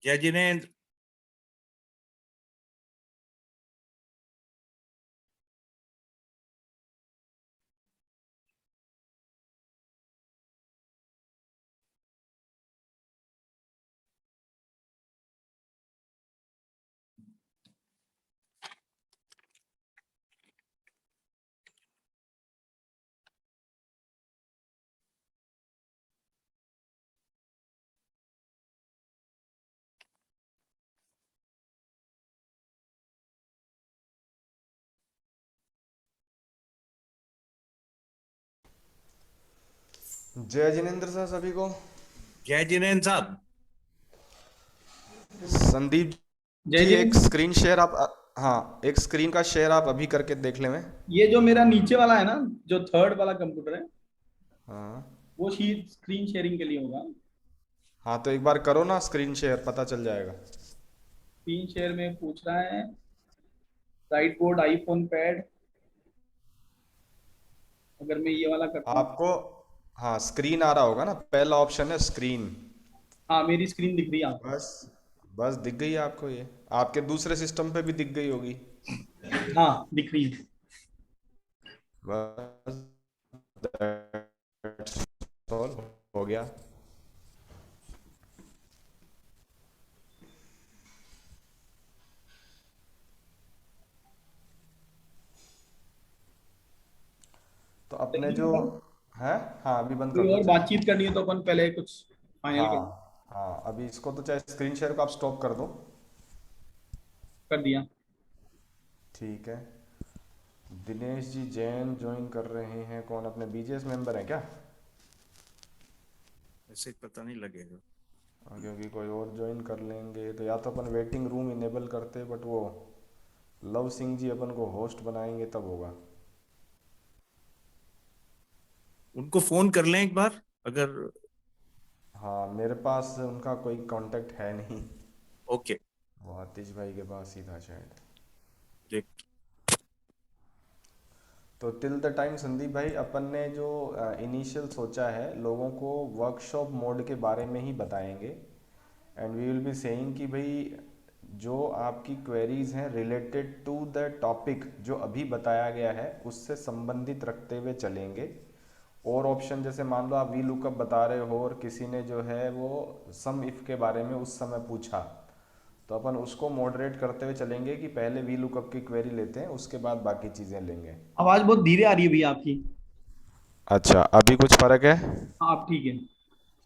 जय जिनेन्द्र। जय जिनेन्द्र सर सभी को। जय जिनेन्द्र साहब। संदीप जय जी, एक जिनेन्द्र। स्क्रीन शेयर आप हाँ, एक स्क्रीन का शेयर आप अभी करके देख लें। ये जो मेरा नीचे वाला है ना, जो थर्ड वाला कंप्यूटर है, हाँ वो शीट स्क्रीन शेयरिंग के लिए होगा। हाँ, तो एक बार करो ना स्क्रीन शेयर, पता चल जाएगा। स्क्रीन शेयर में पूछ रहा है राइट बोर्ड आईफोन पैड। अगर मैं ये वाला करता हूँ, आपको हाँ, स्क्रीन आ रहा होगा ना, पहला ऑप्शन है स्क्रीन। हाँ मेरी स्क्रीन दिख रही है आपको। बस बस दिख गई आपको, ये आपके दूसरे सिस्टम पे भी दिख गई होगी। हाँ दिख रही है। बस that's all, हो गया। तो अपने नहीं जो बताओ, है, हाँ अभी बंद कर कोई दो और चाहे। बातचीत करनी है तो अपन पहले कुछ फाइनल हाँ कर हाँ, अभी इसको तो चाहे स्क्रीन शेयर को आप स्टॉप कर दो। कर दिया। ठीक है। दिनेश जी जैन ज्वाइन कर रहे हैं, कौन अपने बीजेएस मेंबर हैं क्या? मैसेज पता नहीं लगेगा। क्योंकि कोई और ज्वाइन कर लेंगे तो या तो अपन वेटिंग रूम इनेबल करते, बट वो लव सिंह जी अपन को होस्ट बनाएंगे तब होगा। उनको फोन कर लें एक बार अगर। हाँ, मेरे पास उनका कोई कांटेक्ट है नहीं। ओके। वो आतिश भाई के पास ही था शायद। देख। तो टिल द टाइम संदीप भाई, अपन ने जो इनिशियल सोचा है, लोगों को वर्कशॉप मोड के बारे में ही बताएंगे। And we will be saying कि भाई जो आपकी क्वेरीज हैं रिलेटेड टू द टॉपिक जो अभी बताया गया है उससे संबंधित रखते हुए चलेंगे। और ऑप्शन जैसे मान लो आप वी लुकअप बता रहे हो और किसी ने जो है वो सम इफ के बारे में उस समय पूछा, तो अपन उसको मॉडरेट करते हुए चलेंगे कि पहले वी लुकअप की क्वेरी लेते हैं, उसके बाद बाकी चीज़ें लेंगे। आवाज बहुत धीरे आ रही है भैया आपकी। अच्छा, अभी कुछ फर्क है? हाँ आप ठीक है।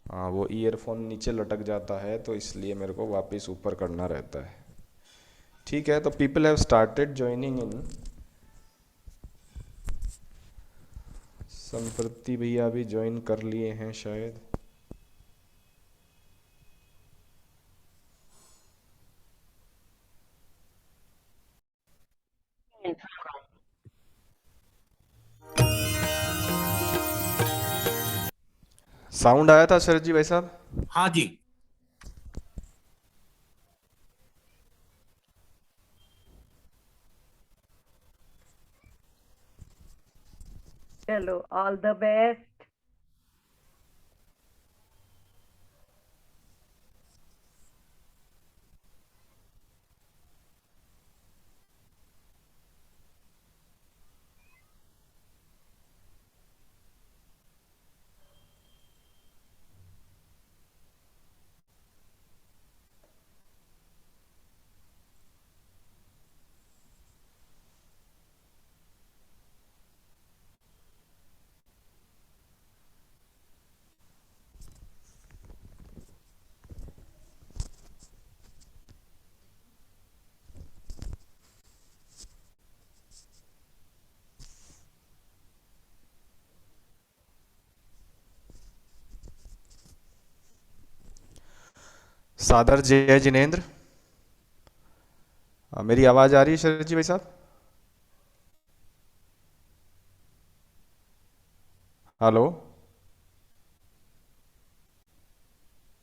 हाँ, वो ईयरफोन नीचे लटक जाता है तो इसलिए मेरे को वापस ऊपर करना रहता है। ठीक है, तो people have started joining in. संप्रति भैया भी ज्वाइन कर लिए हैं शायद। साउंड आया था शरद जी भाई साहब? हाँ जी। चलो, ऑल द बेस्ट। सादर जय जिनेंद्र। मेरी आवाज़ आ रही है शरद जी भाई साहब? हेलो।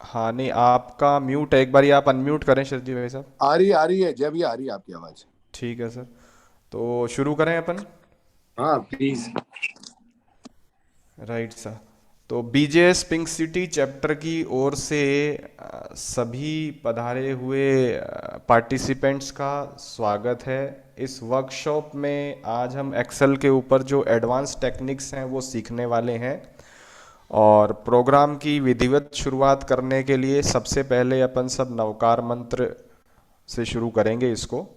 हाँ, नहीं आपका म्यूट है, एक बार आप अनम्यूट करें शरद जी भाई साहब। आ रही है जय भैया, आ रही है आपकी आवाज। ठीक है सर, तो शुरू करें अपन। हाँ प्लीज। Right sir. तो बीजेएस पिंक सिटी चैप्टर की ओर से सभी पधारे हुए पार्टिसिपेंट्स का स्वागत है। इस वर्कशॉप में आज हम एक्सेल के ऊपर जो एडवांस टेक्निक्स हैं वो सीखने वाले हैं। और प्रोग्राम की विधिवत शुरुआत करने के लिए सबसे पहले अपन सब नवकार मंत्र से शुरू करेंगे इसको।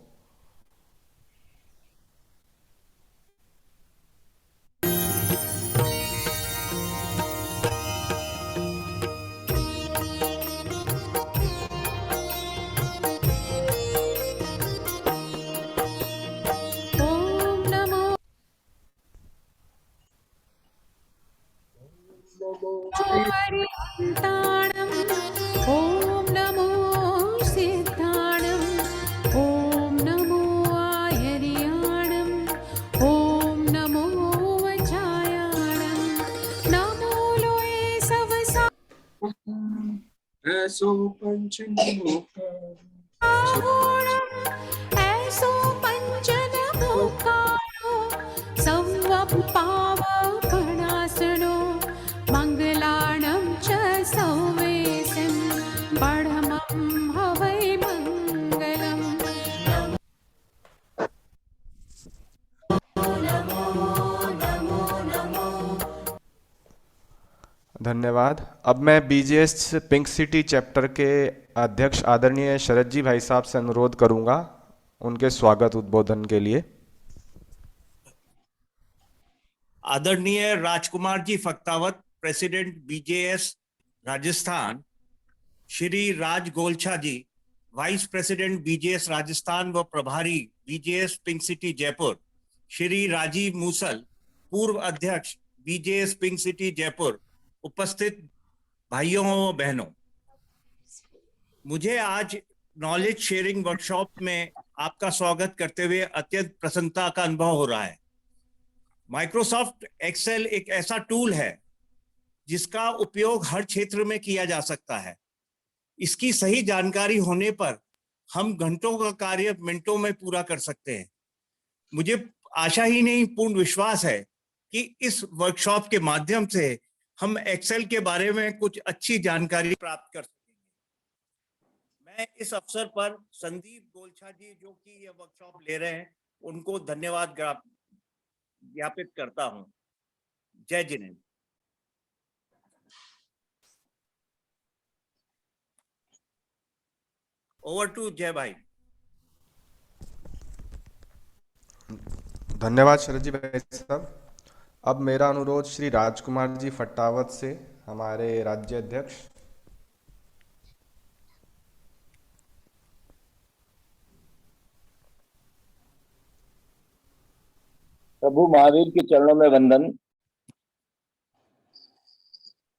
ॐ नमो हरिन्ताणम् ॐ नमो सिद्धाणम् ॐ नमो आयर्याणम् ॐ नमो वचायाणम् नमो लोये सवसा ऐसो ऐसो पञ्चनमोकारो संवपावपणासनो मङ्गलाणं च सौवेशं पढमं हवै मङ्गलम्। धन्यवाद। अब मैं बीजेएस पिंक सिटी चैप्टर के अध्यक्ष आदरणीय शरद जी भाई साहब से अनुरोध करूंगा उनके स्वागत उद्बोधन के लिए। आदरणीय Rajkumar ji Phaktawat, president BJS Rajasthan, Shri Raj Golchha ji, vice president BJS Rajasthan व प्रभारी BJS pink city Jaipur, Shri Rajiv Musal, पूर्व अध्यक्ष बीजेएस पिंक सिटी जयपुर, उपस्थित भाइयों और बहनों, मुझे आज नॉलेज शेयरिंग वर्कशॉप में आपका स्वागत करते हुए अत्यंत प्रसन्नता का अनुभव हो रहा है। माइक्रोसॉफ्ट एक्सेल एक ऐसा टूल है जिसका उपयोग हर क्षेत्र में किया जा सकता है। इसकी सही जानकारी होने पर हम घंटों का कार्य मिनटों में पूरा कर सकते हैं। मुझे आशा ही नहीं, पूर्ण विश्वास है कि इस वर्कशॉप के माध्यम से हम एक्सेल के बारे में कुछ अच्छी जानकारी प्राप्त कर सकेंगे। मैं इस अवसर पर संदीप गोलछा जी, जो कि ये वर्कशॉप ले रहे हैं, उनको धन्यवाद ज्ञापित करता हूं। जय जिनेन्द्र। ओवर टू जय भाई। धन्यवाद शरद जी भाई साहब। अब मेरा अनुरोध श्री राजकुमार जी फट्टावत से, हमारे राज्य अध्यक्ष। प्रभु महावीर के चरणों में वंदन।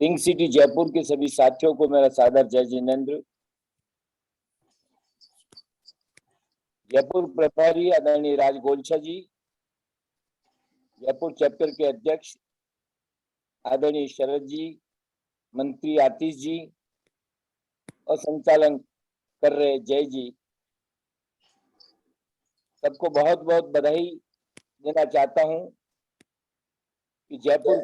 पिंक सिटी जयपुर के सभी साथियों को मेरा सादर जय जिनेन्द्र। जयपुर प्रभारी आदरणीय राज गोलछा जी, जयपुर चैप्टर के अध्यक्ष आदरणीय शरद जी, मंत्री आतिश जी और संचालन कर रहे जय जी, सबको बहुत बहुत बधाई देना चाहता हूं कि जयपुर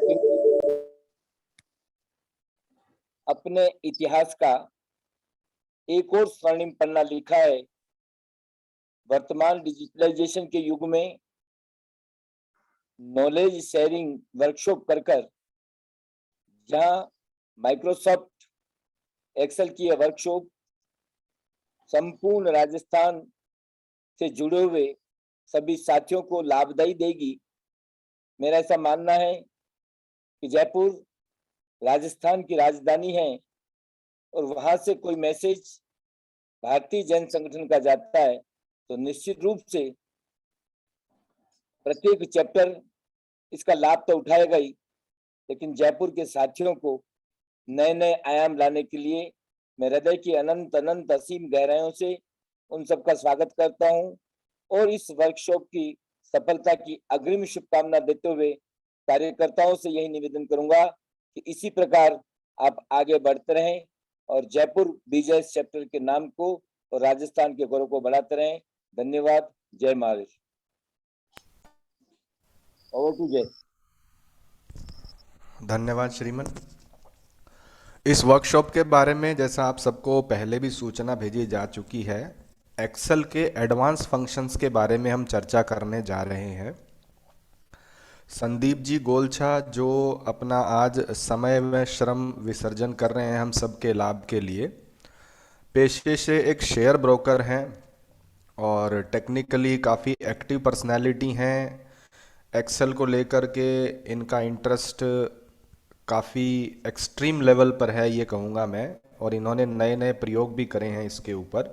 अपने इतिहास का एक और स्वर्णिम पन्ना लिखा है। वर्तमान डिजिटलाइजेशन के युग में नॉलेज शेयरिंग वर्कशॉप कर जहां माइक्रोसॉफ्ट एक्सेल की यह वर्कशॉप संपूर्ण राजस्थान से जुड़े हुए सभी साथियों को लाभदायी देगी। मेरा ऐसा मानना है कि जयपुर राजस्थान की राजधानी है और वहां से कोई मैसेज भारतीय जन संगठन का जाता है तो निश्चित रूप से प्रत्येक चैप्टर इसका लाभ तो उठाएगा ही, लेकिन जयपुर के साथियों को नए नए आयाम लाने के लिए मैं हृदय की अनंत अनंत असीम गहराइयों से उन सबका स्वागत करता हूं और इस वर्कशॉप की सफलता की अग्रिम शुभकामना देते हुए कार्यकर्ताओं से यही निवेदन करूंगा कि इसी प्रकार आप आगे बढ़ते रहें और जयपुर बीजेएस चैप्टर के नाम को और राजस्थान के गौरव को बढ़ाते रहें। धन्यवाद। जय महावीर। ओवर टू जय। धन्यवाद श्रीमन। इस वर्कशॉप के बारे में जैसा आप सबको पहले भी सूचना भेजी जा चुकी है, एक्सेल के एडवांस फंक्शंस के बारे में हम चर्चा करने जा रहे हैं। संदीप जी गोलछा जो अपना आज समय में श्रम विसर्जन कर रहे हैं हम सबके लाभ के लिए, पेशे से एक शेयर ब्रोकर हैं और टेक्निकली काफ़ी एक्टिव पर्सनालिटी हैं। एक्सेल को लेकर के इनका इंटरेस्ट काफ़ी एक्सट्रीम लेवल पर है ये कहूँगा मैं, और इन्होंने नए नए प्रयोग भी करे हैं इसके ऊपर।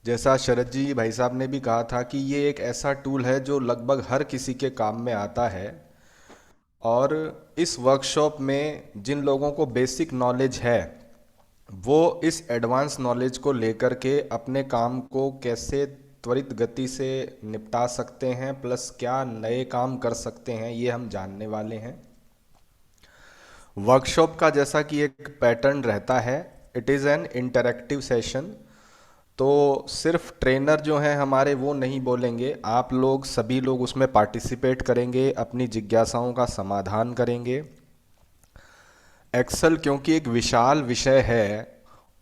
जैसा शरद जी भाई साहब ने भी कहा था कि ये एक ऐसा टूल है जो लगभग हर किसी के काम में आता है, और इस वर्कशॉप में जिन लोगों को बेसिक नॉलेज है वो इस एडवांस नॉलेज को लेकर के अपने काम को कैसे त्वरित गति से निपटा सकते हैं, प्लस क्या नए काम कर सकते हैं, ये हम जानने वाले हैं। वर्कशॉप का जैसा कि एक पैटर्न रहता है, it is an interactive session. तो सिर्फ ट्रेनर जो हैं हमारे वो नहीं बोलेंगे, आप लोग सभी लोग उसमें पार्टिसिपेट करेंगे, अपनी जिज्ञासाओं का समाधान करेंगे। एक्सेल क्योंकि एक विशाल विषय है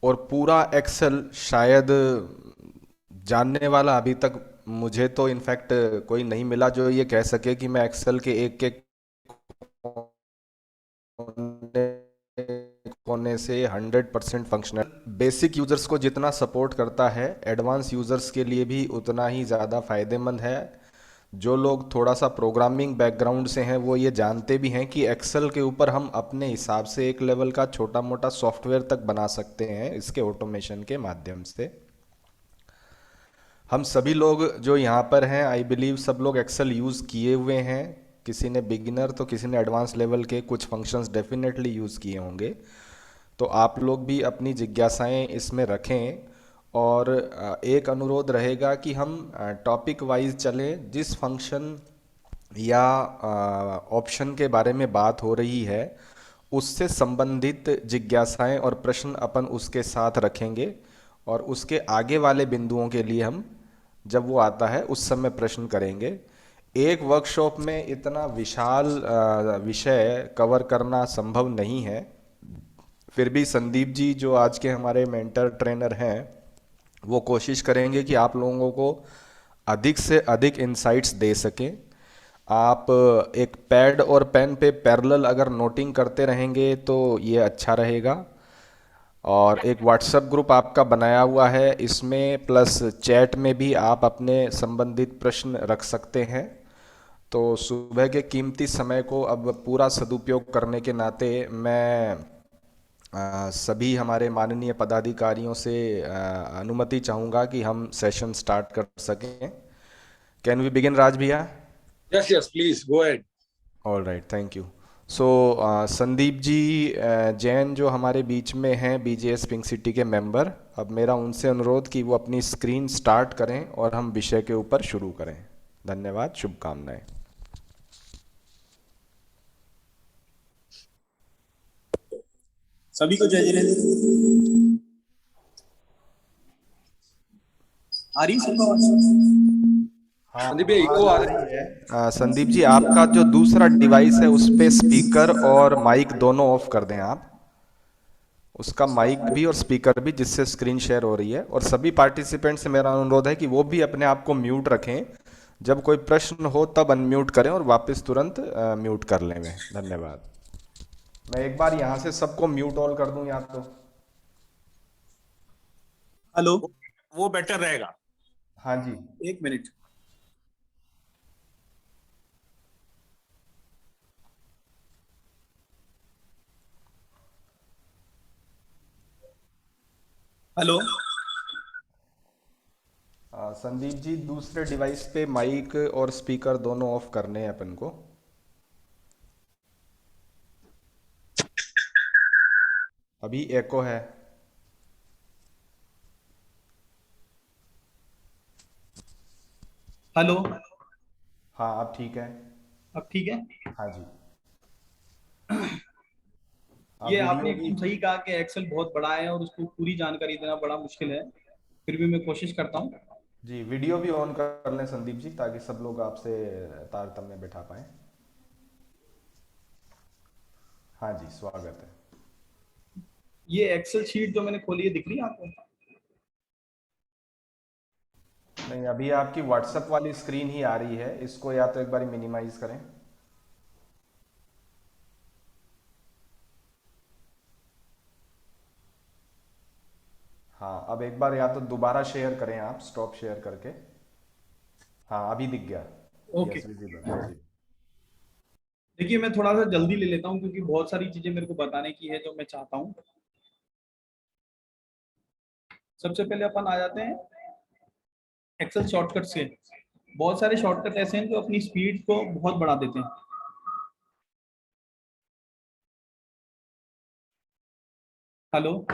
और पूरा एक्सेल शायद जानने वाला अभी तक मुझे तो इनफैक्ट कोई नहीं मिला जो ये कह सके कि मैं एक्सेल के एक एक कोने से 100% फंक्शनल। बेसिक यूजर्स को जितना सपोर्ट करता है, एडवांस यूजर्स के लिए भी उतना ही ज़्यादा फायदेमंद है। जो लोग थोड़ा सा प्रोग्रामिंग बैकग्राउंड से हैं वो ये जानते भी हैं कि एक्सेल के ऊपर हम अपने हिसाब से एक लेवल का छोटा मोटा सॉफ्टवेयर तक बना सकते हैं इसके ऑटोमेशन के माध्यम से। हम सभी लोग जो यहाँ पर हैं, आई बिलीव सब लोग एक्सेल यूज़ किए हुए हैं किसी ने बिगिनर तो किसी ने एडवांस लेवल के कुछ फंक्शंस डेफिनेटली यूज़ किए होंगे। तो आप लोग भी अपनी जिज्ञासाएं इसमें रखें, और एक अनुरोध रहेगा कि हम टॉपिक वाइज चलें। जिस फंक्शन या ऑप्शन के बारे में बात हो रही है उससे संबंधित जिज्ञासाएं और प्रश्न अपन उसके साथ रखेंगे, और उसके आगे वाले बिंदुओं के लिए हम जब वो आता है उस समय प्रश्न करेंगे। एक वर्कशॉप में इतना विशाल विषय कवर करना संभव नहीं है। फिर भी संदीप जी जो आज के हमारे मेंटर ट्रेनर हैं वो कोशिश करेंगे कि आप लोगों को अधिक से अधिक इंसाइट्स दे सकें। आप एक पैड और पेन पे पैरेलल अगर नोटिंग करते रहेंगे तो ये अच्छा रहेगा। और एक व्हाट्सएप ग्रुप आपका बनाया हुआ है, इसमें प्लस चैट में भी आप अपने संबंधित प्रश्न रख सकते हैं। तो सुबह के कीमती समय को अब पूरा सदुपयोग करने के नाते मैं सभी हमारे माननीय पदाधिकारियों से अनुमति चाहूँगा कि हम सेशन स्टार्ट कर सकें। कैन वी बिगिन राज भैया? Yes, please go ahead. All right, thank you. So Sandeep ji Jain जो हमारे बीच में हैं BJS पिंक सिटी के मेंबर, अब मेरा उनसे अनुरोध कि वो अपनी स्क्रीन स्टार्ट करें और हम विषय के ऊपर शुरू करें। धन्यवाद, शुभकामनाएं। सभी को जय जिनेंद्र। आ रही सबको आवाज? संदीप भाई इको आ रही है। संदीप जी आपका जो दूसरा डिवाइस है उस पे स्पीकर और माइक दोनों ऑफ कर दें आप, उसका माइक भी और स्पीकर भी, जिससे स्क्रीन शेयर हो रही है। और सभी पार्टिसिपेंट से मेरा अनुरोध है कि वो भी अपने आप को म्यूट रखें, जब कोई प्रश्न हो तब अनम्यूट करें और वापस तुरंत म्यूट कर लें। धन्यवाद। मैं एक बार यहाँ से सबको म्यूट ऑल कर दूं या तो? हेलो, वो बेटर रहेगा। हाँ जी, एक मिनट। हेलो, संदीप जी दूसरे डिवाइस पे माइक और स्पीकर दोनों ऑफ करने हैं अपन को। अभी एको है। हेलो, हाँ अब ठीक है। अब ठीक है। हाँ जी। ये आप आपने वीडियो एकदम भी, सही कहा कि एक्सेल बहुत बड़ा है और उसको पूरी जानकारी देना बड़ा मुश्किल है, फिर भी मैं कोशिश करता हूँ। जी वीडियो भी ऑन कर लें संदीप जी, ताकि सब लोग आपसे तारतम्य बिठा पाए। हाँ जी, स्वागत है। ये एक्सेल शीट जो मैंने खोली है दिख रही है आपको? नहीं, अभी आपकी व्हाट्सएप वाली स्क्रीन ही आ रही है, इसको या तो एक बार मिनिमाइज करें। हाँ, अब एक बार या तो दोबारा शेयर करें आप, स्टॉप शेयर करके। हाँ अभी दिख गया। ओके। Yes, visible. हाँ जी। देखिए मैं थोड़ा सा जल्दी ले लेता हूँ क्योंकि बहुत सारी चीजें मेरे को बताने की है जो मैं चाहता हूँ। सबसे पहले अपन आ जाते हैं एक्सेल शॉर्टकट से। बहुत सारे शॉर्टकट ऐसे हैं जो अपनी स्पीड को बहुत बढ़ा देते हैं। हेलो,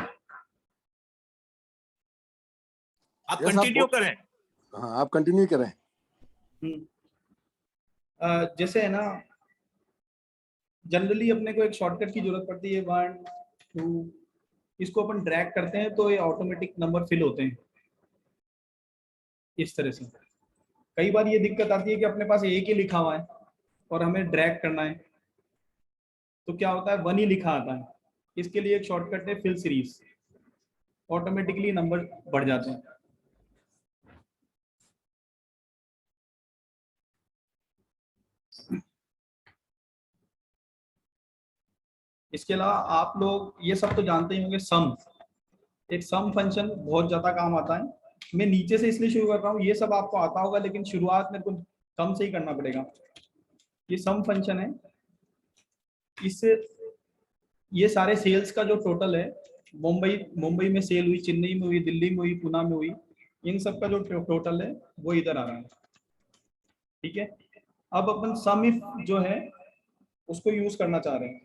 आप Yes, कंटिन्यू करें। हाँ आप कंटिन्यू करें। जैसे है ना, जनरली अपने को एक शॉर्टकट की जरूरत पड़ती है 1 2, इसको अपन ड्रैग करते हैं तो ये ऑटोमेटिक नंबर फिल होते हैं इस तरह से। कई बार ये दिक्कत आती है कि अपने पास एक ही लिखा हुआ है और हमें ड्रैग करना है, तो क्या होता है 1 ही लिखा आता है। इसके लिए एक शॉर्टकट है फिल सीरीज, ऑटोमेटिकली नंबर बढ़ जाते हैं। इसके अलावा आप लोग ये सब तो जानते ही होंगे, सम। एक सम फंक्शन बहुत ज्यादा काम आता है। मैं नीचे से इसलिए शुरू कर रहा हूँ, ये सब आपको आता होगा लेकिन शुरुआत मेरे को कम से ही करना पड़ेगा। ये सम फंक्शन है, इससे ये सारे सेल्स का जो टोटल है, मुंबई में सेल हुई, चेन्नई में हुई, दिल्ली में हुई, पुणे में हुई, इन सब का जो टोटल है वो इधर आ रहा है। ठीक है। अब अपन सम इफ जो है उसको यूज करना चाह रहे हैं।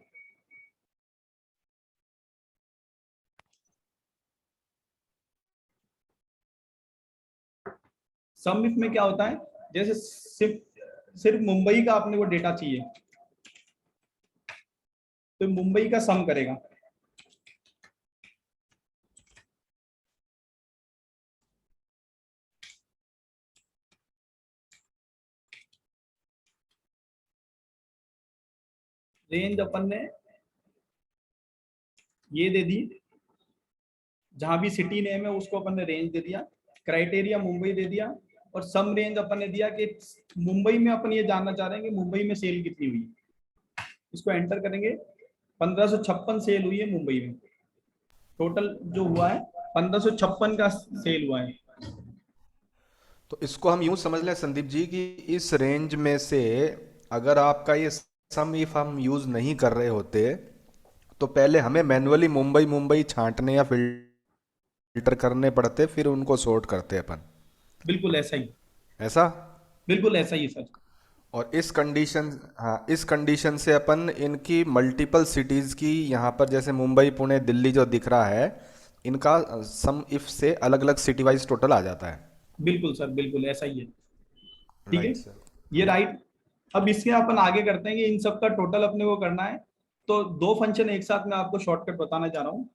सम इफ में क्या होता है, जैसे सिर्फ मुंबई का अपने को डेटा चाहिए, तो मुंबई का सम करेगा। रेंज अपन ने ये दे दी, जहां भी सिटी नेम है उसको अपन ने रेंज दे दिया, क्राइटेरिया मुंबई दे दिया, और सम रेंज अपन ने दिया कि मुंबई में अपन ये जानना चाह रहे हैं कि मुंबई में सेल कितनी हुई। इसको एंटर करेंगे, 1556 सेल हुई है मुंबई में। टोटल जो हुआ है 1556 का सेल हुआ है। तो इसको हम यूं समझ लें संदीप जी कि इस रेंज में से अगर आपका ये सम इफ हम यूज नहीं कर रहे होते तो पहले हमें मैन्युअली मुंबई मुंबई छांटने या फिल्टर करने पड़ते, फिर उनको सॉर्ट करते अपन। बिल्कुल ऐसा ही, ऐसा? बिल्कुल ऐसा ही सर। और इस कंडीशन, हाँ, इस कंडीशन से अपन इनकी मल्टीपल सिटीज की, यहाँ पर जैसे मुंबई पुणे दिल्ली जो दिख रहा है, इनका सम इफ से अलग अलग सिटी वाइज टोटल आ जाता है। बिल्कुल सर, बिल्कुल ऐसा ही है। ठीक है, राइट सर। ये राइट। अब इसके अपन आगे करते हैं कि इन सब का टोटल अपने को करना है, तो दो फंक्शन एक साथ मैं आपको शॉर्टकट बताना चाह रहा हूँ।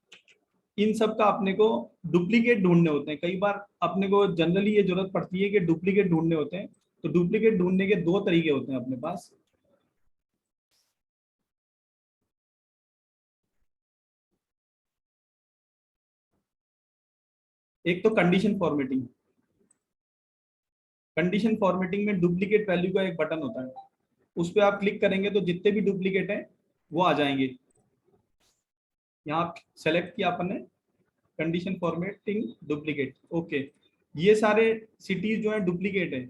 इन सब का अपने को डुप्लीकेट ढूंढने होते हैं। कई बार अपने को जनरली ये जरूरत पड़ती है कि डुप्लीकेट ढूंढने होते हैं, तो डुप्लीकेट ढूंढने के दो तरीके होते हैं अपने पास। एक तो कंडीशन फॉर्मेटिंग। कंडीशन फॉर्मेटिंग में डुप्लीकेट वैल्यू का एक बटन होता है, उस पर आप क्लिक करेंगे तो जितने भी डुप्लीकेट हैं वो आ जाएंगे। यहाँ सेलेक्ट किया अपन ने कंडीशन फॉर्मेटिंग डुप्लीकेट, ओके। ये सारे सिटीज जो है डुप्लीकेट है।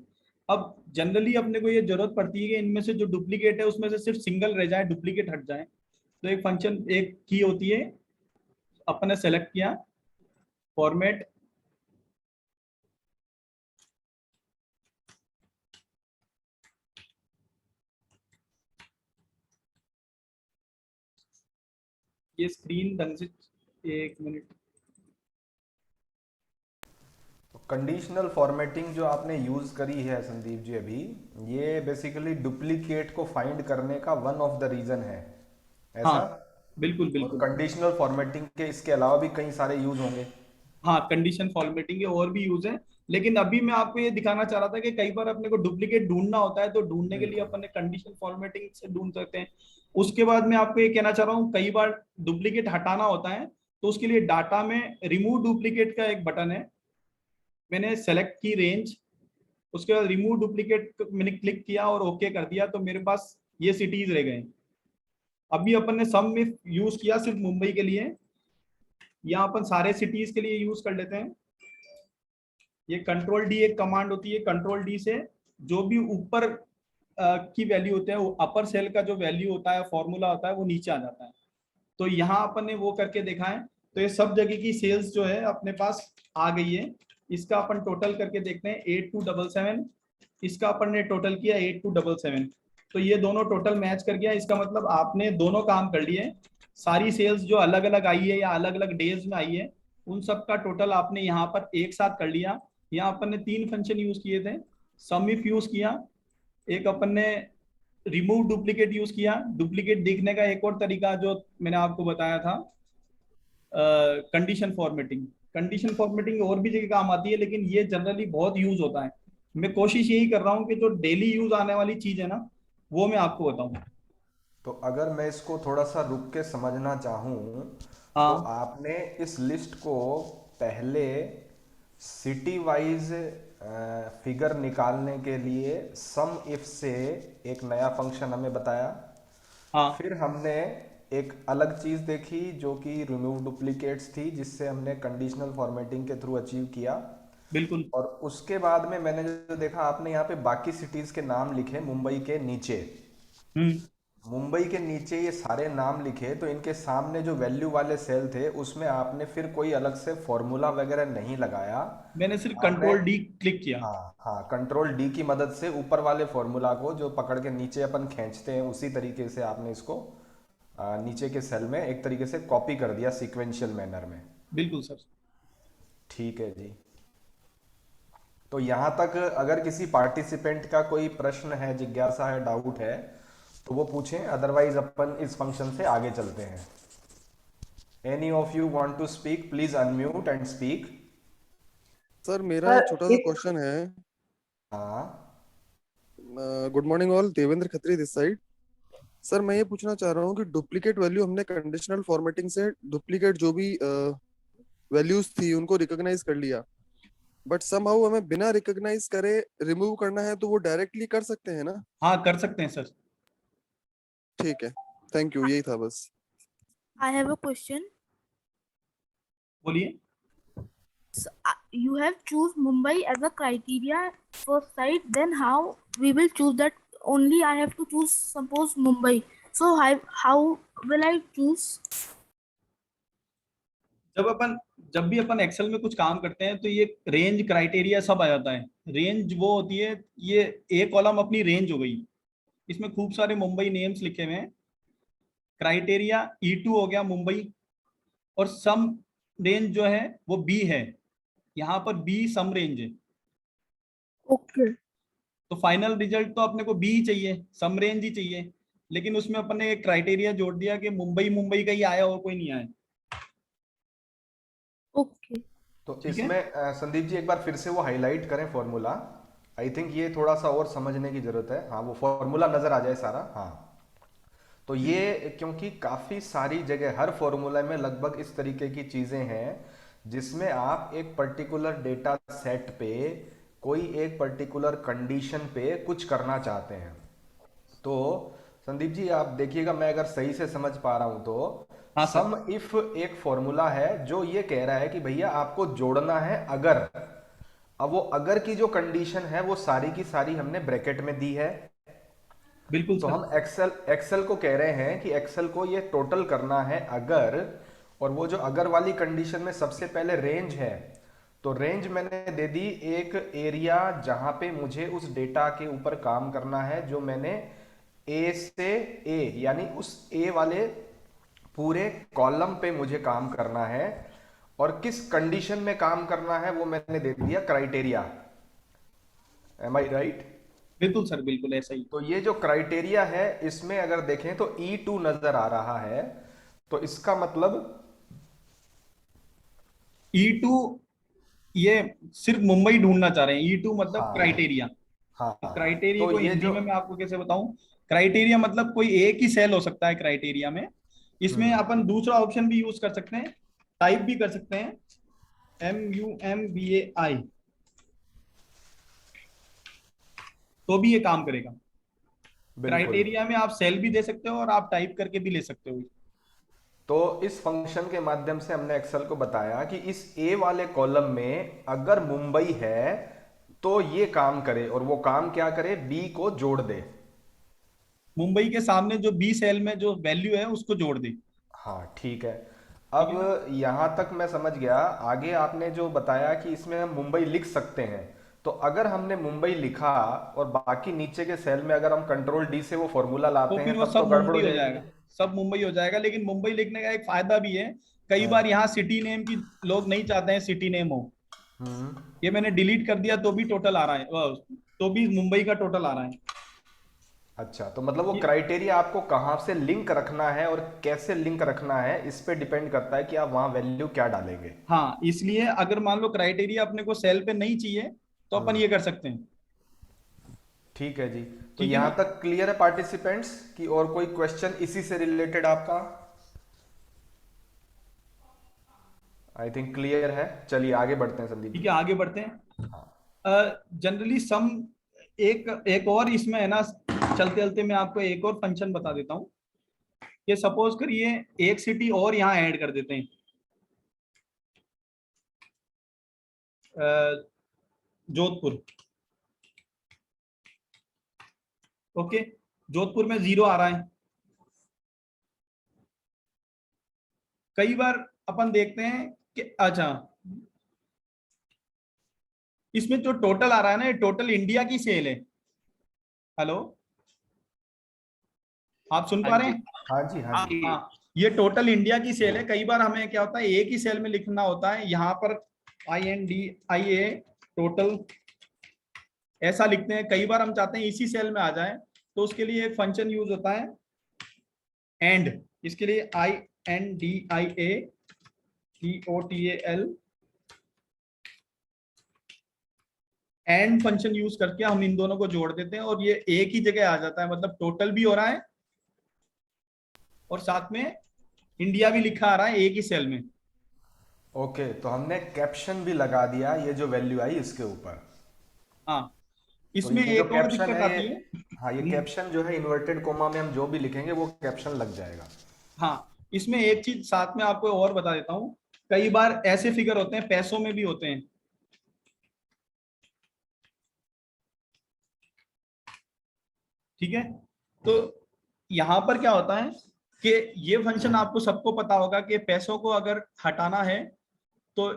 अब जनरली अपने को ये जरूरत पड़ती है कि इनमें से जो डुप्लीकेट है उसमें से सिर्फ सिंगल रह जाए, डुप्लीकेट हट जाए। तो एक फंक्शन, एक की होती है, अपन ने सेलेक्ट किया फॉर्मेट, ये स्क्रीन ढंग से, एक मिनट। कंडीशनल फॉर्मेटिंग जो आपने यूज करी है संदीप जी अभी, ये बेसिकली डुप्लीकेट को फाइंड करने का वन ऑफ द रीजन है, ऐसा? हाँ बिल्कुल और बिल्कुल। कंडीशनल फॉर्मेटिंग के इसके अलावा भी कई सारे यूज होंगे। हाँ, कंडीशन फॉर्मेटिंग के और भी यूज है, लेकिन अभी मैं आपको ये दिखाना चाह रहा था कि कई बार अपने को डुप्लीकेट ढूंढना होता है, तो ढूंढने के लिए बिल्कुल। अपन ने कंडीशन फॉर्मेटिंग से ढूंढ सकते हैं। उसके बाद मैं आपको ये कहना चाह रहा हूँ, कई बार डुप्लीकेट हटाना होता है, तो उसके लिए डाटा में रिमूव डुप्लीकेट का एक बटन है। मैंने सेलेक्ट की रेंज, उसके बाद रिमूव डुप्लीकेट मैंने क्लिक किया और ओके कर दिया, तो मेरे पास ये सिटीज रह गए। अभी अपन ने सम में यूज किया सिर्फ मुंबई के लिए, यहाँ अपन सारे सिटीज के लिए यूज कर लेते हैं। ये कंट्रोल डी एक कमांड होती है, कंट्रोल डी से जो भी ऊपर की वैल्यू होते हैं, वो अपर सेल का जो वैल्यू होता है, फॉर्मूला होता है, वो नीचे आ जाता है। तो यहाँ अपन ने वो करके देखा है, तो ये सब जगह की सेल्स जो है अपने पास आ गई है। इसका अपन टोटल करके देखते हैं, 8277, इसका अपन ने टोटल किया 8277, तो ये दोनों टोटल मैच कर गया। इसका मतलब आपने दोनों काम कर लिए। सारी सेल्स जो अलग अलग आई है या अलग अलग डेज में आई है, उन सब का टोटल आपने यहाँ पर एक साथ कर लिया। यहाँ अपन ने तीन फंक्शन यूज किए थे, सम इफ यूज किया, एक अपन ने रिमूव डुप्लीकेट यूज किया। डुप्लीकेट देखने का एक और तरीका जो मैंने आपको बताया था, कंडीशन फॉर्मेटिंग। कंडीशन फॉर्मेटिंग और भी जगह काम आती है, लेकिन ये जनरली बहुत यूज होता है। मैं कोशिश यही कर रहा हूँ कि जो डेली यूज आने वाली चीज है ना, वो मैं आपको बताऊं। तो अगर मैं इसको थोड़ा सा रुक के समझना चाहूँ, तो हाँ आपने इस लिस्ट को पहले सिटी वाइज फिगर निकालने के लिए सम इफ से एक नया फंक्शन हमें बताया। हाँ फिर हमने एक अलग चीज देखी जो कि रिमूव डुप्लीकेट्स थी, जिससे हमने कंडीशनल फॉर्मेटिंग के थ्रू अचीव किया। बिल्कुल। और उसके बाद में मैंने जो देखा, आपने यहाँ पे बाकी सिटीज के नाम लिखे मुंबई के नीचे। हम्म। मुंबई के नीचे ये सारे नाम लिखे, तो इनके सामने जो वैल्यू वाले सेल थे उसमें आपने फिर कोई अलग से फॉर्मूला वगैरह नहीं लगाया। मैंने सिर्फ आपने कंट्रोल डी क्लिक किया। हाँ हाँ, कंट्रोल डी की मदद से ऊपर वाले फॉर्मूला को जो पकड़ के नीचे अपन खींचते हैं उसी तरीके से आपने इसको नीचे के सेल में एक तरीके से कॉपी कर दिया सीक्वेंशियल मैनर में। बिल्कुल सर। ठीक है जी। तो यहाँ तक अगर किसी पार्टिसिपेंट का कोई प्रश्न है, जिज्ञासा है, डाउट है तो वो पूछें, अदरवाइज अपन इस फंक्शन से आगे चलते हैं। Any of you want to speak, please unmute and speak. Sir मेरा छोटा सा क्वेश्चन है। हाँ good morning all, Devendra Khatri this side. Sir मैं ये पूछना चाह रहा हूँ कि डुप्लीकेट वैल्यू हमने कंडीशनल फॉर्मेटिंग से डुप्लीकेट जो भी वैल्यूज थी उनको रिकॉग्नाइज कर लिया, बट समहाउ हमें बिना रिकॉग्नाइज करे रिमूव करना है तो वो डायरेक्टली कर सकते हैं ना? हाँ कर सकते हैं सर। ठीक है, थैंक यू, यही था बस। I have a question. बोलिए। So, you have choose Mumbai as a criteria for site. Then how we will choose that? Only I have to choose suppose Mumbai. So how will I choose? जब भी अपन Excel में कुछ काम करते हैं तो ये रेंज क्राइटेरिया सब आ जाता है। रेंज वो होती है, ये एक कॉलम अपनी रेंज हो गई, इसमें खूब सारे मुंबई नेम्स लिखे हुए हैं। क्राइटेरिया E2 हो गया मुंबई, और सम रेंज जो है वो बी है, यहाँ पर बी सम रेंज है। Okay. तो फाइनल रिजल्ट तो अपने को बी ही चाहिए, सम रेंज ही चाहिए, लेकिन उसमें अपन ने एक क्राइटेरिया जोड़ दिया कि मुंबई का ही आया और कोई नहीं आया। Okay. तो इसमें संदीप जी एक बार फिर से वो हाईलाइट करें फॉर्मूला। आई थिंक ये थोड़ा सा और समझने की जरूरत है। हाँ, वो फॉर्मूला नजर आ जाए सारा। हाँ, तो ये क्योंकि काफी सारी जगह हर फॉर्मूला में लगभग इस तरीके की चीजें हैं जिसमें आप एक पर्टिकुलर डेटा सेट पे कोई एक पर्टिकुलर कंडीशन पे कुछ करना चाहते हैं। तो संदीप जी आप देखिएगा, मैं अगर सही से समझ पा रहा हूं तो हाँ सर। सम इफ एक फॉर्मूला है जो ये कह रहा है कि भैया आपको जोड़ना है अगर। अब वो अगर की जो कंडीशन है वो सारी की सारी हमने ब्रैकेट में दी है। बिल्कुल तो सर। हम एक्सेल को कह रहे हैं कि एक्सेल को ये टोटल करना है अगर, और वो जो अगर वाली कंडीशन में सबसे पहले रेंज है, तो रेंज मैंने दे दी एक एरिया जहां पे मुझे उस डेटा के ऊपर काम करना है जो मैंने ए से ए, यानी उस ए वाले पूरे कॉलम पे मुझे काम करना है, और किस कंडीशन में काम करना है वो मैंने दे दिया क्राइटेरिया। एम आई राइट? बिल्कुल सर, बिल्कुल ऐसा ही। तो ये जो क्राइटेरिया है इसमें अगर देखें तो E2 नजर आ रहा है, तो इसका मतलब E2 ये सिर्फ मुंबई ढूंढना चाह रहे हैं। E2 मतलब हाँ क्राइटेरिया। हाँ। क्राइटेरिया तो को ये हिंदी जो में मैं आपको कैसे बताऊं? क्राइटेरिया मतलब कोई एक ही सेल हो सकता है क्राइटेरिया में। इसमें अपन दूसरा ऑप्शन भी यूज कर सकते हैं, टाइप भी कर सकते हैं, MUMBAI, तो भी ये काम करेगा। क्राइटेरिया में आप सेल भी दे सकते हो और आप टाइप करके भी ले सकते हो। तो इस फंक्शन के माध्यम से हमने एक्सेल को बताया कि इस ए वाले कॉलम में अगर मुंबई है तो ये काम करे, और वो काम क्या करे, बी को जोड़ दे। मुंबई के सामने जो बी सेल में जो वैल्यू है उसको जोड़ दे। हाँ ठीक है। अब यहां तक मैं समझ गया। आगे आपने जो बताया कि इसमें हम मुंबई लिख सकते हैं, तो अगर हमने मुंबई लिखा और बाकी नीचे के सेल में अगर हम कंट्रोल डी से वो फॉर्मूला लाते तो हैं फिर वो तब सब तो गड़बड़ मुंबई हो हो जाएगी। जाएगा, सब मुंबई हो जाएगा। लेकिन मुंबई लिखने का एक फायदा भी है, कई बार यहाँ सिटी नेम की लोग नहीं चाहते हैं सिटी नेम हो। ये मैंने डिलीट कर दिया तो भी टोटल आ रहा है, तो भी मुंबई का टोटल आ रहा है। अच्छा, तो मतलब वो क्राइटेरिया आपको कहाँ से लिंक रखना है और कैसे लिंक रखना है इस पे डिपेंड करता है कि आप वहां वैल्यू क्या डालेंगे। हाँ, इसलिए अगर मान लो क्राइटेरिया अपने को सेल पे नहीं चाहिए तो अपन ये कर सकते हैं। ठीक है जी। तो ठीक है यहां ना? तक क्लियर है पार्टिसिपेंट्स की? और कोई क्वेश्चन इसी से रिलेटेड आपका? आई थिंक क्लियर है। चलिए आगे बढ़ते हैं संदीप। ठीक है, आगे बढ़ते हैं। जनरली सम एक और इसमें है ना, चलते चलते मैं आपको एक और फंक्शन बता देता हूं। ये सपोज करिए एक सिटी और यहाँ ऐड कर देते हैं, जोधपुर। ओके, जोधपुर में 0 आ रहा है, कई बार अपन देखते हैं कि अच्छा इसमें जो टोटल आ रहा है ना, ये टोटल इंडिया की सेल है। हेलो, आप सुन पा रहे हैं? हाँ जी, हाँ जी। हाँ, ये टोटल इंडिया की सेल है। कई बार हमें क्या होता है, एक ही सेल में लिखना होता है, यहाँ पर INDIA टोटल ऐसा लिखते हैं। कई बार हम चाहते हैं इसी सेल में आ जाए, तो उसके लिए एक फंक्शन यूज होता है एंड। इसके लिए INDIA TOTAL and function use करके हम इन दोनों को जोड़ देते हैं और ये एक ही जगह आ जाता है। मतलब टोटल भी हो रहा है और साथ में इंडिया भी लिखा आ रहा है एक ही सेल में। ओके, तो हमने कैप्शन भी लगा दिया ये जो वैल्यू आई इसके ऊपर। हाँ, तो इसमें ये जो एक और कैप्शन दिक्कत है आती ये, है। हाँ, ये कैप्शन जो है इन्वर्टेड कोमा में हम जो भी लिखेंगे वो कैप्शन लग जाएगा। हाँ, इसमें एक चीज साथ में आपको और बता देता हूँ, कई बार ऐसे फिगर होते हैं, पैसों में भी होते हैं। ठीक है, तो यहाँ पर क्या होता है कि ये फंक्शन आपको सबको पता होगा कि पैसों को अगर हटाना है तो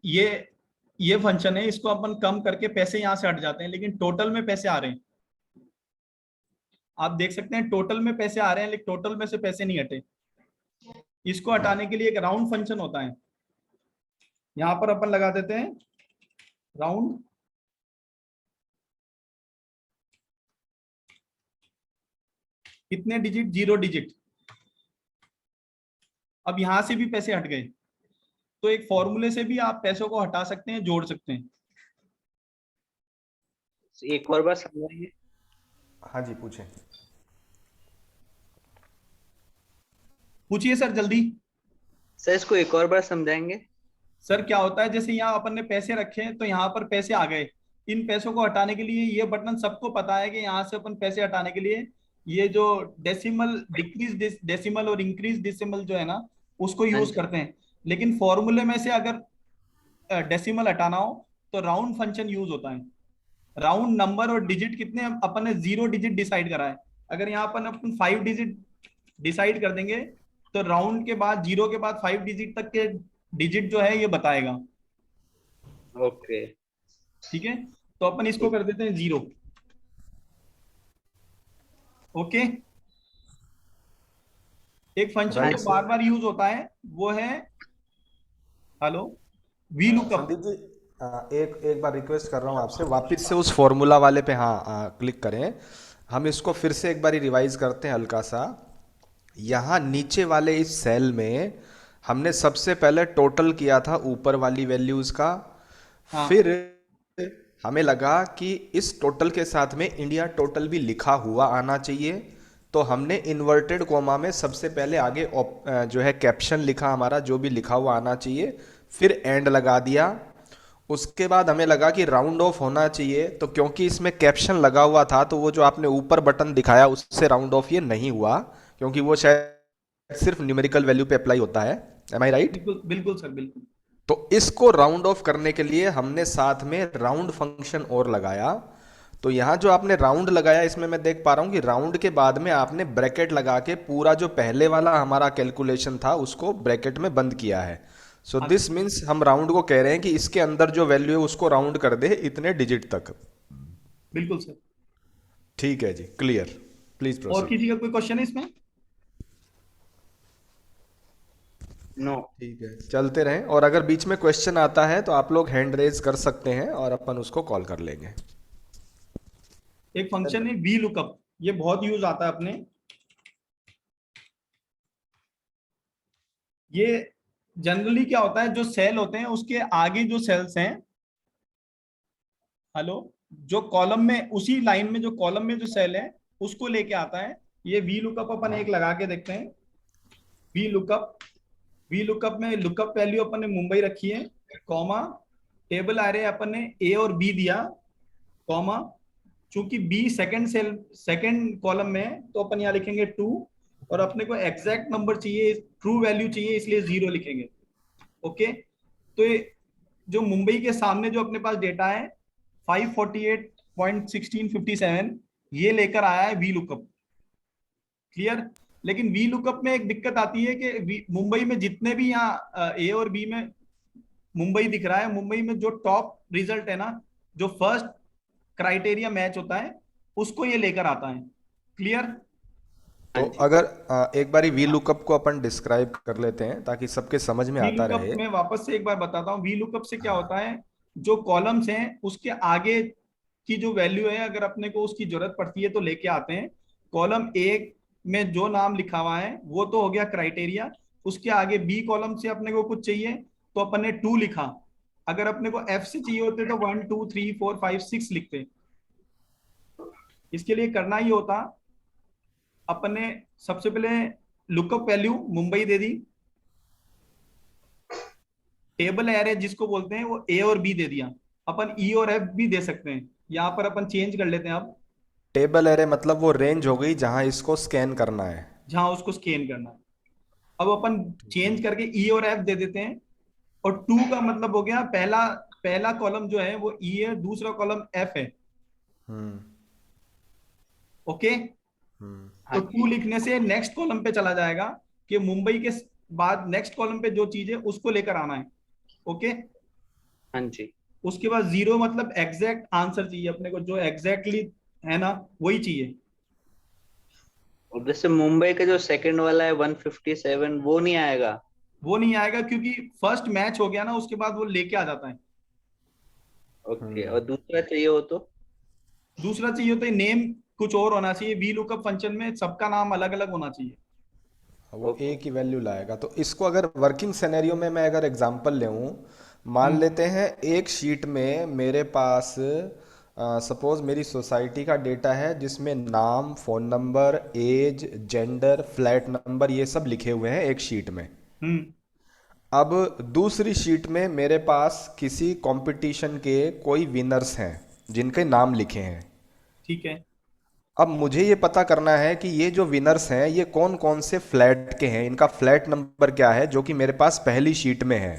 ये फंक्शन है, इसको अपन कम करके पैसे यहां से हट जाते हैं, लेकिन टोटल में पैसे आ रहे हैं। आप देख सकते हैं टोटल में पैसे आ रहे हैं, लेकिन टोटल में से पैसे नहीं हटे। इसको हटाने के लिए एक राउंड फंक्शन होता है। यहां पर अपन लगा देते हैं राउंड, कितने डिजिट? 0 डिजिट। अब यहां से भी पैसे हट गए, तो एक फॉर्मूले से भी आप पैसों को हटा सकते हैं, जोड़ सकते हैं। एक और बार समझाइए। हाँ जी, पूछें। पूछिए सर, जल्दी। सर इसको एक और बार समझाएंगे? सर क्या होता है, जैसे यहाँ अपन ने पैसे रखे हैं तो यहाँ पर पैसे आ गए। इन पैसों को हटाने के लिए ये बटन सबको पता है कि यहाँ से अपन पैसे हटाने के लिए ये जो डेसिमल, डिक्रीज डेसिमल और इंक्रीज डेसिमल जो है ना, उसको यूज करते हैं। लेकिन फॉर्मूले में से अगर डेसिमल हटाना हो तो राउंड फंक्शन यूज होता है। राउंड नंबर और डिजिट कितने अपन ने 0 डिजिट डिसाइड करा है, अगर यहाँ अपन 5 डिजिट डिसाइड कर देंगे तो राउंड के बाद 0 के बाद 5 डिजिट तक के डिजिट जो है ये बताएगा। ओके, ठीक है, तो अपन इसको कर देते हैं 0। ओके, एक फंक्शन जो बार बार यूज होता है वो है, hello, V lookup. Sandeep ji, एक बार रिक्वेस्ट कर रहा हूँ आपसे, वापस से उस फॉर्मूला वाले पे हाँ क्लिक करें। हम इसको फिर से एक बार रिवाइज करते हैं हल्का सा। यहाँ नीचे वाले इस सेल में हमने सबसे पहले टोटल किया था ऊपर वाली वैल्यूज का। हाँ। फिर हमें लगा कि इस टोटल के साथ में इंडिया टोटल भी लिखा हुआ आना चाहिए, तो हमने इन्वर्टेड कोमा में सबसे पहले आगे जो है कैप्शन लिखा, हमारा जो भी लिखा हुआ आना चाहिए, फिर एंड लगा दिया। उसके बाद हमें लगा कि राउंड ऑफ होना चाहिए, तो क्योंकि इसमें कैप्शन लगा हुआ था तो वो जो आपने ऊपर बटन दिखाया उससे राउंड ऑफ ये नहीं हुआ, क्योंकि वो शायद सिर्फ न्यूमेरिकल वैल्यू पे अप्लाई होता है। एम आई राइट? बिल्कुल बिल्कुल सर, बिल्कुल। तो इसको राउंड ऑफ करने के लिए हमने साथ में राउंड फंक्शन और लगाया। तो यहाँ जो आपने राउंड लगाया, इसमें मैं देख पा रहा हूँ कि राउंड के बाद में आपने ब्रैकेट लगा के पूरा जो पहले वाला हमारा कैलकुलेशन था उसको ब्रैकेट में बंद किया है। सो दिस मीन्स हम राउंड को कह रहे हैं कि इसके अंदर जो वैल्यू है उसको राउंड कर दे इतने डिजिट तक। बिल्कुल सर, ठीक है जी, क्लियर। प्लीज और प्रोसीड। किसी का कोई क्वेश्चन है इसमें? नो। ठीक है, चलते रहें, और अगर बीच में क्वेश्चन आता है तो आप लोग हैंड रेज कर सकते हैं और अपन उसको कॉल कर लेंगे। एक फंक्शन है वी लुकअप, ये बहुत यूज आता है अपने। ये जनरली क्या होता है, जो सेल होते हैं उसके आगे जो सेल्स हैं, हेलो, जो कॉलम में, उसी लाइन में जो कॉलम में जो सेल है उसको लेके आता है। ये वी लुकअप अपन एक लगा के देखते हैं। वी लुकअप में लुकअप वैल्यू अपन ने मुंबई रखी है, कॉमा, टेबल आ रहे अपन ने ए और बी दिया, कॉमा, चूंकि बी सेकंड कॉलम में है तो अपन यहाँ लिखेंगे 2, और अपने को एग्जैक्ट नंबर चाहिए, ट्रू वैल्यू चाहिए, इसलिए 0 लिखेंगे। ओके, तो ये जो मुंबई के सामने जो अपने पास डेटा है 548.1657, ये लेकर आया है वी लुकअप। क्लियर? लेकिन वी लुकअप में एक दिक्कत आती है कि मुंबई में जितने भी यहाँ ए और बी में मुंबई दिख रहा है, मुंबई में जो टॉप रिजल्ट है ना, जो फर्स्ट क्राइटेरिया मैच होता है उसको ये लेकर आता है। क्लियर? तो अगर एक बारी वी लुकअप को अपन डिस्क्राइब कर लेते हैं ताकि सबके समझ में वी आता लुकअप रहे। में वापस से एक बार बताता हूँ, वी लुकअप से क्या होता है, जो कॉलम्स हैं उसके आगे की जो वैल्यू है, अगर अपने को उसकी जरूरत पड़ती है तो लेके आते हैं। कॉलम ए में जो नाम लिखा हुआ है वो तो हो गया क्राइटेरिया, उसके आगे बी कॉलम से अपने को कुछ चाहिए तो अपन ने 2 लिखा। अगर अपने को एफ से चाहिए होते तो 1 2 3 4 5 6 लिखते। इसके लिए करना ही होता, अपन ने सबसे पहले लुकअप वैल्यू मुंबई दे दी, टेबल एरे जिसको बोलते हैं वो ए और बी दे दिया, अपन ई और एफ भी दे सकते हैं। यहाँ पर अपन चेंज कर लेते हैं, अब टेबल एरे मतलब वो रेंज हो गई जहां इसको स्कैन करना है, जहां उसको स्कैन करना है। अब अपन चेंज करके ई और एफ दे देते हैं, और 2 का मतलब हो गया पहला कॉलम जो है वो ई है, दूसरा कॉलम एफ है। ओके, तो 2 लिखने से नेक्स्ट कॉलम पे चला जाएगा कि मुंबई के बाद नेक्स्ट कॉलम पे जो चीज है उसको लेकर आना है। ओके, हाँ जी। उसके बाद 0 मतलब एग्जैक्ट आंसर चाहिए अपने को, जो एग्जैक्टली है ना वही चाहिए। और जैसे मुंबई का जो सेकंड वाला है 157, वो नहीं आएगा? वो नहीं आएगा क्योंकि फर्स्ट मैच हो गया ना, उसके बाद वो लेके आ जाता है। ओके, और दूसरा चाहिए हो तो? दूसरा चाहिए तो नेम कुछ और होना चाहिए, वी लुकअप फंक्शन में सबका नाम अलग अलग होना चाहिए। वो ए की वैल्यू लाएगा। तो इसको अगर वर्किंग सिनेरियो में मैं अगर एग्जांपल लेऊं, मान लेते हैं एक शीट में मेरे पास सपोज मेरी सोसाइटी का डेटा है जिसमें नाम, phone number, age, gender, flat number, ये सब लिखे हुए हैं एक शीट में। अब दूसरी शीट में मेरे पास किसी कंपटीशन के कोई विनर्स हैं जिनके नाम लिखे हैं। ठीक है, अब मुझे ये पता करना है कि ये जो विनर्स हैं ये कौन कौन से फ्लैट के हैं, इनका फ्लैट नंबर क्या है, जो कि मेरे पास पहली शीट में है।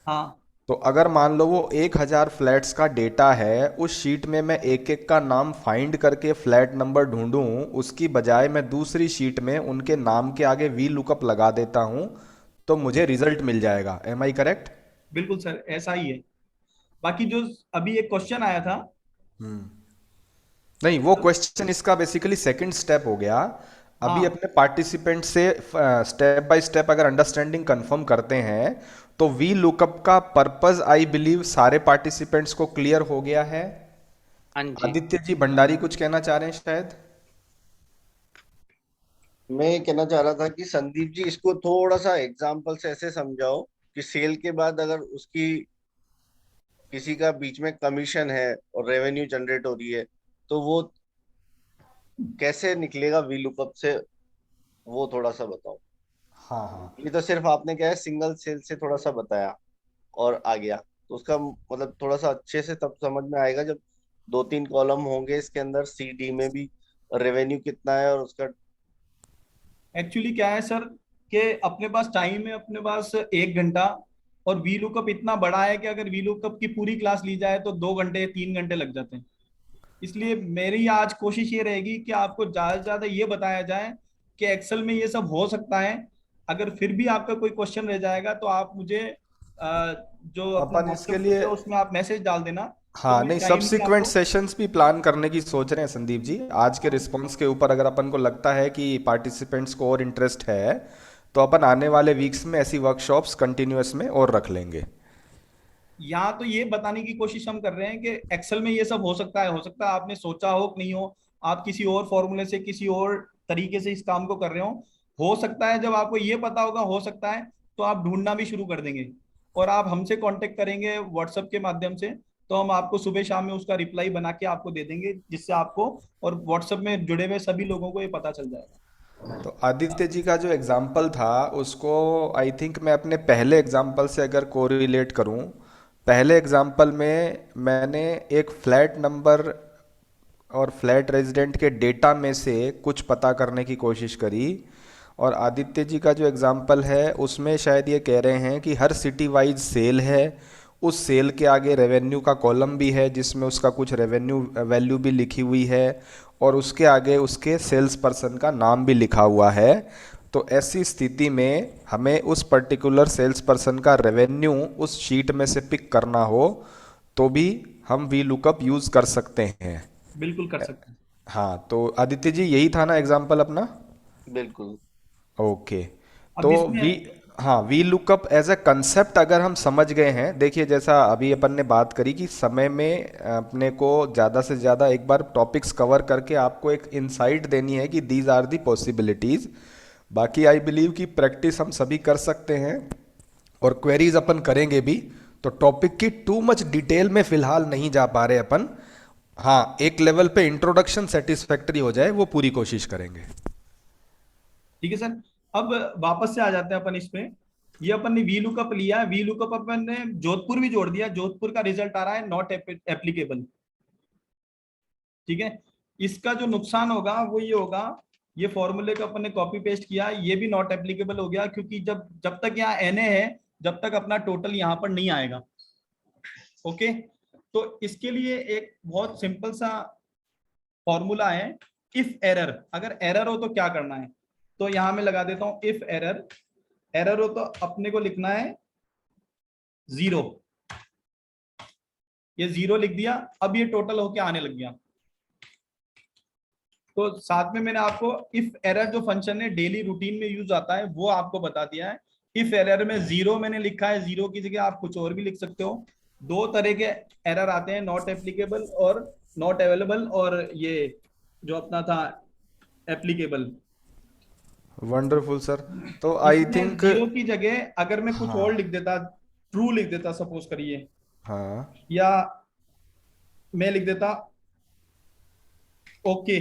हाँ, तो अगर मान लो वो 1000 फ्लैट्स का डेटा है, उस शीट में मैं एक एक का नाम फाइंड करके फ्लैट नंबर ढूंढूं, उसकी बजाय मैं दूसरी शीट में उनके नाम के आगे वी लुकअप लगा देता हूं, तो मुझे रिजल्ट मिल जाएगा। Am I correct? बिल्कुल सर, ऐसा ही है। बाकी जो अभी एक क्वेश्चन आया था, नहीं, वो क्वेश्चन इसका बेसिकली सेकंड स्टेप हो गया। अभी अपने पार्टिसिपेंट से स्टेप बाय स्टेप अगर अंडरस्टैंडिंग कंफर्म करते हैं तो वी लुकअप का पर्पस आई बिलीव सारे पार्टिसिपेंट्स को क्लियर हो गया है। हाँ जी। आदित्य जी भंडारी कुछ कहना चाह रहे हैं शायद। मैं ये कहना चाह रहा था कि संदीप जी इसको थोड़ा सा एग्जाम्पल से ऐसे समझाओ कि सेल के बाद अगर उसकी किसी का बीच में कमीशन है और रेवेन्यू जनरेट हो रही है तो वो कैसे निकलेगा वी लुकअप से, वो थोड़ा सा बताओ। हाँ, ये तो सिर्फ आपने क्या है सिंगल सेल से थोड़ा सा बताया और आ गया, तो उसका मतलब थोड़ा सा अच्छे से तब समझ में आएगा जब 2-3 कॉलम होंगे इसके अंदर, सी डी में भी रेवेन्यू कितना है और उसका। एक्चुअली क्या है सर कि अपने पास टाइम है, अपने पास 1 घंटा, और वी लुकअप इतना बड़ा है कि अगर वी लुकअप की पूरी क्लास ली जाए तो 2 घंटे 3 घंटे लग जाते हैं। इसलिए मेरी आज कोशिश ये रहेगी कि आपको ज्यादा से ज्यादा ये बताया जाए कि एक्सेल में ये सब हो सकता है। अगर फिर भी आपका कोई क्वेश्चन रह जाएगा तो आप मुझे जो अपन इसके लिए उसमें आप मैसेज डाल देना। हाँ, तो नहीं, मैं timely सब्सिक्वेंट आपको- सेशंस भी प्लान करने की सोच रहे हैं संदीप जी। आज के रिस्पांस के ऊपर अगर अपन को लगता है कि पार्टिसिपेंट्स को और इंटरेस्ट है तो अपन आने वाले वीक्स में ऐसी वर्कशॉप्स कंटिन्यूअस में और रख लेंगे। यहाँ तो ये बताने की कोशिश हम कर रहे हैं कि एक्सेल में ये सब हो सकता है आपने सोचा हो कि नहीं आप किसी और फॉर्मूले से किसी और तरीके से इस काम को कर रहे हो सकता है। जब आपको ये पता होगा हो सकता है तो आप ढूंढना भी शुरू कर देंगे और आप हमसे कांटेक्ट करेंगे व्हाट्सएप के माध्यम से, तो हम आपको सुबह शाम में उसका रिप्लाई बना के आपको दे देंगे, जिससे आपको और व्हाट्सएप में जुड़े हुए सभी लोगों को ये पता चल जाएगा। तो आदित्य जी का जो एग्जाम्पल था उसको आई थिंक मैं अपने पहले एग्जाम्पल से अगर कोरिलेट करूं, पहले एग्जाम्पल में मैंने एक फ्लैट नंबर और फ्लैट रेजिडेंट के डेटा में से कुछ पता करने की कोशिश करी, और आदित्य जी का जो एग्जाम्पल है उसमें शायद ये कह रहे हैं कि हर सिटी वाइज सेल है, उस सेल के आगे रेवेन्यू का कॉलम भी है जिसमें उसका कुछ रेवेन्यू वैल्यू भी लिखी हुई है, और उसके आगे उसके सेल्स पर्सन का नाम भी लिखा हुआ है। तो ऐसी स्थिति में हमें उस पर्टिकुलर सेल्स पर्सन का रेवेन्यू उस शीट में से पिक करना हो तो भी हम वी लुकअप यूज कर सकते हैं। बिल्कुल कर सकते हैं। हाँ, तो आदित्य जी यही था ना एग्जाम्पल अपना? बिल्कुल। ओके, अब तो इसमें हाँ, we lookup as a concept अगर हम समझ गए हैं, देखिए जैसा अभी अपन ने बात करी कि समय में अपने को ज़्यादा से ज़्यादा एक बार टॉपिक्स कवर करके आपको एक इंसाइट देनी है कि दीज आर दी पॉसिबिलिटीज़। बाकी आई बिलीव कि प्रैक्टिस हम सभी कर सकते हैं और क्वेरीज अपन करेंगे भी। तो टॉपिक की टू मच डिटेल में फिलहाल नहीं जा पा रहे अपन। हाँ, एक लेवल पे इंट्रोडक्शन सेटिस्फैक्टरी हो जाए वो पूरी कोशिश करेंगे। ठीक है सर, अब वापस से आ जाते हैं अपन इस पे। ये अपन ने वी लुकअप लिया, वी लुकअप अपन ने जोधपुर भी जोड़ दिया, जोधपुर का रिजल्ट आ रहा है नॉट एप्लीकेबल। ठीक है, इसका जो नुकसान होगा वो ये होगा, ये फॉर्मूले का अपन ने कॉपी पेस्ट किया, ये भी नॉट एप्लीकेबल हो गया, क्योंकि जब तक यहाँ NA है जब तक अपना टोटल यहाँ पर नहीं आएगा। ओके, तो इसके लिए एक बहुत सिंपल सा फॉर्मूला है, इफ एरर। अगर एरर हो तो क्या करना है, तो यहां मैं लगा देता हूं इफ एरर हो तो अपने को लिखना है 0। ये 0 लिख दिया, अब ये टोटल होके आने लग गया। तो साथ में मैंने आपको इफ एरर जो फंक्शन है डेली रूटीन में यूज आता है वो आपको बता दिया है। इफ एरर में 0 मैंने लिखा है, 0 की जगह आप कुछ और भी लिख सकते हो। 2 तरह के एरर आते हैं, नॉट एप्लीकेबल और नॉट अवेलेबल, और ये जो अपना था एप्लीकेबल। Wonderful sir. तो आई थिंक 0 की जगह अगर मैं कुछ हाँ। और लिख देता, ट्रू लिख देता सपोज करिए, हाँ, या मैं लिख देता ओके,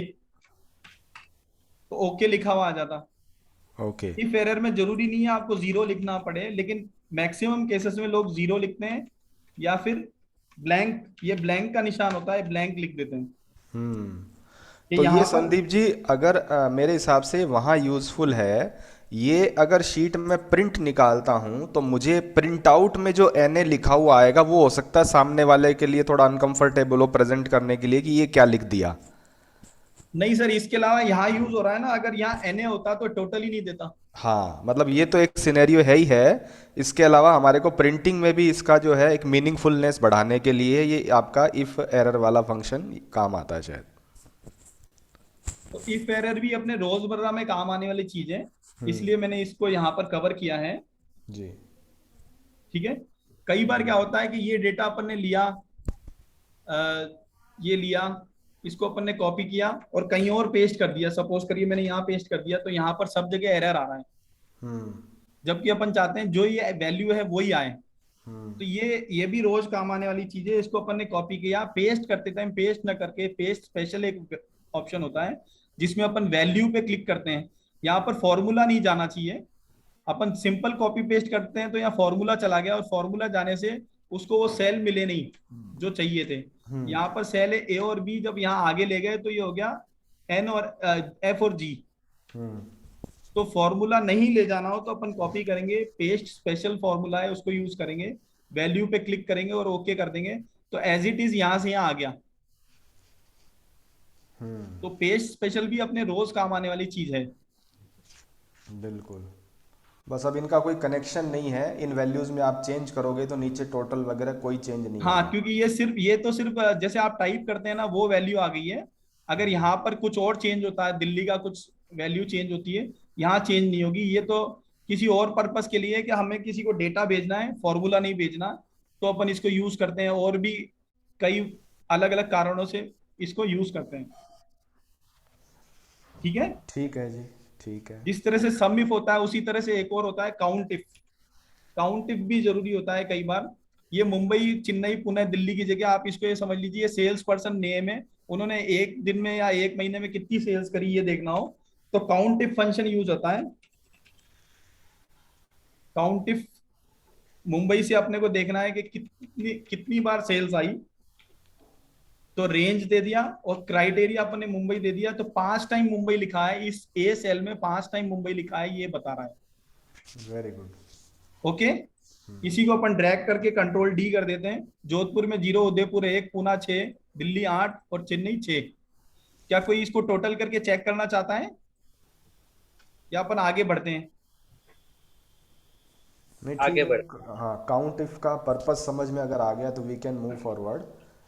तो ओके लिखा हुआ आ जाता। ओके, इफ एरर में जरूरी नहीं है आपको 0 लिखना पड़े, लेकिन मैक्सिमम केसेस में लोग 0 लिखते हैं या फिर ब्लैंक, ये ब्लैंक का निशान होता है, ब्लैंक लिख देते हैं। तो यहाँ ये पर संदीप जी अगर मेरे हिसाब से वहाँ यूजफुल है। ये अगर शीट में प्रिंट निकालता हूँ तो मुझे प्रिंट आउट में जो NA लिखा हुआ आएगा वो हो सकता है सामने वाले के लिए थोड़ा अनकंफर्टेबल हो प्रेजेंट करने के लिए कि ये क्या लिख दिया। नहीं सर, इसके अलावा यहाँ यूज हो रहा है ना, अगर यहाँ NA होता तो टोटल ही नहीं देता। हाँ, मतलब ये तो एक सिनेरियो है ही है। इसके अलावा हमारे को प्रिंटिंग में भी इसका जो है एक मीनिंगफुलनेस बढ़ाने के लिए ये आपका इफ एरर वाला फंक्शन काम आता है शायद। तो इफ एरर भी अपने रोजमर्रा में काम आने वाली चीज है, इसलिए मैंने इसको यहाँ पर कवर किया है जी। ठीक है। कई बार क्या होता है कि ये डेटा अपन ने लिया, ये लिया, इसको अपन ने कॉपी किया और कहीं और पेस्ट कर दिया। सपोज करिए मैंने यहाँ पेस्ट कर दिया, तो यहाँ पर सब जगह एरर आ रहा है, जबकि अपन चाहते हैं जो ये वैल्यू है वही आए। तो ये भी रोज काम आने वाली चीज है। इसको अपन ने कॉपी किया, पेस्ट करते टाइम पेस्ट न करके पेस्ट स्पेशल एक ऑप्शन होता है जिसमें अपन वैल्यू पे क्लिक करते हैं। यहाँ पर फॉर्मूला नहीं जाना चाहिए, अपन सिंपल कॉपी पेस्ट करते हैं तो यहाँ फॉर्मूला चला गया, और फॉर्मूला जाने से उसको वो सेल मिले नहीं जो चाहिए थे। यहाँ पर सेल है A और B, जब यहाँ आगे ले गए तो ये हो गया N और F और G। तो फॉर्मूला नहीं ले जाना हो तो अपन कॉपी करेंगे, पेस्ट स्पेशल फॉर्मूला है उसको यूज करेंगे, वैल्यू पे क्लिक करेंगे और ओके कर देंगे, तो एज इट इज यहाँ से यहाँ आ गया। तो पेस्ट स्पेशल भी अपने रोज काम आने वाली चीज है। बिल्कुल, बस अब इनका कोई कनेक्शन नहीं है। इन वैल्यूज में आप चेंज करोगे तो नीचे टोटल वगैरह कोई चेंज नहीं हाँ, होगा। क्योंकि ये तो सिर्फ जैसे आप टाइप करते हैं ना वो वैल्यू आ गई है। अगर यहाँ पर कुछ और चेंज होता है, दिल्ली का कुछ वैल्यू चेंज होती है, यहाँ चेंज नहीं होगी। ये तो किसी और पर्पस के लिए कि हमें किसी को डेटा भेजना है, फॉर्मूला नहीं भेजना, तो अपन इसको यूज करते हैं। और भी कई अलग अलग कारणों से इसको यूज करते हैं। ठीक है, ठीक है जी, ठीक है। जिस तरह से सम इफ होता है उसी तरह से एक और होता है काउंट इफ। काउंट इफ भी जरूरी होता है कई बार। ये मुंबई, चेन्नई, पुणे, दिल्ली की जगह आप इसको ये समझ लीजिए सेल्स पर्सन नेम है, उन्होंने एक दिन में या एक महीने में कितनी सेल्स करी ये देखना हो तो काउंट इफ फंक्शन यूज होता है। काउंट इफ मुंबई से अपने को देखना है कि कितनी बार सेल्स आई, तो रेंज दे दिया और क्राइटेरिया अपने मुंबई दे दिया, तो 5 टाइम मुंबई लिखा है इस ए सेल में, 5 टाइम मुंबई लिखा है, ये बता रहा है। Very good. ओके, इसी को अपन ड्रैग करके कंट्रोल डी कर देते हैं। जोधपुर में 0, उदयपुर 1, पुणे 6, दिल्ली 8 और चेन्नई 6। क्या कोई इसको टोटल करके चेक करना चाहता है या अपन आगे बढ़ते हैं? नहीं आगे ठीक है, हाँ काउंट इफ का पर्पस समझ में अगर आ गया तो we can move forward.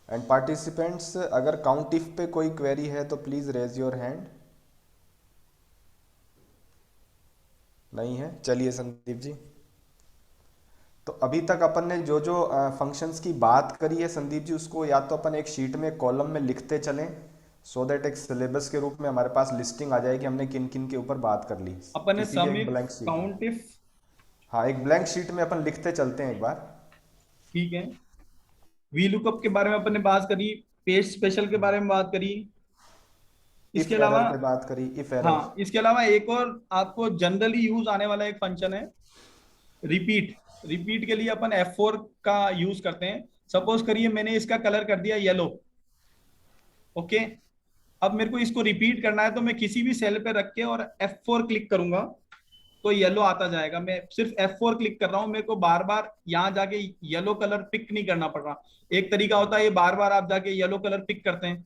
And participants, अगर काउंट इफ पे कोई क्वेरी है तो प्लीज रेज योर हैंड। नहीं है, चलिए संदीप जी। तो अभी तक अपन ने जो जो फंक्शंस की बात करी है संदीप जी, उसको या तो अपन एक शीट में कॉलम में लिखते चलें, सो दैट एक सिलेबस के रूप में हमारे पास लिस्टिंग आ जाएगी हमने किन किन के ऊपर बात कर ली। अपन ने किसी भी सम एक इफ, ब्लैंक शीट में। काउंट इफ, हाँ एक ब्लैंक शीट में अपन लिखते चलते हैं एक बार। ठीक है। वी लुकअप के बारे में अपन ने बात करी, पेज स्पेशल के बारे में बात करी। इसके इफ अलावा एरर पे बात करी, इफ एरर। हाँ, इसके अलावा एक और आपको जनरली यूज आने वाला एक फंक्शन है रिपीट। रिपीट के लिए अपन F4 का यूज करते हैं। सपोज करिए मैंने इसका कलर कर दिया येलो, ओके। अब मेरे को इसको रिपीट करना है तो मैं किसी भी सेल पे रख के और F4 क्लिक करूंगा तो येलो आता जाएगा। मैं सिर्फ F4 क्लिक कर रहा हूं, मेरे को बार बार यहाँ जाके येलो कलर पिक नहीं करना पड़ रहा। एक तरीका होता है ये बार बार आप जाके येलो कलर पिक करते हैं,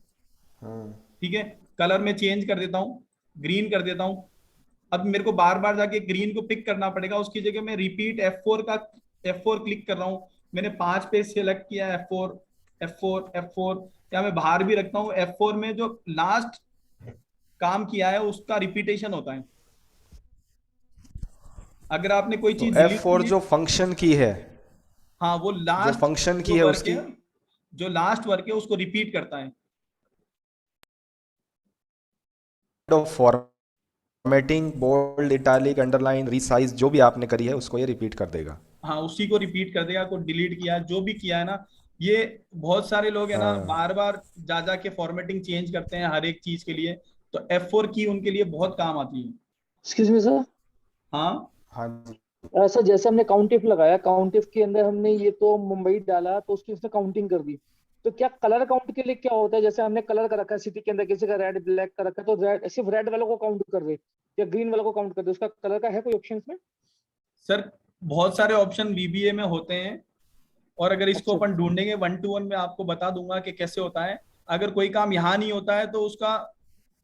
ठीक है। कलर में चेंज कर देता हूँ, ग्रीन कर देता हूँ। अब मेरे को बार बार जाके ग्रीन को पिक करना पड़ेगा, उसकी जगह मैं रिपीट F4 क्लिक कर रहा हूँ। मैंने 5 पेज सेलेक्ट किया, F4 F4 F4, या मैं बाहर भी रखता हूँ। F4 में जो लास्ट काम किया है उसका रिपीटेशन होता है। अगर आपने कोई चीज F4 जो फंक्शन की है, हाँ वो लास्ट फंक्शन की है उसकी जो लास्ट वर्क है उसको रिपीट करता है। Formatting, bold, italic, underline, resize जो भी आपने करी है उसको ये रिपीट कर देगा। हाँ उसी को रिपीट कर देगा। को डिलीट किया जो भी किया है ना, ये बहुत सारे लोग है ना बार बार जा के फॉर्मेटिंग चेंज करते हैं हर एक चीज के लिए, तो F4 की उनके लिए बहुत काम आती है। Excuse me sir. हाँ हाँ जी सर, जैसे हमने काउंट इफ लगाया, काउंट इफ के अंदर हमने ये तो मुंबई डाला तो उसकी उसने काउंटिंग कर दी, तो क्या कलर काउंट के लिए क्या होता है? जैसे हमने कलर का रखा है सिटी के अंदर, किसी का रेड ब्लैक का रखा है, तो रेड सिर्फ रेड वालों को काउंट कर दे या ग्रीन वालों को काउंट कर दे, उसका कलर का है कोई ऑप्शन इसमें? सर बहुत सारे ऑप्शन VBA में होते हैं, और अगर इसको अपन ढूंढेंगे 1 to 1 में आपको बता दूंगा कि कैसे होता है। अगर कोई काम यहाँ नहीं होता है तो उसका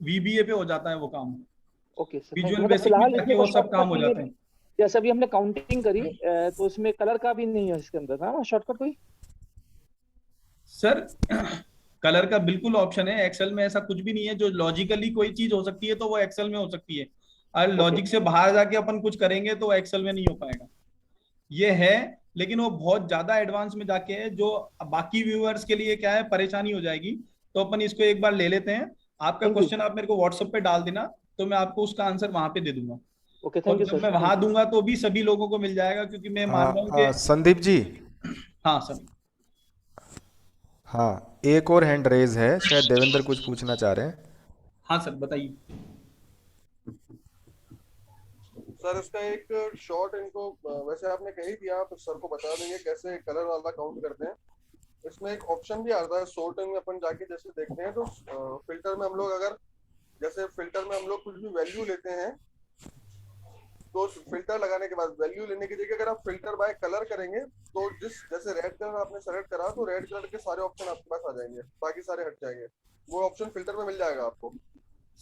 VBA पे हो जाता है वो काम। ओके सर, विजुअल बेसिक में जाके वो सब काम हो जाते हैं। जैसे अभी हमने काउंटिंग करी तो इसमें कलर का भी नहीं है इसके अंदर, हाँ शॉर्टकट कोई? सर कलर का बिल्कुल ऑप्शन है, एक्सेल में ऐसा कुछ भी नहीं है। जो लॉजिकली कोई चीज हो सकती है तो वो एक्सेल में हो सकती है, और लॉजिक से बाहर जाके अपन कुछ करेंगे तो एक्सेल में नहीं हो पाएगा। ये है, लेकिन वो बहुत ज्यादा एडवांस में जाके है, जो बाकी व्यूअर्स के लिए क्या है परेशानी हो जाएगी। तो अपन इसको एक बार ले लेते हैं। आपका क्वेश्चन आप मेरे को व्हाट्सएप पे डाल देना, तो मैं आपको उसका आंसर वहां पे दे दूंगा। Okay, thank you sir. मैं वहां दूंगा तो भी सभी लोगों को मिल जाएगा, क्योंकि मैं मान रहा हूँ कि संदीप जी। हाँ सर। हाँ एक और हैंड रेज है, शायद देवेंद्र कुछ पूछना चाह रहे हैं। हाँ सर बताइए। सर इसका एक शॉर्ट इनको वैसे आपने कही थी, आप सर को बता देंगे कैसे कलर वाला काउंट करते हैं। इसमें एक ऑप्शन भी आता है सॉर्टिंग में, अपन जाके जैसे देखते हैं तो फिल्टर में हम लोग अगर जैसे फिल्टर में हम लोग कुछ भी वैल्यू लेते हैं तो फिल्टर लगाने के बाद वैल्यू लेने की जगह अगर आप फिल्टर बाय कलर करेंगे तो जैसे रेड कलर आपने सेलेक्ट करा तो रेड कलर के सारे ऑप्शन आपके पास आ जाएंगे, बाकी सारे हट जाएंगे। वो ऑप्शन फिल्टर में मिल जाएगा आपको।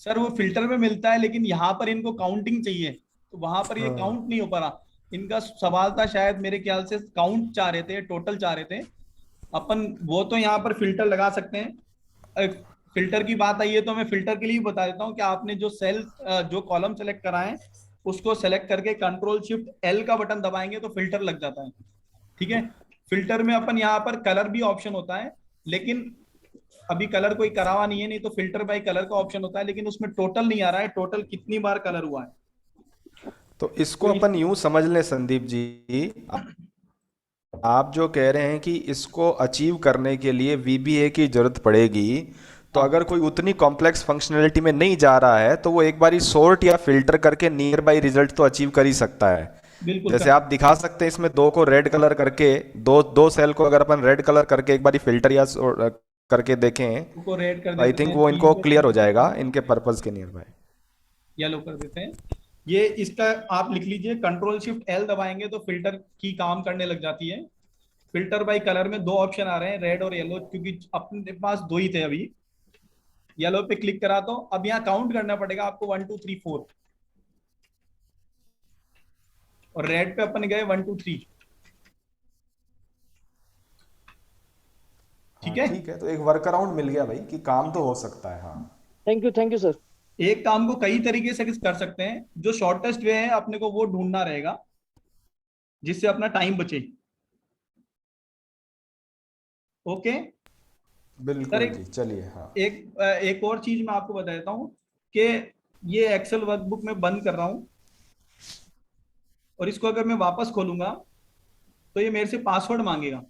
सर वो फिल्टर में मिलता है, लेकिन यहाँ पर इनको काउंटिंग चाहिए, तो वहां पर ये काउंट नहीं हो पा रहा। इनका सवाल था शायद मेरे ख्याल से काउंट चाह रहे थे, टोटल चाह रहे थे अपन। वो तो यहाँ पर फिल्टर लगा सकते हैं। फिल्टर की बात आई है तो मैं फिल्टर के लिए बता देता हूँ कि आपने जो सेल जो कॉलम सेलेक्ट करा है उसको सेलेक्ट करके Ctrl+Shift+L का बटन दबाएंगे तो फिल्टर लग जाता है, ठीक है। फिल्टर में अपन यहाँ पर कलर भी ऑप्शन होता है, लेकिन अभी कलर कोई करा हुआ नहीं है, नहीं तो फिल्टर बाय कलर का ऑप्शन होता है, लेकिन उसमें टोटल नहीं आ रहा है, टोटल कितनी बार कलर हुआ है। तो इसको अपन यूं समझ लें संदीप जी, आप जो कह रहे हैं कि इसको अचीव करने के लिए VBA की जरूरत पड़ेगी, तो अगर कोई उतनी कॉम्प्लेक्स फंक्शनैलिटी में नहीं जा रहा है तो वो एक बारी सॉर्ट या फिल्टर करके नियर बाई रिजल्ट तो अचीव कर ही सकता है। जैसे आप दिखा सकते हैं इसमें 2 को रेड कलर करके, दो सेल को अगर अपन रेड कलर करके एक बारी फिल्टर या करके देखें, आई थिंक वो इनको क्लियर हो जाएगा इनके पर्पस के नियर बाय। येलो कर देते हैं। ये इसका आप लिख लीजिए, कंट्रोल शिफ्ट एल दबाएंगे तो फिल्टर की काम करने लग जाती है। फिल्टर बाय कलर में 2 ऑप्शन आ रहे हैं, रेड और येलो, क्योंकि अपने पास 2 ही थे अभी। येलो पे क्लिक करा तो अब यहाँ काउंट करना पड़ेगा आपको 1 2 3 4, और रेड पे अपन गए 1 2 3। ठीक है, ठीक है, तो एक वर्क अराउंड मिल गया भाई कि काम तो हो सकता है। हाँ, थैंक यू सर। एक काम को कई तरीके से कर सकते हैं, जो शॉर्टेस्ट वे है अपने को वो ढूंढना रहेगा जिससे अपना टाइम बचे। ओके बिल्कुल जी, चलिए। हाँ, एक और चीज मैं आपको बता देता हूँ कि ये एक्सेल वर्कबुक में बंद कर रहा हूं, और इसको अगर मैं वापस खोलूंगा तो ये मेरे से पासवर्ड मांगेगा।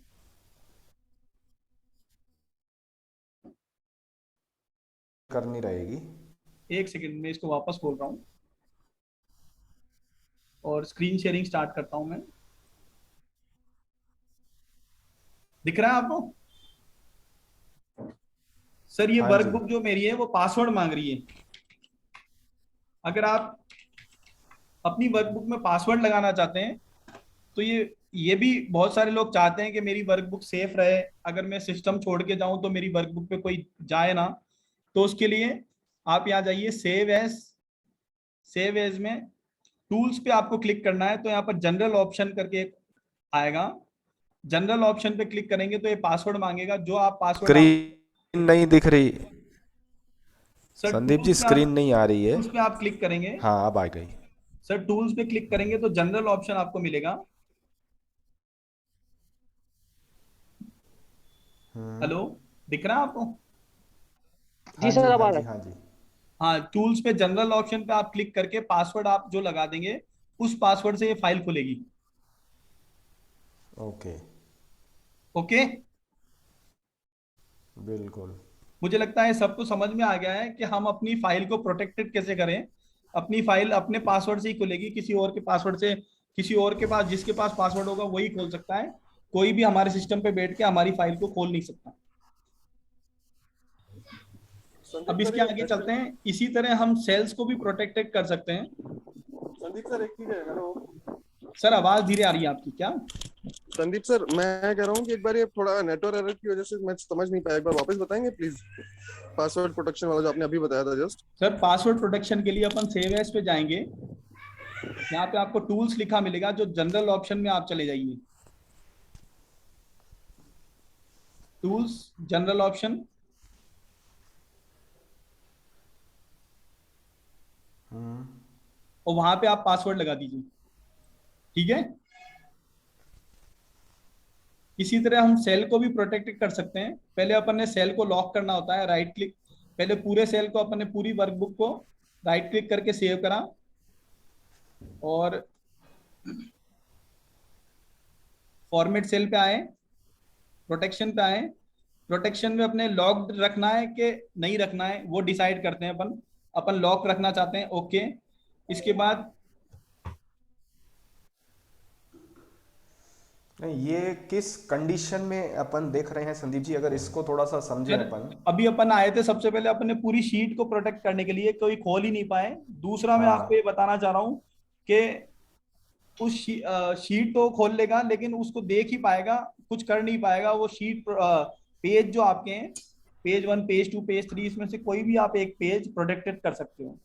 करनी रहेगी। एक सेकंड में इसको वापस खोल रहा हूं और स्क्रीन शेयरिंग स्टार्ट करता हूं मैं। दिख रहा है आपको? सर ये हाँ जी। वर्कबुक जो मेरी है वो पासवर्ड मांग रही है। अगर आप अपनी वर्कबुक में पासवर्ड लगाना चाहते हैं तो ये भी बहुत सारे लोग चाहते हैं कि मेरी वर्कबुक सेफ रहे, अगर मैं सिस्टम छोड़ के जाऊं तो मेरी वर्कबुक पे कोई जाए ना। तो उसके लिए आप यहाँ जाइए, सेव एज में टूल्स पे आपको क्लिक करना है, तो यहाँ पर जनरल ऑप्शन करके एक आएगा। जनरल ऑप्शन पे क्लिक करेंगे तो ये पासवर्ड मांगेगा, जो आप पासवर्ड स्क्रीन नहीं दिख रही सर संदीप जी, टूल्स पे स्क्रीन नहीं आ रही है। टूल्स पे आप क्लिक करेंगे। हाँ, अब आ गई। सर टूल्स पे क्लिक करेंगे तो जनरल ऑप्शन आपको मिलेगा। हेलो, दिख रहा है आपको? जी सर, अब आ हाँ रहा जी, है। हाँ जी। हाँ, टूल्स पे जनरल ऑप्शन पे आप क्लिक करके पासवर्ड आप जो लगा देंगे उस पासवर्ड से ये फाइल खुलेगी। ओके, ओके, बिल्कुल। मुझे लगता है सबको समझ में आ गया है कि हम अपनी फाइल को प्रोटेक्टेड कैसे करें। अपनी फाइल अपने पासवर्ड से ही खुलेगी, किसी और के पासवर्ड से, किसी और के पास, जिसके पास पासवर्ड होगा वही खोल सकता है। कोई भी हमारे सिस्टम पे बैठ के हमारी फाइल को खोल नहीं सकता। अब इसके आगे चलते हैं। इसी तरह हम सेल्स को भी प्रोटेक्टेड कर सकते हैं। संदीप सर, एक चीज है। हेलो सर, आवाज धीरे आ रही है आपकी क्या? संदीप सर, मैं कह रहा हूँ कि एक बार ये थोड़ा नेटवर्क एरर की वजह से मैं समझ नहीं पाया, एक बार वापस बताएंगे प्लीज? पासवर्ड प्रोटेक्शन वाला जो आपने अभी बताया था जस्ट। सर पासवर्ड प्रोटेक्शन के लिए अपन सेव एज पे जाएंगे। यहाँ पे आपको टूल्स लिखा मिलेगा, जो जनरल ऑप्शन में आप चले जाइए। टूल्स, जनरल ऑप्शन, और वहां पे आप पासवर्ड लगा दीजिए। ठीक है, इसी तरह हम सेल को भी प्रोटेक्ट कर सकते हैं। पहले अपन ने सेल को लॉक करना होता है, राइट क्लिक। पहले पूरे सेल को अपन ने, पूरी वर्कबुक को राइट क्लिक करके सेव करा, और फॉर्मेट सेल पे आए, प्रोटेक्शन पे आए। प्रोटेक्शन में अपने लॉक्ड रखना है कि नहीं रखना है वो डिसाइड करते हैं अपन। अपन लॉक रखना चाहते हैं, ओके। इसके बाद नहीं, ये किस कंडीशन में अपन देख रहे हैं संदीप जी, अगर इसको थोड़ा सा समझें अपन। अभी अपन आए थे, सबसे पहले अपन ने पूरी शीट को प्रोटेक्ट करने के लिए, कोई खोल ही नहीं पाए। दूसरा मैं आपको ये बताना चाह रहा हूँ कि उस शीट तो खोल लेगा लेकिन उसको देख ही पाएगा, कुछ कर नहीं पाएगा। वो शीट पेज जो आपके हैं, पेज 1, पेज 2, पेज 3, इसमें से कोई भी आप एक पेज प्रोटेक्टेड कर सकते हो।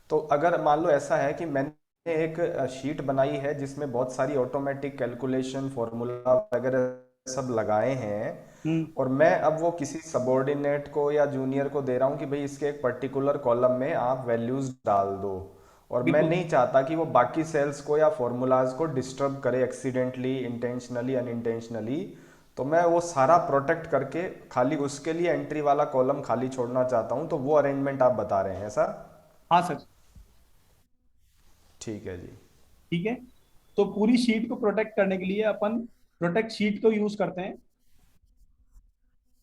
तो अगर मान लो ऐसा है कि मैंने एक शीट बनाई है जिसमें बहुत सारी ऑटोमेटिक कैलकुलेशन, फॉर्मूला वगैरह सब लगाए हैं, और मैं अब वो किसी सबऑर्डिनेट को या जूनियर को दे रहा हूँ कि भाई इसके एक पर्टिकुलर कॉलम में आप वैल्यूज डाल दो, और मैं नहीं चाहता कि वो बाकी सेल्स को या फॉर्मूलाज को डिस्टर्ब करे एक्सीडेंटली, इंटेंशनली, अनइंटेंशनली, तो मैं वो सारा प्रोटेक्ट करके खाली उसके लिए एंट्री वाला कॉलम खाली छोड़ना चाहता हूँ। तो वो अरेंजमेंट आप बता रहे हैं ऐसा? हाँ सर, ठीक है जी। ठीक है, तो पूरी शीट को प्रोटेक्ट करने के लिए अपन प्रोटेक्ट शीट को यूज करते हैं।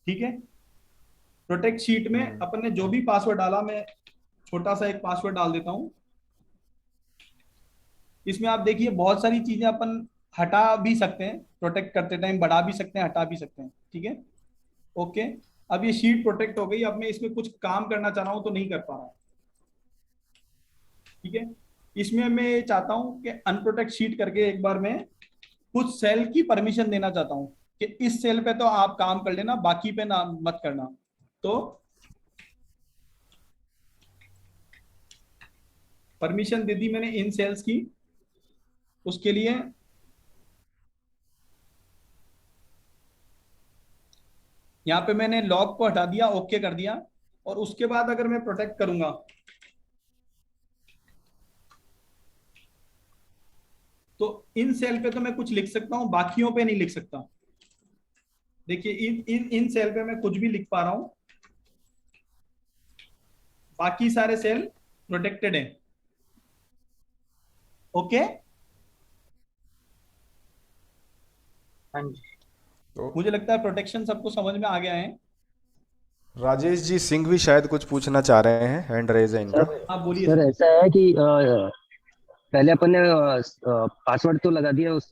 ठीक है, प्रोटेक्ट शीट में अपन ने जो भी पासवर्ड डाला, मैं छोटा सा एक पासवर्ड डाल देता हूं। इसमें आप देखिए बहुत सारी चीजें अपन हटा भी सकते हैं, प्रोटेक्ट करते टाइम बढ़ा भी सकते हैं, हटा भी सकते हैं। ठीक है, ओके। अब ये शीट प्रोटेक्ट हो गई। अब मैं इसमें कुछ काम करना चाह रहा हूं तो नहीं कर पा रहा हूं। ठीक है। इसमें मैं ये चाहता हूँ कि अनप्रोटेक्ट शीट करके एक बार मैं कुछ सेल की परमिशन देना चाहता हूँ कि इस सेल पे तो आप काम कर लेना, बाकी पे ना मत करना। तो परमिशन दे दी मैंने इन सेल्स की। उसके लिए यहाँ पे मैंने लॉक को हटा दिया, ओके कर दिया। और उसके बाद अगर मैं प्रोटेक्ट करूंगा तो इन सेल पे तो मैं कुछ लिख सकता हूं, बाकियों पे नहीं लिख सकता। देखिए इन सेल पे मैं कुछ भी लिख पा रहा हूं, बाकी सारे सेल प्रोटेक्टेड हैं। ओके। हाँ जी। तो मुझे लगता है प्रोटेक्शन सबको समझ में आ गया है। राजेश जी सिंह भी शायद कुछ पूछना चाह रहे हैं, हैंड रेज है इनका। आप बोलिए सर सर। ऐसा है कि पहले अपन ने पासवर्ड तो लगा दिया उस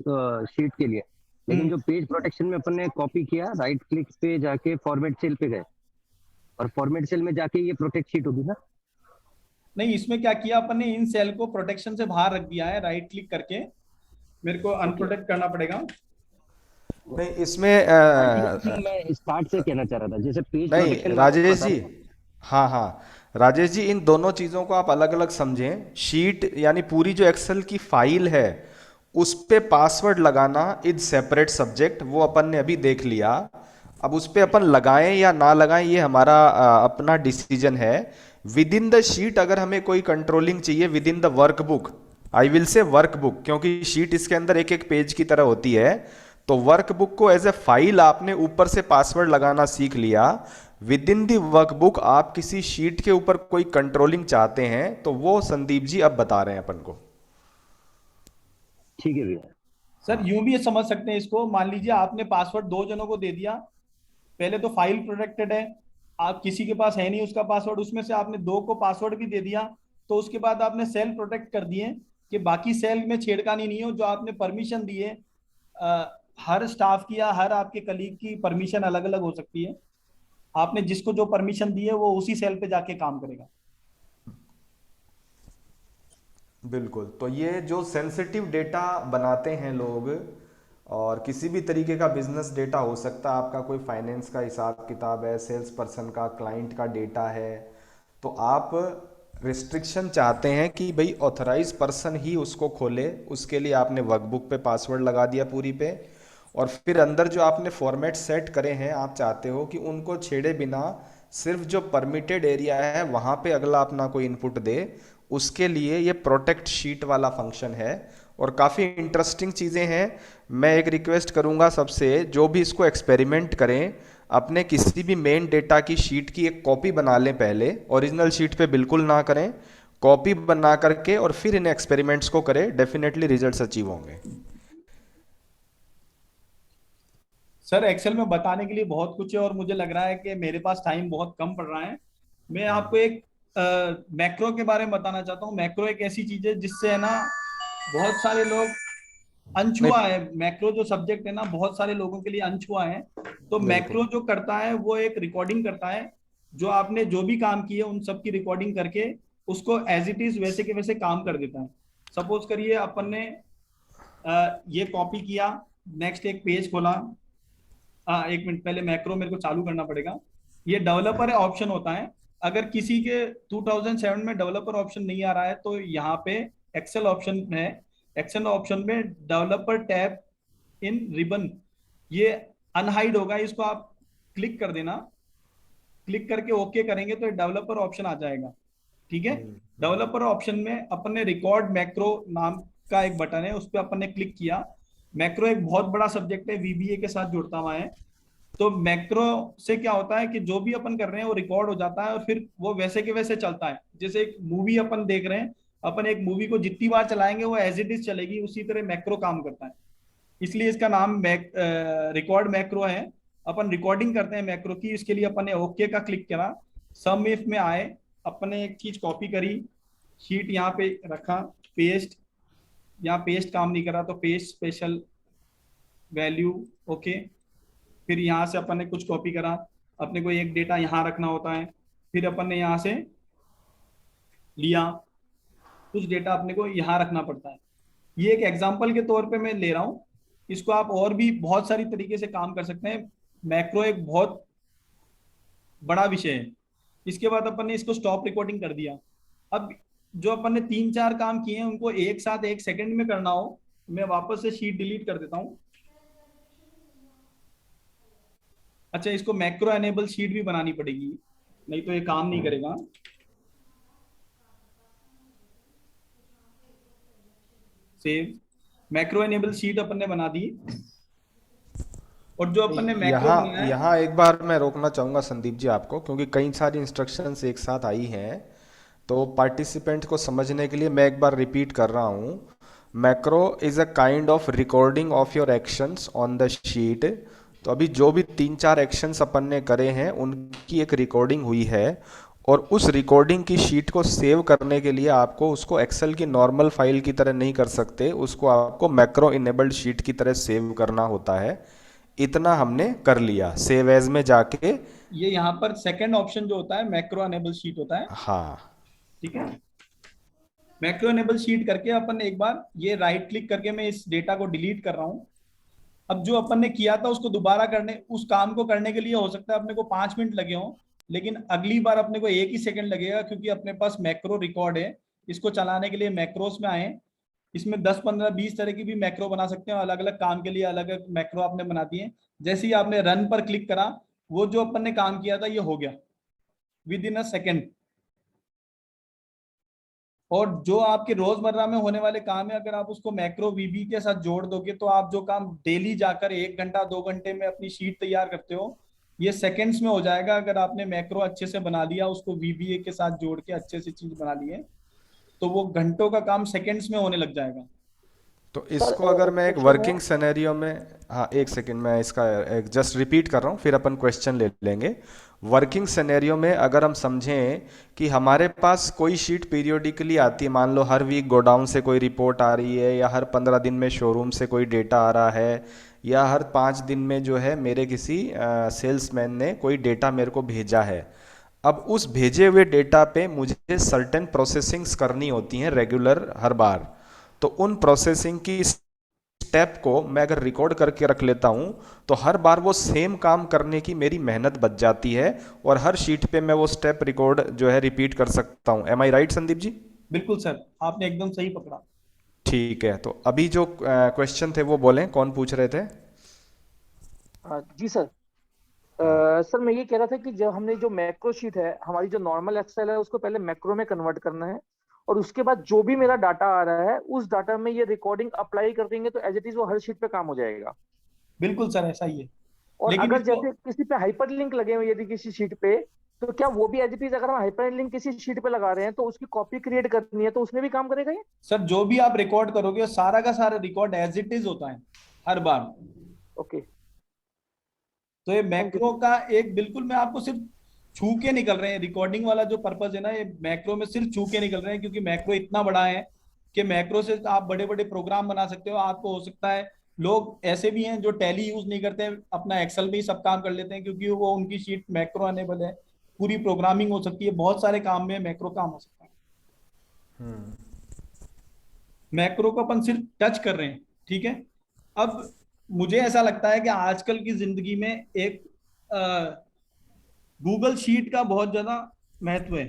शीट के लिए, लेकिन जो पेज प्रोटेक्शन में अपन ने कॉपी किया, राइट क्लिक पे जाके फॉर्मेट सेल पे गए और फॉर्मेट सेल में जाके ये प्रोटेक्ट शीट होगी ना? नहीं, इसमें क्या किया अपन ने, इन सेल को प्रोटेक्शन से बाहर रख दिया है। राइट क्लिक करके मेरे को अनप्रोटेक्ट करना पड़ेगा। नहीं इसमें मैं स्टार्ट से कहना चाह रहा था, जैसे पेज नहीं प्रोटेक्शन राजेश जी, हाँ हाँ राजेश जी, इन दोनों चीज़ों को आप अलग अलग समझें। शीट यानी पूरी जो एक्सेल की फाइल है उस पे पासवर्ड लगाना इज सेपरेट सब्जेक्ट, वो अपन ने अभी देख लिया। अब उस पे अपन लगाएं या ना लगाएं ये हमारा अपना डिसीजन है। विद इन द शीट अगर हमें कोई कंट्रोलिंग चाहिए with in the workbook, I will say workbook, क्योंकि शीट इसके अंदर एक एक पेज की तरह होती है, तो वर्कबुक को एज ए फाइल आपने ऊपर से पासवर्ड लगाना सीख लिया। विद इन दी वर्कबुक आप किसी शीट के ऊपर कोई कंट्रोलिंग चाहते हैं तो वो संदीप जी अब बता रहे हैं अपन को। ठीक है भैया। सर यूं भी ये समझ सकते हैं इसको, मान लीजिए आपने पासवर्ड 2 जनों को दे दिया। पहले तो फाइल प्रोटेक्टेड है, आप किसी के पास है नहीं उसका पासवर्ड, उसमें से आपने 2 को पासवर्ड भी दे दिया। तो उसके बाद आपने सेल प्रोटेक्ट कर दिए कि बाकी सेल में छेड़खानी नहीं हो। जो आपने परमिशन दी है, हर स्टाफ की या हर आपके कलीग की परमिशन अलग अलग हो सकती है। आपने जिसको जो परमिशन दी है वो उसी सेल पे जाके काम करेगा। बिल्कुल। तो ये जो सेंसिटिव डेटा बनाते हैं लोग, और किसी भी तरीके का बिजनेस डेटा हो सकता है, आपका कोई फाइनेंस का हिसाब किताब है, सेल्स पर्सन का, क्लाइंट का डेटा है, तो आप रिस्ट्रिक्शन चाहते हैं कि भाई ऑथराइज पर्सन ही उसको खोले। उसके लिए आपने वर्कबुक पे पासवर्ड लगा दिया पूरी पे, और फिर अंदर जो आपने फॉर्मेट सेट करे हैं आप चाहते हो कि उनको छेड़े बिना सिर्फ जो परमिटेड एरिया है वहाँ पे अगला अपना कोई इनपुट दे। उसके लिए ये प्रोटेक्ट शीट वाला फंक्शन है, और काफ़ी इंटरेस्टिंग चीज़ें हैं। मैं एक रिक्वेस्ट करूँगा सबसे, जो भी इसको एक्सपेरिमेंट करें, अपने किसी भी मेन डेटा की शीट की एक कॉपी बना लें पहले, ओरिजिनल शीट पे बिल्कुल ना करें, कॉपी बना करके और फिर इन एक्सपेरिमेंट्स को करें, डेफिनेटली रिजल्ट्स अचीव होंगे। सर एक्सेल में बताने के लिए बहुत कुछ है और मुझे लग रहा है कि मेरे पास टाइम बहुत कम पड़ रहा है। मैं आपको एक मैक्रो के बारे में बताना चाहता हूँ। मैक्रो एक ऐसी चीज है जिससे है ना बहुत सारे लोग अनछुआ है। मैक्रो जो सब्जेक्ट है ना बहुत सारे लोगों के लिए अनछुआ है। तो मैक्रो जो करता है वो एक रिकॉर्डिंग करता है, जो आपने जो भी काम किए उन सब की रिकॉर्डिंग करके उसको एज इट इज वैसे के वैसे काम कर देता है। सपोज करिए अपन ने ये कॉपी किया, नेक्स्ट एक पेज खोला। एक मिनट, पहले मैक्रो मेरे को चालू करना पड़ेगा। ये डेवलपर ऑप्शन होता है। अगर किसी के 2007 में डेवलपर ऑप्शन नहीं आ रहा है तो यहाँ पे एक्सेल ऑप्शन है। एक्सेल ऑप्शन में डेवलपर टैब इन रिबन ये अनहाइड होगा, इसको आप क्लिक कर देना। क्लिक करके ओके करेंगे तो डेवलपर ऑप्शन आ जाएगा। ठीक है। डेवलपर ऑप्शन में अपन ने रिकॉर्ड मैक्रो नाम का एक बटन है, उस पर अपन ने क्लिक किया। मैक्रो एक बहुत बड़ा सब्जेक्ट है, वीबीए के साथ जुड़ता हुआ है। तो मैक्रो से क्या होता है कि जो भी अपन कर रहे हैं वो रिकॉर्ड हो जाता है और फिर वो वैसे के वैसे चलता है। जैसे एक मूवी अपन देख रहे हैं, अपन एक मूवी को जितनी बार चलाएंगे वो एज इट इज चलेगी, उसी तरह मैक्रो काम करता है। इसलिए इसका नाम रिकॉर्ड मैक्रो है। अपन रिकॉर्डिंग करते हैं मैक्रो की। इसके लिए अपन ने ओके का क्लिक करा, सम इफ में आए, अपन ने एक चीज कॉपी करी, शीट यहाँ पे रखा, पेस्ट, यहाँ पेस्ट काम नहीं करा तो पेस्ट स्पेशल वैल्यू ओके। फिर यहाँ से अपन ने कुछ कॉपी करा, अपने को एक डेटा यहाँ रखना होता है, फिर अपन ने यहाँ से लिया, कुछ डेटा अपने को यहाँ रखना पड़ता है। ये एक एग्जांपल के तौर पे मैं ले रहा हूँ, इसको आप और भी बहुत सारी तरीके से काम कर सकते हैं। मैक्रो एक बहुत बड़ा विषय है। इसके बाद अपन ने इसको स्टॉप रिकॉर्डिंग कर दिया। अब जो अपन ने 3-4 काम किए हैं उनको एक साथ 1 सेकंड में करना हो, मैं वापस से शीट डिलीट कर देता हूं। अच्छा, इसको मैक्रो एनेबल शीट भी बनानी पड़ेगी, नहीं तो ये काम नहीं करेगा। सेव मैक्रो एनेबल शीट अपन ने बना दी। और जो अपन ने मैक्रो बनाया है, यहाँ एक बार मैं रोकना चाहूँगा संदीप जी आपको, क्योंकि कई सारी इंस्ट्रक्शंस एक साथ आई हैं, तो पार्टिसिपेंट को समझने के लिए मैं एक बार रिपीट कर रहा हूँ। Macro is a kind of recording of your actions on the sheet. तो अभी जो भी 3-4 एक्शंस अपन ने करे हैं उनकी एक रिकॉर्डिंग हुई है, और उस रिकॉर्डिंग की शीट को सेव करने के लिए आपको उसको एक्सेल की नॉर्मल फाइल की तरह नहीं कर सकते, उसको आपको मैक्रो इनेबल्ड शीट की तरह सेव करना होता है। इतना हमने कर लिया। सेव एज में जाके ये यहाँ पर सेकंड ऑप्शन जो होता है मैक्रो एनेबल शीट होता है। हाँ ठीक है, मैक्रो एनेबल शीट करके अपन एक बार ये राइट क्लिक करके मैं इस डेटा को डिलीट कर रहा हूँ। अब जो अपन ने किया था उसको दोबारा करने, उस काम को करने के लिए हो सकता है अपने को 5 मिनट लगे हों, लेकिन अगली बार अपने को 1 ही सेकंड लगेगा, क्योंकि अपने पास मैक्रो रिकॉर्ड है। इसको चलाने के लिए मैक्रोस में आए, इसमें 10, 15, 20 तरह की भी मैक्रो बना सकते हैं, अलग अलग काम के लिए अलग अलग मैक्रो आपने बना दिए। जैसे ही आपने रन पर क्लिक करा, वो जो अपन ने काम किया था ये हो गया विद इन अ सेकेंड। और जो आपके रोजमर्रा में होने वाले काम है, अगर आप उसको मैक्रो वीबी के साथ जोड़ दोगे तो आप जो काम डेली जाकर 1 घंटा 2 घंटे में अपनी शीट तैयार करते हो, ये सेकंड्स में हो जाएगा। अगर आपने मैक्रो अच्छे से बना लिया, उसको वीबीए के साथ जोड़ के अच्छे से चीज बना ली है, तो वो घंटों का काम सेकंड्स में होने लग जाएगा। तो इसको अगर मैं एक वर्किंग सिनेरियो में, हाँ एक सेकंड, मैं इसका एक जस्ट रिपीट कर रहा हूँ, फिर अपन क्वेश्चन ले लेंगे। वर्किंग सिनेरियो में अगर हम समझें कि हमारे पास कोई शीट पीरियोडिकली आती है, मान लो हर वीक गोडाउन से कोई रिपोर्ट आ रही है, या हर 15 दिन में शोरूम से कोई डेटा आ रहा है, या हर 5 दिन में जो है मेरे किसी सेल्समैन ने कोई डेटा मेरे को भेजा है। अब उस भेजे हुए डेटा पे मुझे सर्टेन प्रोसेसिंग्स करनी होती हैं रेगुलर हर बार। तो उन प्रोसेसिंग की स्टेप को मैं अगर रिकॉर्ड करके रख लेता हूं, तो हर बार वो सेम काम करने की मेरी मेहनत बच जाती है, और हर शीट पे मैं वो स्टेप रिकॉर्ड जो है रिपीट कर सकता हूं। एम आई राइट संदीप जी? बिल्कुल सर, आपने एकदम सही पकड़ा। ठीक है, तो अभी जो क्वेश्चन थे वो बोलें, कौन पूछ रहे थे? जी सर। सर मैं ये कह रहा था कि जब हमने जो मैक्रो शीट है, हमारी जो नॉर्मल एक्सेल है, उसको पहले मैक्रो में कन्वर्ट करना है, और उसके बाद जो भी मेरा डाटा आ रहा है उस डाटा में ये रिकॉर्डिंग अप्लाई कर देंगे, तो एज इट इज वो हर शीट पे काम हो जाएगा। बिल्कुल सर, ऐसा ही है। और लेकिन अगर जैसे किसी पे हाइपर लिंक लगे हुए यदि किसी शीट पे, तो क्या वो भी एज इट इज, अगर हम हाइपर लिंक किसी शीट पे लगा रहे हैं तो उसकी कॉपी क्रिएट करनी है, तो उसमें भी काम करेगा ये? सर जो भी आप रिकॉर्ड करोगे सारा का सारा रिकॉर्ड एज इट इज होता है हर बार। ओके। तो ये मैक्रो का एक, बिल्कुल मैं आपको सिर्फ छू के निकल रहे हैं, रिकॉर्डिंग वाला जो पर्पस है ना, ये मैक्रो में सिर्फ छू के निकल रहे हैं, क्योंकि मैक्रो इतना बड़ा है कि मैक्रो से आप बड़े बड़े प्रोग्राम बना सकते हो। आपको हो सकता है, लोग ऐसे भी हैं जो टैली यूज नहीं करते, अपना एक्सेल में ही सब काम कर लेते हैं, क्योंकि वो उनकी शीट मैक्रो अनेबल है, पूरी प्रोग्रामिंग हो सकती है, बहुत सारे काम में मैक्रो काम हो सकता है। मैक्रो को अपन सिर्फ टच कर रहे हैं, ठीक है। अब मुझे ऐसा लगता है कि आजकल की जिंदगी में एक गूगल शीट का बहुत ज्यादा महत्व है,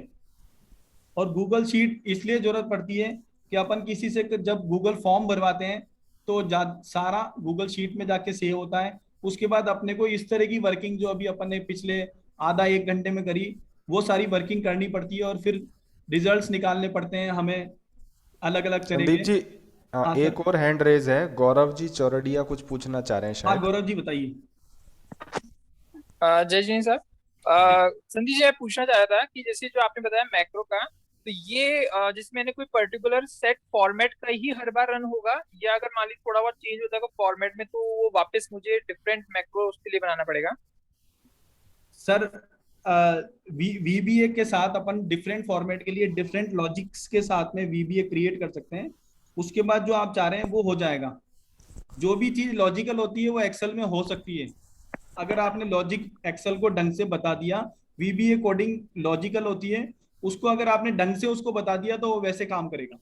और गूगल शीट इसलिए जरूरत पड़ती है कि अपन किसी से जब गूगल फॉर्म भरवाते हैं तो सारा गूगल शीट में जाके सेव होता है। उसके बाद अपने को इस तरह की वर्किंग जो अभी अपन ने पिछले आधा 1 घंटे में करी, वो सारी वर्किंग करनी पड़ती है, और फिर रिजल्ट्स निकालने पड़ते हैं हमें अलग अलग तरह संदीप के। जी, एक और हैंड रेज है, गौरव जी चौरडिया कुछ पूछना चाह रहे हैं हाँ शायद। गौरव जी बताइए। जय जी सर। संदीप जी, मैं पूछना चाह रहा था कि जैसे जो आपने बताया मैक्रो का, तो ये जिसमें कोई पर्टिकुलर सेट फॉर्मेट का ही हर बार रन होगा, या अगर मान लीजिए थोड़ा बहुत चेंज होता है फॉर्मेट में, तो वो वापस मुझे डिफरेंट मैक्रो उसके लिए बनाना पड़ेगा? सर वीबीए के साथ अपन डिफरेंट फॉर्मेट के लिए डिफरेंट लॉजिक्स के साथ में वीबीए क्रिएट कर सकते हैं। उसके बाद जो आप चाह रहे हैं वो हो जाएगा। जो भी चीज लॉजिकल होती है वो एक्सेल में हो सकती है, अगर आपने लॉजिक एक्सेल को ढंग से बता दिया। वीबीए कोडिंग लॉजिकल होती है, उसको अगर आपने ढंग से उसको बता दिया तो वो वैसे काम करेगा।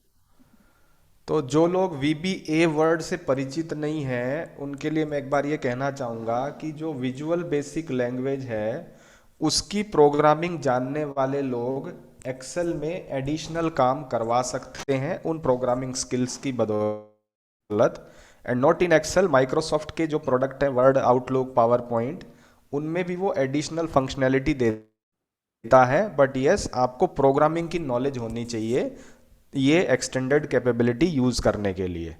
तो जो लोग VBA वर्ड से परिचित नहीं हैं उनके लिए मैं एक बार ये कहना चाहूँगा कि जो विजुअल बेसिक लैंग्वेज है उसकी प्रोग्रामिंग जानने वाले लोग एक्सेल में एडिशनल काम करवा सकते हैं उन प्रोग्रामिंग स्किल्स की बदौलत। And not in Excel, Microsoft के जो प्रोडक्ट है वर्ड, आउटलुक, पावर पॉइंट, उनमें भी वो एडिशनल फंक्शनैलिटी देता है। बट यस, आपको प्रोग्रामिंग की नॉलेज होनी चाहिए ये एक्सटेंडेड कैपेबिलिटी यूज करने के लिए।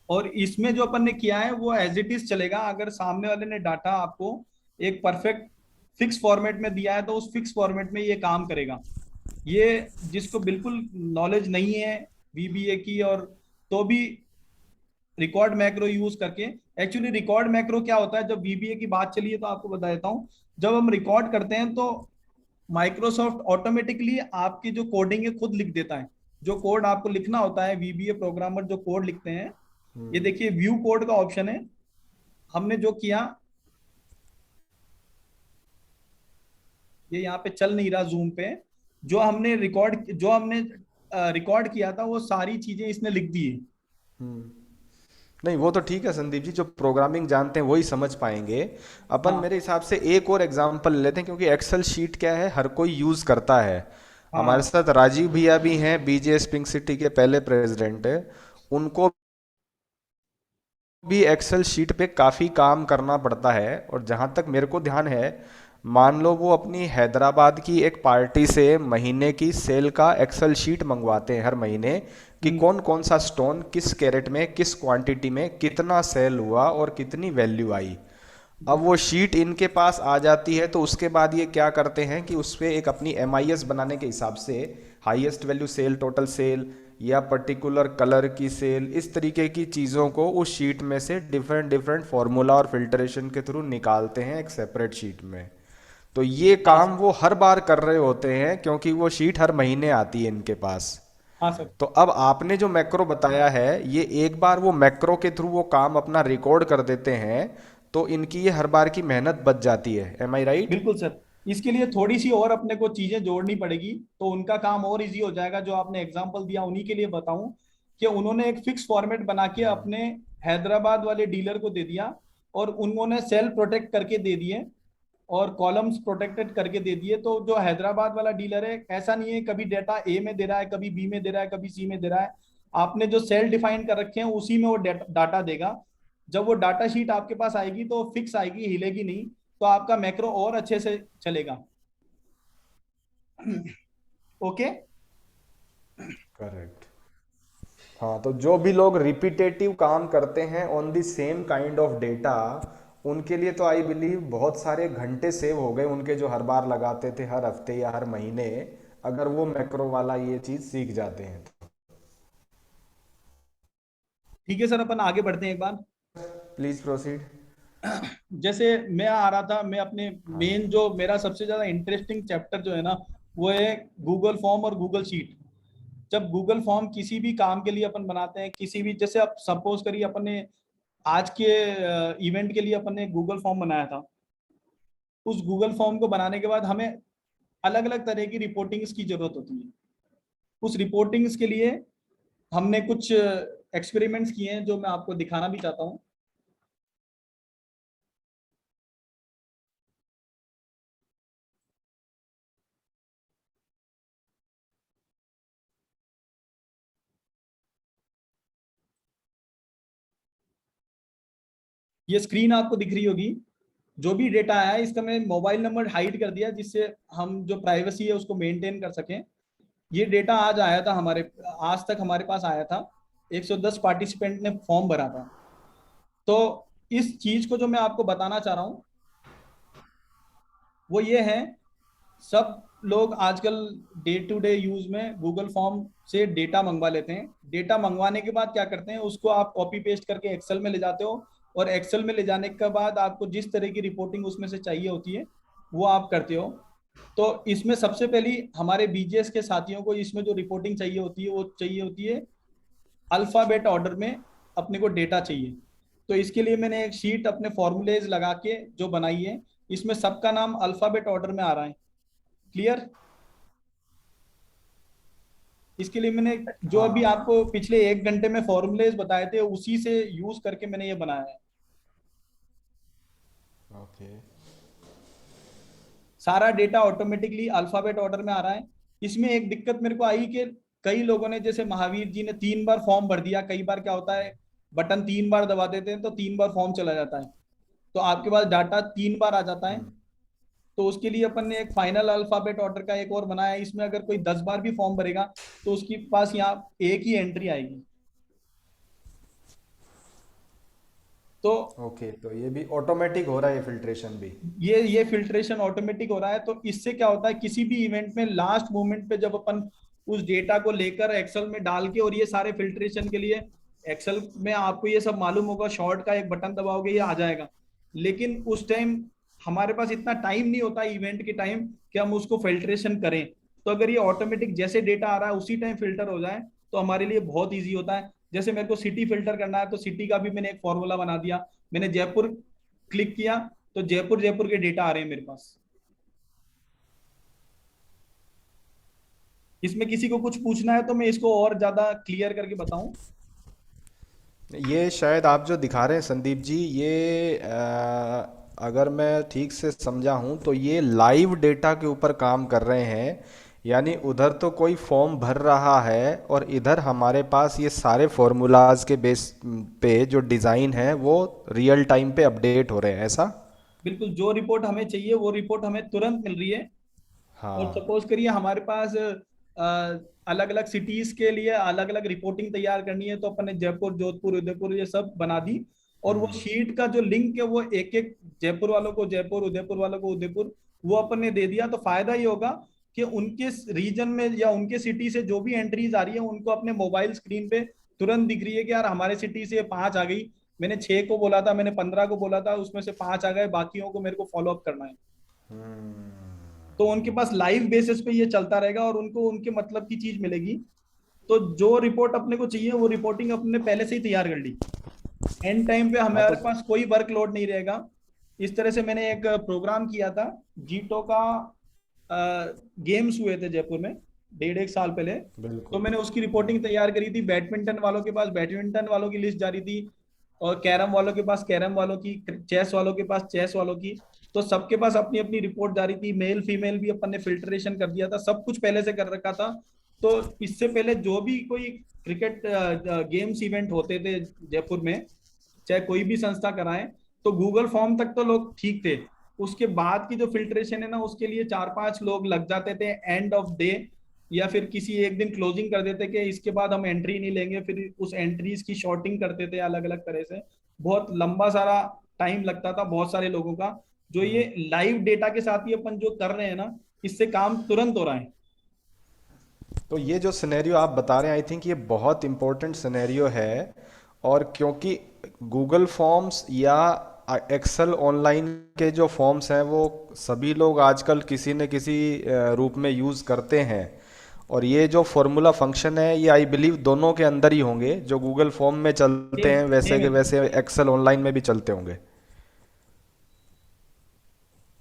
और इसमें जो अपन ने किया है वो एज इट इज चलेगा। अगर सामने वाले ने डाटा आपको एक परफेक्ट फिक्स फॉर्मेट में दिया है तो उस फिक्स फॉर्मेट में ये काम करेगा। ये जिसको बिल्कुल नॉलेज नहीं है VBA की और तो भी रिकॉर्ड मैक्रो यूज करके, एक्चुअली रिकॉर्ड मैक्रो क्या होता है, जब VBA की बात चली है तो आपको बता देता हूँ। जब हम रिकॉर्ड करते हैं तो माइक्रोसॉफ्ट ऑटोमेटिकली आपकी जो कोडिंग है खुद लिख देता है। जो कोड आपको लिखना होता है, VBA प्रोग्रामर जो कोड लिखते हैं, ये देखिए व्यू कोड का ऑप्शन है। हमने जो किया, ये यहाँ पे चल नहीं रहा जूम पे, जो हमने रिकॉर्ड किया था वो सारी चीजें इसने लिख दी है। नहीं, वो तो ठीक है संदीप जी, जो प्रोग्रामिंग जानते हैं वही समझ पाएंगे। अपन हाँ। मेरे हिसाब से एक और एग्जांपल लेते हैं, क्योंकि एक्सेल शीट क्या है, हर कोई यूज करता है। हाँ। हमारे साथ राजीव भैया भी हैं, BJS पिंक सिटी के पहले प्रेसिडेंट है, उनको भी एक्सेल शीट पे काफी काम करना पड़ता है। और जहां तक मेरे को ध्यान है, मान लो वो अपनी हैदराबाद की एक पार्टी से महीने की सेल का एक्सेल शीट मंगवाते हैं हर महीने, कि कौन कौन सा स्टोन किस कैरेट में, किस क्वांटिटी में कितना सेल हुआ और कितनी वैल्यू आई। अब वो शीट इनके पास आ जाती है तो उसके बाद ये क्या करते हैं कि उस पर एक अपनी MIS बनाने के हिसाब से highest value sale, total sale या पर्टिकुलर कलर की सेल, इस तरीके की चीज़ों को उस शीट में से डिफरेंट डिफरेंट फॉर्मूला और फिल्ट्रेशन के थ्रू निकालते हैं एक सेपरेट शीट में। तो ये काम वो हर बार कर रहे होते हैं क्योंकि वो शीट हर महीने आती है इनके पास। हाँ सर। तो अब आपने जो मैक्रो बताया है, ये एक बार वो मैक्रो के थ्रू वो काम अपना रिकॉर्ड कर देते हैं तो इनकी ये हर बार की मेहनत बच जाती है। एम आई राइट? बिल्कुल सर। इसके लिए थोड़ी सी और अपने को चीजें जोड़नी पड़ेगी तो उनका काम और इजी हो जाएगा। जो आपने एग्जांपल दिया उन्हीं के लिए बताऊं कि उन्होंने एक फिक्स फॉर्मेट बना के अपने हैदराबाद वाले डीलर को दे दिया और उन्होंने सेल प्रोटेक्ट करके दे दिए और कॉलम्स प्रोटेक्टेड करके दे दिए। तो जो हैदराबाद वाला डीलर है, ऐसा नहीं है कभी डेटा A में दे रहा है, कभी B में दे रहा है, कभी C में दे रहा है। आपने जो सेल डिफाइन कर रखे हैं उसी में वो डाटा देगा। जब वो डाटा शीट आपके पास आएगी तो फिक्स आएगी, हिलेगी नहीं, तो आपका मैक्रो और अच्छे से चलेगा। Okay, correct. हाँ, तो जो भी लोग रिपीटेटिव काम करते हैं on the same kind of data, उनके लिए तो आई बिलीव बहुत सारे घंटे सेव हो गए उनके, जो हर बार लगाते थे हर हफ्ते या हर महीने, अगर वो मैक्रो वाला ये चीज सीख जाते हैं तो। ठीक है सर, अपन आगे बढ़ते हैं एक बार। Please proceed. जैसे मैं आ रहा था, मैं अपने मेन जो मेरा सबसे ज्यादा इंटरेस्टिंग चैप्टर जो है ना, वो है गूगल फॉर्म और गूगल शीट। जब गूगल फॉर्म किसी भी काम के लिए अपन बनाते हैं, किसी भी, जैसे आप सपोज करिए अपन ने आज के इवेंट के लिए अपन ने गूगल फॉर्म बनाया था। उस गूगल फॉर्म को बनाने के बाद हमें अलग अलग तरह की रिपोर्टिंग्स की जरूरत होती है। उस रिपोर्टिंग्स के लिए हमने कुछ एक्सपेरिमेंट्स किए हैं जो मैं आपको दिखाना भी चाहता हूँ। ये स्क्रीन आपको दिख रही होगी। जो भी डेटा आया है इसका मैं मोबाइल नंबर हाइड कर दिया जिससे हम जो प्राइवेसी है उसको मेंटेन कर सकें। ये डेटा आज आया था आज तक हमारे पास आया था। 110 पार्टिसिपेंट ने फॉर्म भरा था। तो इस चीज को जो मैं आपको बताना चाह रहा हूँ वो ये है, सब लोग आजकल डे टू डे यूज में गूगल फॉर्म से डेटा मंगवा लेते हैं। डेटा मंगवाने के बाद क्या करते हैं, उसको आप कॉपी पेस्ट करके एक्सेल में ले जाते हो और एक्सेल में ले जाने के बाद आपको जिस तरह की रिपोर्टिंग उसमें से चाहिए होती है वो आप करते हो। तो इसमें सबसे पहली हमारे BJS के साथियों को इसमें जो रिपोर्टिंग चाहिए होती है वो चाहिए होती है अल्फाबेट ऑर्डर में, अपने को डेटा चाहिए। तो इसके लिए मैंने एक शीट अपने फॉर्मूलेज लगा के जो बनाई है, इसमें सबका नाम अल्फाबेट ऑर्डर में आ रहा है। क्लियर? इसके लिए मैंने जो अभी आपको पिछले 1 घंटे में फॉर्मूलेज बताए थे उसी से यूज करके मैंने ये बनाया है। ओके सारा डेटा ऑटोमेटिकली अल्फाबेट ऑर्डर में आ रहा है। इसमें एक दिक्कत मेरे को आई कि कई लोगों ने, जैसे महावीर जी ने 3 बार फॉर्म भर दिया। कई बार क्या होता है, बटन 3 बार दबा देते हैं तो 3 बार फॉर्म चला जाता है, तो आपके पास डाटा 3 बार आ जाता है। तो उसके लिए अपन ने एक फाइनल अल्फाबेट ऑर्डर का एक और बनाया है। इसमें अगर कोई 10 बार भी फॉर्म भरेगा तो उसके पास यहाँ एक ही एंट्री आएगी। तो ओके, तो ये भी ऑटोमेटिक हो रहा है, फिल्ट्रेशन भी। ये फिल्ट्रेशन ऑटोमेटिक हो रहा है। तो इससे क्या होता है, किसी भी इवेंट में लास्ट मोमेंट पे जब अपन उस डेटा को लेकर एक्सेल में डाल के, और ये सारे फिल्ट्रेशन के लिए एक्सेल में आपको ये सब मालूम होगा, शॉर्ट का एक बटन दबाओगे ये आ जाएगा। लेकिन उस टाइम हमारे पास इतना टाइम नहीं होता इवेंट के टाइम कि हम उसको फिल्ट्रेशन करें। तो अगर ये ऑटोमेटिक जैसे डेटा आ रहा है उसी टाइम फिल्टर हो जाए तो हमारे लिए बहुत ईजी होता है। जैसे मेरे को सिटी फिल्टर करना है तो सिटी का भी मैंने एक फॉर्मूला बना दिया। मैंने जयपुर क्लिक किया तो जयपुर के डेटा आ रहे हैं मेरे पास। इसमें किसी को कुछ पूछना है तो मैं इसको और ज्यादा क्लियर करके बताऊं। ये शायद आप जो दिखा रहे हैं संदीप जी, ये अगर मैं ठीक से समझा हूं तो ये लाइव डेटा के ऊपर काम कर रहे हैं। यानी उधर तो कोई फॉर्म भर रहा है और इधर हमारे पास ये सारे फॉर्मूलाज के बेस पे जो डिज़ाइन है वो रियल टाइम पे अपडेट हो रहे हैं, ऐसा? बिल्कुल, जो रिपोर्ट हमें चाहिए वो रिपोर्ट हमें तुरंत मिल रही है। हाँ। और सपोज करिए हमारे पास अलग अलग सिटीज के लिए अलग अलग रिपोर्टिंग तैयार करनी है तो अपन ने जयपुर, जोधपुर, उदयपुर ये सब बना दी। और वो शीट का जो लिंक है वो एक एक जयपुर वालों को जयपुर, उदयपुर वालों को उदयपुर, वो अपन ने दे दिया। तो फायदा ये होगा कि उनके रीजन में या उनके सिटी से जो भी एंट्रीज आ रही है उनको अपने मोबाइल स्क्रीन पे तुरंत दिख रही है कि यार हमारे सिटी से 5 आ गई। मैंने 6 को बोला था, मैंने 15 को बोला था, उसमें से 5 आ गए, बाकियों को मेरे को फॉलो अप करना है। तो उनके पास लाइव बेसिस पे ये चलता रहेगा और उनको उनके मतलब की चीज मिलेगी। तो जो रिपोर्ट अपने को चाहिए वो रिपोर्टिंग अपने पहले से ही तैयार कर ली। एंड टाइम पे हमारे पास कोई वर्कलोड नहीं रहेगा। इस तरह से मैंने एक प्रोग्राम किया था, जीटो का गेम्स हुए थे जयपुर में 1.5 साल पहले। तो मैंने उसकी रिपोर्टिंग तैयार करी थी। बैडमिंटन वालों के पास बैडमिंटन वालों की लिस्ट जारी थी, और कैरम वालों के पास कैरम वालों की, चेस वालों के पास चेस वालों की। तो सबके पास अपनी अपनी रिपोर्ट जारी थी। मेल फीमेल भी अपन ने फिल्ट्रेशन कर दिया था, सब कुछ पहले से कर रखा था। तो इससे पहले जो भी कोई क्रिकेट गेम्स इवेंट होते थे जयपुर में, चाहे कोई भी संस्था कराए, तो गूगल फॉर्म तक तो लोग ठीक थे। उसके बाद की जो फिल्ट्रेशन है ना, उसके लिए 4-5 लोग लग जाते थे एंड ऑफ डे, या फिर किसी एक दिन क्लोजिंग कर देते कि इसके बाद हम एंट्री नहीं लेंगे। फिर उस एंट्रीज की शॉर्टिंग करते थे अलग अलग तरह से। बहुत लंबा सारा टाइम लगता था बहुत सारे लोगों का। जो ये लाइव डेटा के साथ ही अपन जो कर रहे हैं ना, इससे काम तुरंत हो रहा है। तो ये जो सिनेरियो आप बता रहे हैं, आई थिंक ये बहुत इंपॉर्टेंट सिनेरियो है। और क्योंकि गूगल फॉर्म्स या एक्सेल ऑनलाइन के जो फॉर्म्स हैं वो सभी लोग आजकल किसी न किसी रूप में यूज़ करते हैं, और ये जो फॉर्मूला फंक्शन है ये आई बिलीव दोनों के अंदर ही होंगे। जो गूगल फॉर्म में चलते हैं वैसे के वैसे एक्सेल ऑनलाइन में भी चलते होंगे,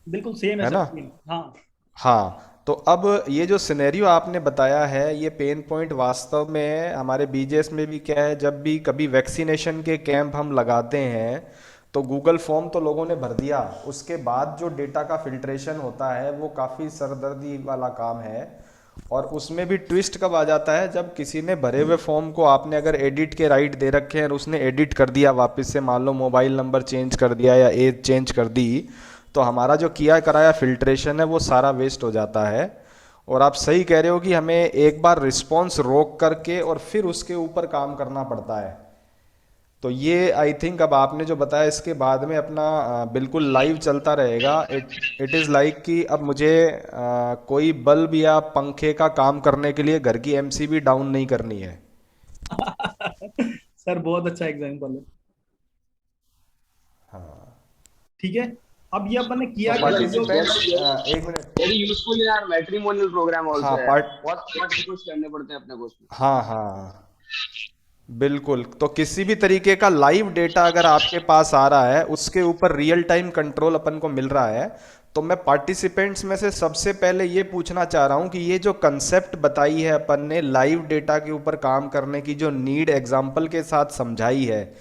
बिल्कुल सेम है ना? हाँ हाँ। तो अब ये जो सिनेरियो आपने बताया है, ये पेन पॉइंट वास्तव में हमारे बीजेएस में भी क्या है, जब भी कभी वैक्सीनेशन के कैंप हम लगाते हैं तो गूगल फॉर्म तो लोगों ने भर दिया, उसके बाद जो डेटा का फिल्ट्रेशन होता है वो काफ़ी सरदर्दी वाला काम है। और उसमें भी ट्विस्ट कब आ जाता है, जब किसी ने भरे हुए फॉर्म को आपने अगर एडिट के राइट दे रखे हैं और उसने एडिट कर दिया वापस से, मान लो मोबाइल नंबर चेंज कर दिया या एज चेंज कर दी, तो हमारा जो किया कराया फिल्ट्रेशन है वो सारा वेस्ट हो जाता है। और आप सही कह रहे हो कि हमें एक बार रिस्पॉन्स रोक करके और फिर उसके ऊपर काम करना पड़ता है। तो ये आई थिंक अब आपने जो बताया इसके बाद में अपना बिल्कुल लाइव चलता रहेगा। इट इज़ लाइक कि अब मुझे कोई बल्ब या पंखे का काम करने के लिए घर की एमसीबी डाउन नहीं करनी है। सर बहुत अच्छा एग्जांपल है। हाँ ठीक है, अब ये अपन ने किया तो participants, एक मिनट, वेरी यूजफुल यार, मैट्रिमोनियल प्रोग्राम आल्सो हाँ, है। बहुत कुछ करने पड़ते हैं अपने को उसमें। हाँ हाँ बिल्कुल। तो किसी भी तरीके का लाइव डेटा अगर आपके पास आ रहा है उसके ऊपर रियल टाइम कंट्रोल अपन को मिल रहा है, तो मैं पार्टिसिपेंट्स में से सबसे पहले ये पूछना चाह रहा हूँ कि ये जो कंसेप्ट बताई है अपन ने लाइव डेटा के ऊपर काम करने की, जो नीड एग्जाम्पल के साथ समझाई है,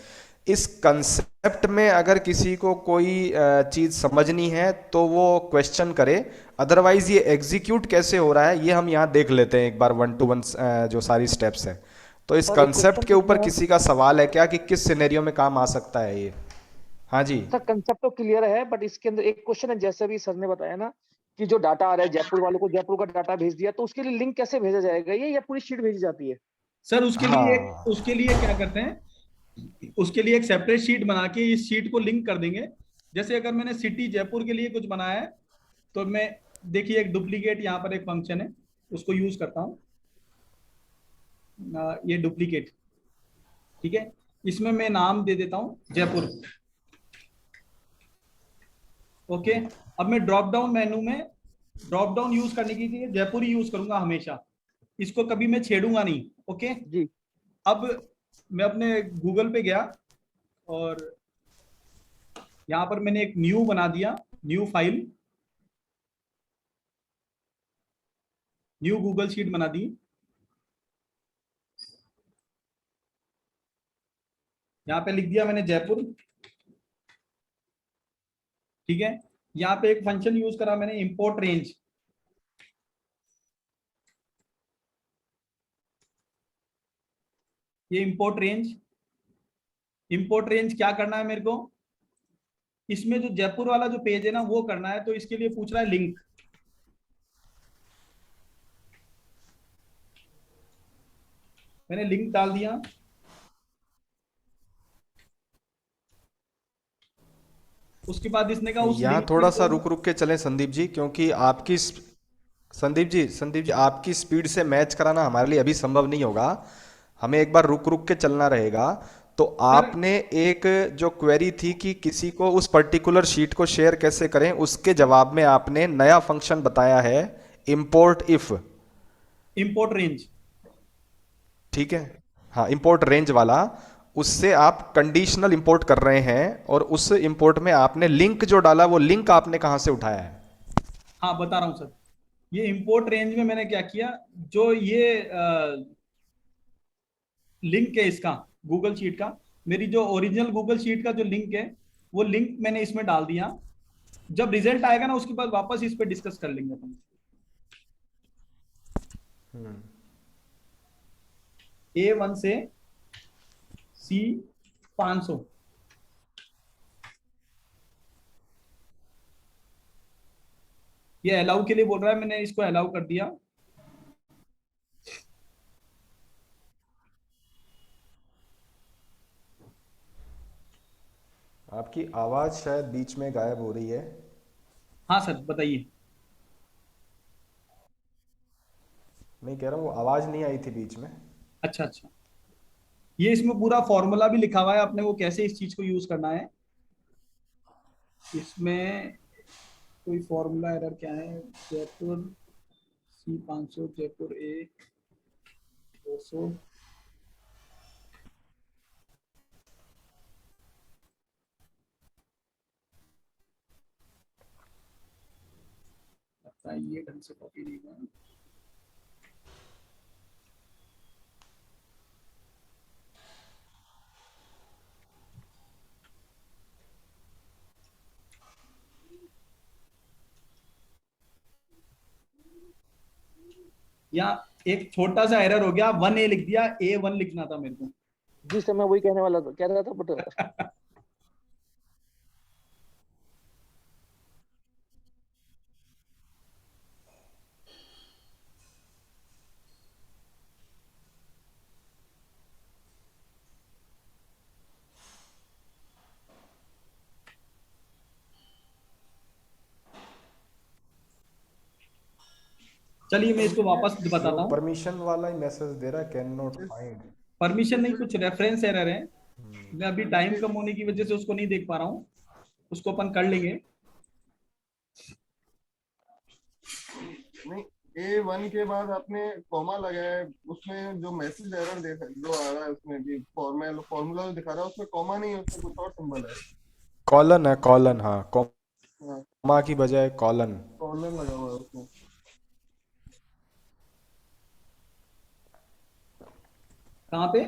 इस कंसेप्ट में अगर किसी को कोई चीज़ समझनी है तो वो क्वेश्चन करे, अदरवाइज ये एग्जीक्यूट कैसे हो रहा है ये हम यहाँ देख लेते हैं एक बार 1 to 1 जो सारी स्टेप्स है। तो इस कंसेप्ट के ऊपर किसी का सवाल है क्या कि किस सिनेरियो में काम आ सकता है ये? हाँ जी सर, कंसेप्ट तो क्लियर है, बट इसके अंदर एक क्वेश्चन है, जैसे भी सर ने बताया ना कि जो डाटा आ रहा है जयपुर वालों को, जयपुर का डाटा भेज दिया, तो उसके लिए लिंक कैसे भेजा जाएगा ये, या पूरी शीट भेजी जाती है? सर उसके लिए क्या करते हैं, उसके लिए एक सेपरेट शीट बना के इस शीट को लिंक कर देंगे। जैसे अगर मैंने सिटी जयपुर के लिए कुछ बनाया है तो मैं, देखिए एक डुप्लीकेट यहाँ पर एक फंक्शन है, उसको यूज करता हूँ, ये डुप्लीकेट, ठीक है। इसमें मैं नाम दे देता हूँ जयपुर। ओके, अब मैं ड्रॉप डाउन मेनू में ड्रॉप डाउन यूज करने के लिए जयपुर ही यूज करूंगा हमेशा, इसको कभी मैं छेड़ूंगा नहीं। ओके जी। अब मैं अपने गूगल पे गया और यहां पर मैंने एक न्यू बना दिया, new file, new Google sheet बना दी। यहां पे लिख दिया मैंने जयपुर, ठीक है। यहाँ पे एक फंक्शन यूज करा मैंने, इंपोर्ट रेंज। ये इंपोर्ट रेंज क्या करना है मेरे को, इसमें जो जयपुर वाला जो पेज है ना वो करना है, तो इसके लिए पूछ रहा है लिंक। मैंने लिंक डाल दिया। उसके बाद इसने कहा उस यहाँ लिंक थोड़ा में सा रुक के चलें संदीप जी, क्योंकि आपकी संदीप जी आपकी स्पीड से मैच कराना हमारे लिए अभी संभव नहीं होगा, हमें एक बार रुक के चलना रहेगा। तो आपने एक जो क्वेरी थी कि किसी को उस पर्टिकुलर शीट को शेयर कैसे करें, उसके जवाब में आपने नया फंक्शन बताया है इंपोर्ट रेंज, ठीक है। हाँ, इंपोर्ट रेंज वाला, उससे आप कंडीशनल इंपोर्ट कर रहे हैं, और उस इंपोर्ट में आपने लिंक जो डाला वो लिंक आपने कहां से उठाया है? हाँ बता रहा हूं सर, ये इंपोर्ट रेंज में मैंने क्या किया, जो ये लिंक है इसका गूगल शीट का, मेरी जो ओरिजिनल गूगल शीट का जो लिंक है वो लिंक मैंने इसमें डाल दिया। जब रिजल्ट आएगा ना उसके बाद वापस इस पे डिस्कस कर लेंगे अपन। A1 से C500, ये अलाउ के लिए बोल रहा है, मैंने इसको अलाउ कर दिया। आपकी आवाज शायद बीच में गायब हो रही है। हाँ सर बताइए। मैं कह रहा हूँ वो आवाज नहीं आई थी बीच में। अच्छा, ये इसमें पूरा फॉर्मूला भी लिखा हुआ है अपने को कैसे इस चीज को यूज करना है। इसमें कोई फॉर्मूला एरर क्या है, जयपुर C500, जयपुर A200, ये ढंग से कॉपी नहीं हुआ। या एक छोटा सा एरर हो गया, 1A लिख दिया, A1 लिखना था मेरे को। जी सर, मैं वही कहने वाला था, कह रहा था बट चलिए मैं इसको वापस बताता हूँ। परमिशन वाला ही मैसेज दे रहा है, कैन नॉट फाइंड। परमिशन नहीं, कुछ रेफरेंस एरर है। मैं अभी टाइम कम होने की वजह से उसको नहीं देख पा रहा हूँ, उसको अपन कर लेंगे। नहीं, A1 के बाद आपने कॉमा लगाया है, उसमें जो मैसेज एरर जो आ रहा है उसमें भी फॉर्मूला जो दिखा रहा है उसमें कॉमा नहीं है, उसमें कुछ और सिंबल है। कॉलन है, कॉलन, हाँ कॉमा की बजाय कॉलन। कॉलम लगा हुआ है उसमें। कहाँ पे?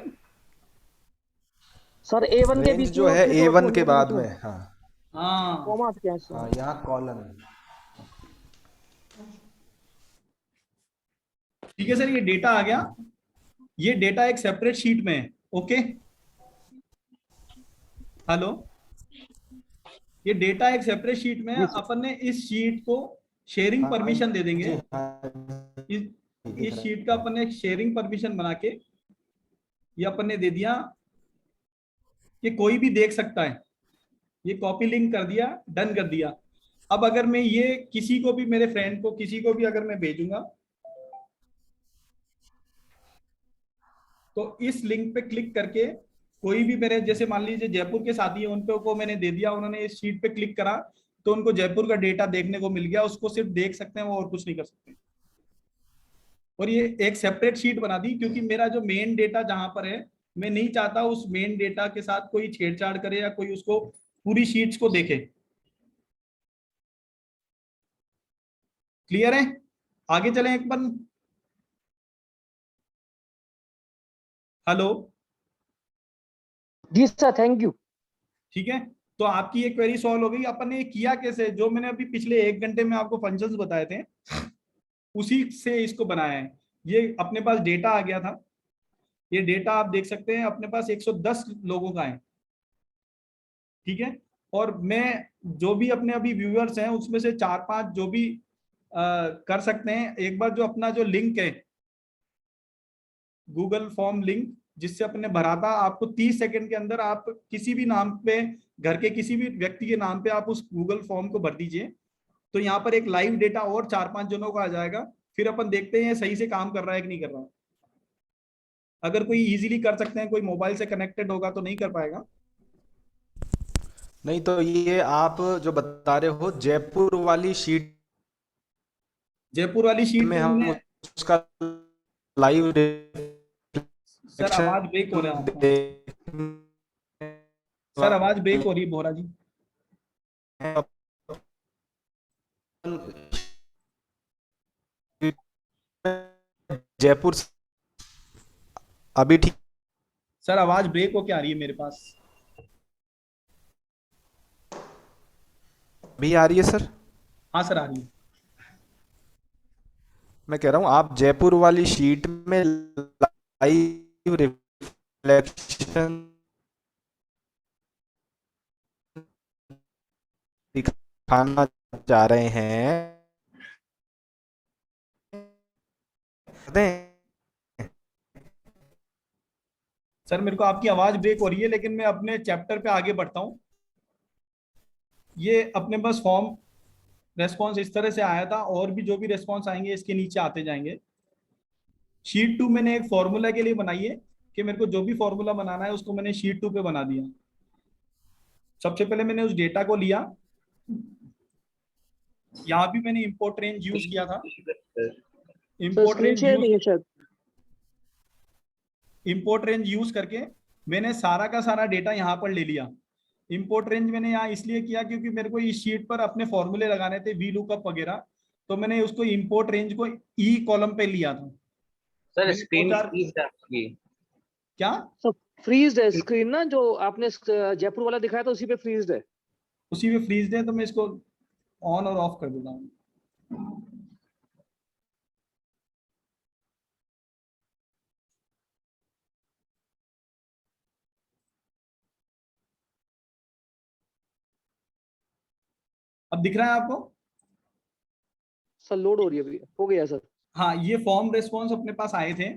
सर A1 के रेंज बीच जो में और है फिर तो A1 के 200 बाद बीच में, हाँ हाँ कॉमा क्या है हाँ, सर? यहाँ कॉलन। ठीक है सर, ये डेटा आ गया। ये डेटा एक सेपरेट शीट में है। ओके, हेलो, ये डेटा एक सेपरेट शीट में है। जी सर। अपन ने इस शीट को शेयरिंग हाँ परमिशन दे देंगे। जी, हाँ इस दिख इस रहा शीट का अपन ने एक शेयरिंग परमिशन बना के ये अपन ने दे दिया कि कोई भी देख सकता है। ये कॉपी लिंक कर दिया, डन कर दिया। अब अगर मैं ये किसी को भी, मेरे फ्रेंड को, किसी को भी अगर मैं भेजूंगा तो इस लिंक पे क्लिक करके कोई भी मेरे, जैसे मान लीजिए जयपुर के साथी है, उन पे को मैंने दे दिया, उन्होंने इस शीट पे क्लिक करा तो उनको जयपुर का डेटा देखने को मिल गया। उसको सिर्फ देख सकते हैं वो, और कुछ नहीं कर सकते। और ये एक सेपरेट शीट बना दी क्योंकि मेरा जो मेन डेटा जहां पर है, मैं नहीं चाहता उस मेन डेटा के साथ कोई छेड़छाड़ करे या कोई उसको पूरी शीट्स को देखे। क्लियर है? आगे चलें एक बार। हेलो, जी सर, थैंक यू। ठीक है, तो आपकी ये क्वेरी सॉल्व हो गई। अपन ने ये किया कैसे? जो मैंने अभी पिछले 1 घंटे में आपको फंक्शंस बताए थे उसी से इसको बनाया है। ये अपने पास डेटा आ गया था। ये डेटा आप देख सकते हैं अपने पास 110 लोगों का है। ठीक है, और मैं जो भी अपने अभी व्यूअर्स हैं उसमें से 4-5 जो भी कर सकते हैं, एक बार जो अपना जो लिंक है गूगल फॉर्म लिंक जिससे अपने भरा था, आपको 30 सेकंड के अंदर आप किसी भी नाम पे, घर के किसी भी व्यक्ति के नाम पे आप उस गूगल फॉर्म को भर दीजिए। तो यहाँ पर एक लाइव डेटा और 4-5 जनों का आ जाएगा। फिर अपन देखते हैं ये सही से काम कर रहा है कि नहीं कर रहा। अगर कोई इजीली कर सकते हैं, कोई मोबाइल से कनेक्टेड होगा तो नहीं कर पाएगा। नहीं तो ये आप जो बता रहे हो जयपुर वाली शीट जयपुर वाली शीट में में हम हमने, उसका लाइव सर आवाज ब्रेक हो रहा है आपका। सर आवाज ब्रेक हो रही है बोरा जी। जयपुर अभी ठीक सर आवाज ब्रेक होके आ रही है मेरे पास। भी आ रही है सर? हाँ सर आ रही है। मैं कह रहा हूँ आप जयपुर वाली शीट में लाइव रिफ्लेक्शन दिखाना चाह रहे हैं। सर मेरे को आपकी आवाज ब्रेक हो रही है, लेकिन मैं अपने चैप्टर पे आगे बढ़ता हूँ। ये अपने पास फॉर्म रेस्पॉन्स इस तरह से आया था, और भी जो भी रेस्पॉन्स आएंगे इसके नीचे आते जाएंगे। शीट 2 मैंने एक फॉर्मूला के लिए बनाई है कि मेरे को जो भी फॉर्मूला बनाना है उसको मैंने शीट 2 पे बना दिया। सबसे पहले मैंने उस डेटा को लिया, यहाँ भी मैंने इंपोर्ट रेंज यूज किया था। इंपोर्ट रेंज यूज करके मैंने सारा का सारा डेटा यहाँ पर ले लिया। इंपोर्ट रेंज मैंने यहाँ इसलिए किया क्योंकि मेरे को इस शीट पर अपने फॉर्मूले लगाने थे, वी लुकअप वगैरह, तो मैंने उसको इंपोर्ट रेंज को ई कॉलम पे लिया था। सर स्क्रीन फ्रीज है आपकी। क्या? सर फ्रीज है स्क्रीन ना, जो आपने जयपुर वाला दिखाया था उसी पे फ्रीज है। उसी में फ्रीज है, तो मैं इसको ऑन और ऑफ कर देता हूँ। अब दिख रहा है आपको? सर लोड हो रही है अभी, हो गया सर। हाँ, ये फॉर्म रेस्पॉन्स अपने पास आए थे।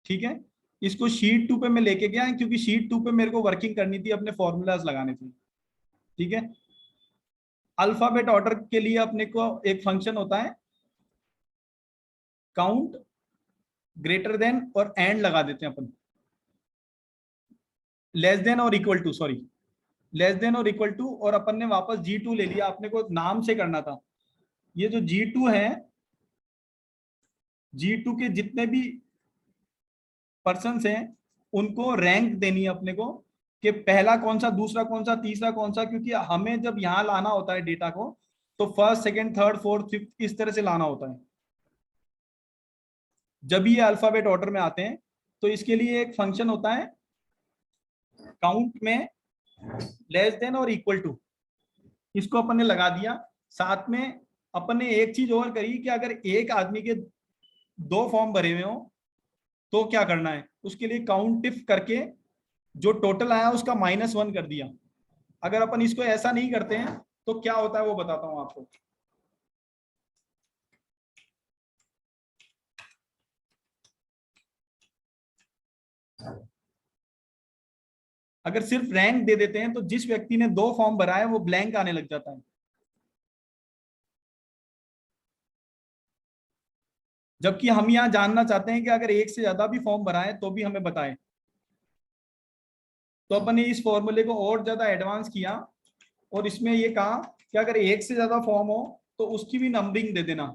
ठीक है, इसको शीट 2 पे मैं लेके गया क्योंकि शीट 2 पे मेरे को वर्किंग करनी थी, अपने फॉर्मूलाज लगाने थे। ठीक है, अल्फाबेट ऑर्डर के लिए अपने को एक फंक्शन होता है काउंट, ग्रेटर देन और एंड लगा देते हैं अपन। लेस देन और equal to, sorry, less than और इक्वल टू, और अपन ने वापस G2 ले लिया। अपने को नाम से करना था। ये जो G2 है, G2 के जितने भी पर्सन्स हैं उनको रैंक देनी है अपने को। कि पहला कौन सा, दूसरा कौन सा, तीसरा कौन सा, क्योंकि हमें जब यहाँ लाना होता है डेटा को तो first, second, third, fourth, fifth इस तरह से लाना होता है। जब ये अल्फाबेट ऑर्डर में आते हैं तो इसके लिए एक फंक्शन होता है काउंट में लेस देन और इक्वल टू, इसको अपन ने लगा दिया। साथ में अपन ने एक चीज और करी कि अगर एक आदमी के 2 फॉर्म भरे हुए हो तो क्या करना है, उसके लिए काउंट इफ करके जो टोटल आया उसका -1 कर दिया। अगर अपन इसको ऐसा नहीं करते हैं तो क्या होता है वो बताता हूं आपको। अगर सिर्फ रैंक दे देते हैं तो जिस व्यक्ति ने 2 फॉर्म भरा है वो ब्लैंक आने लग जाता है। जबकि हम यहाँ जानना चाहते हैं कि अगर एक से ज्यादा भी फॉर्म भरा है तो भी हमें बताएं। तो अपन ने इस फॉर्मूले को और ज्यादा एडवांस किया और इसमें ये कहा कि अगर एक से ज्यादा फॉर्म हो तो उसकी भी नंबरिंग दे देना।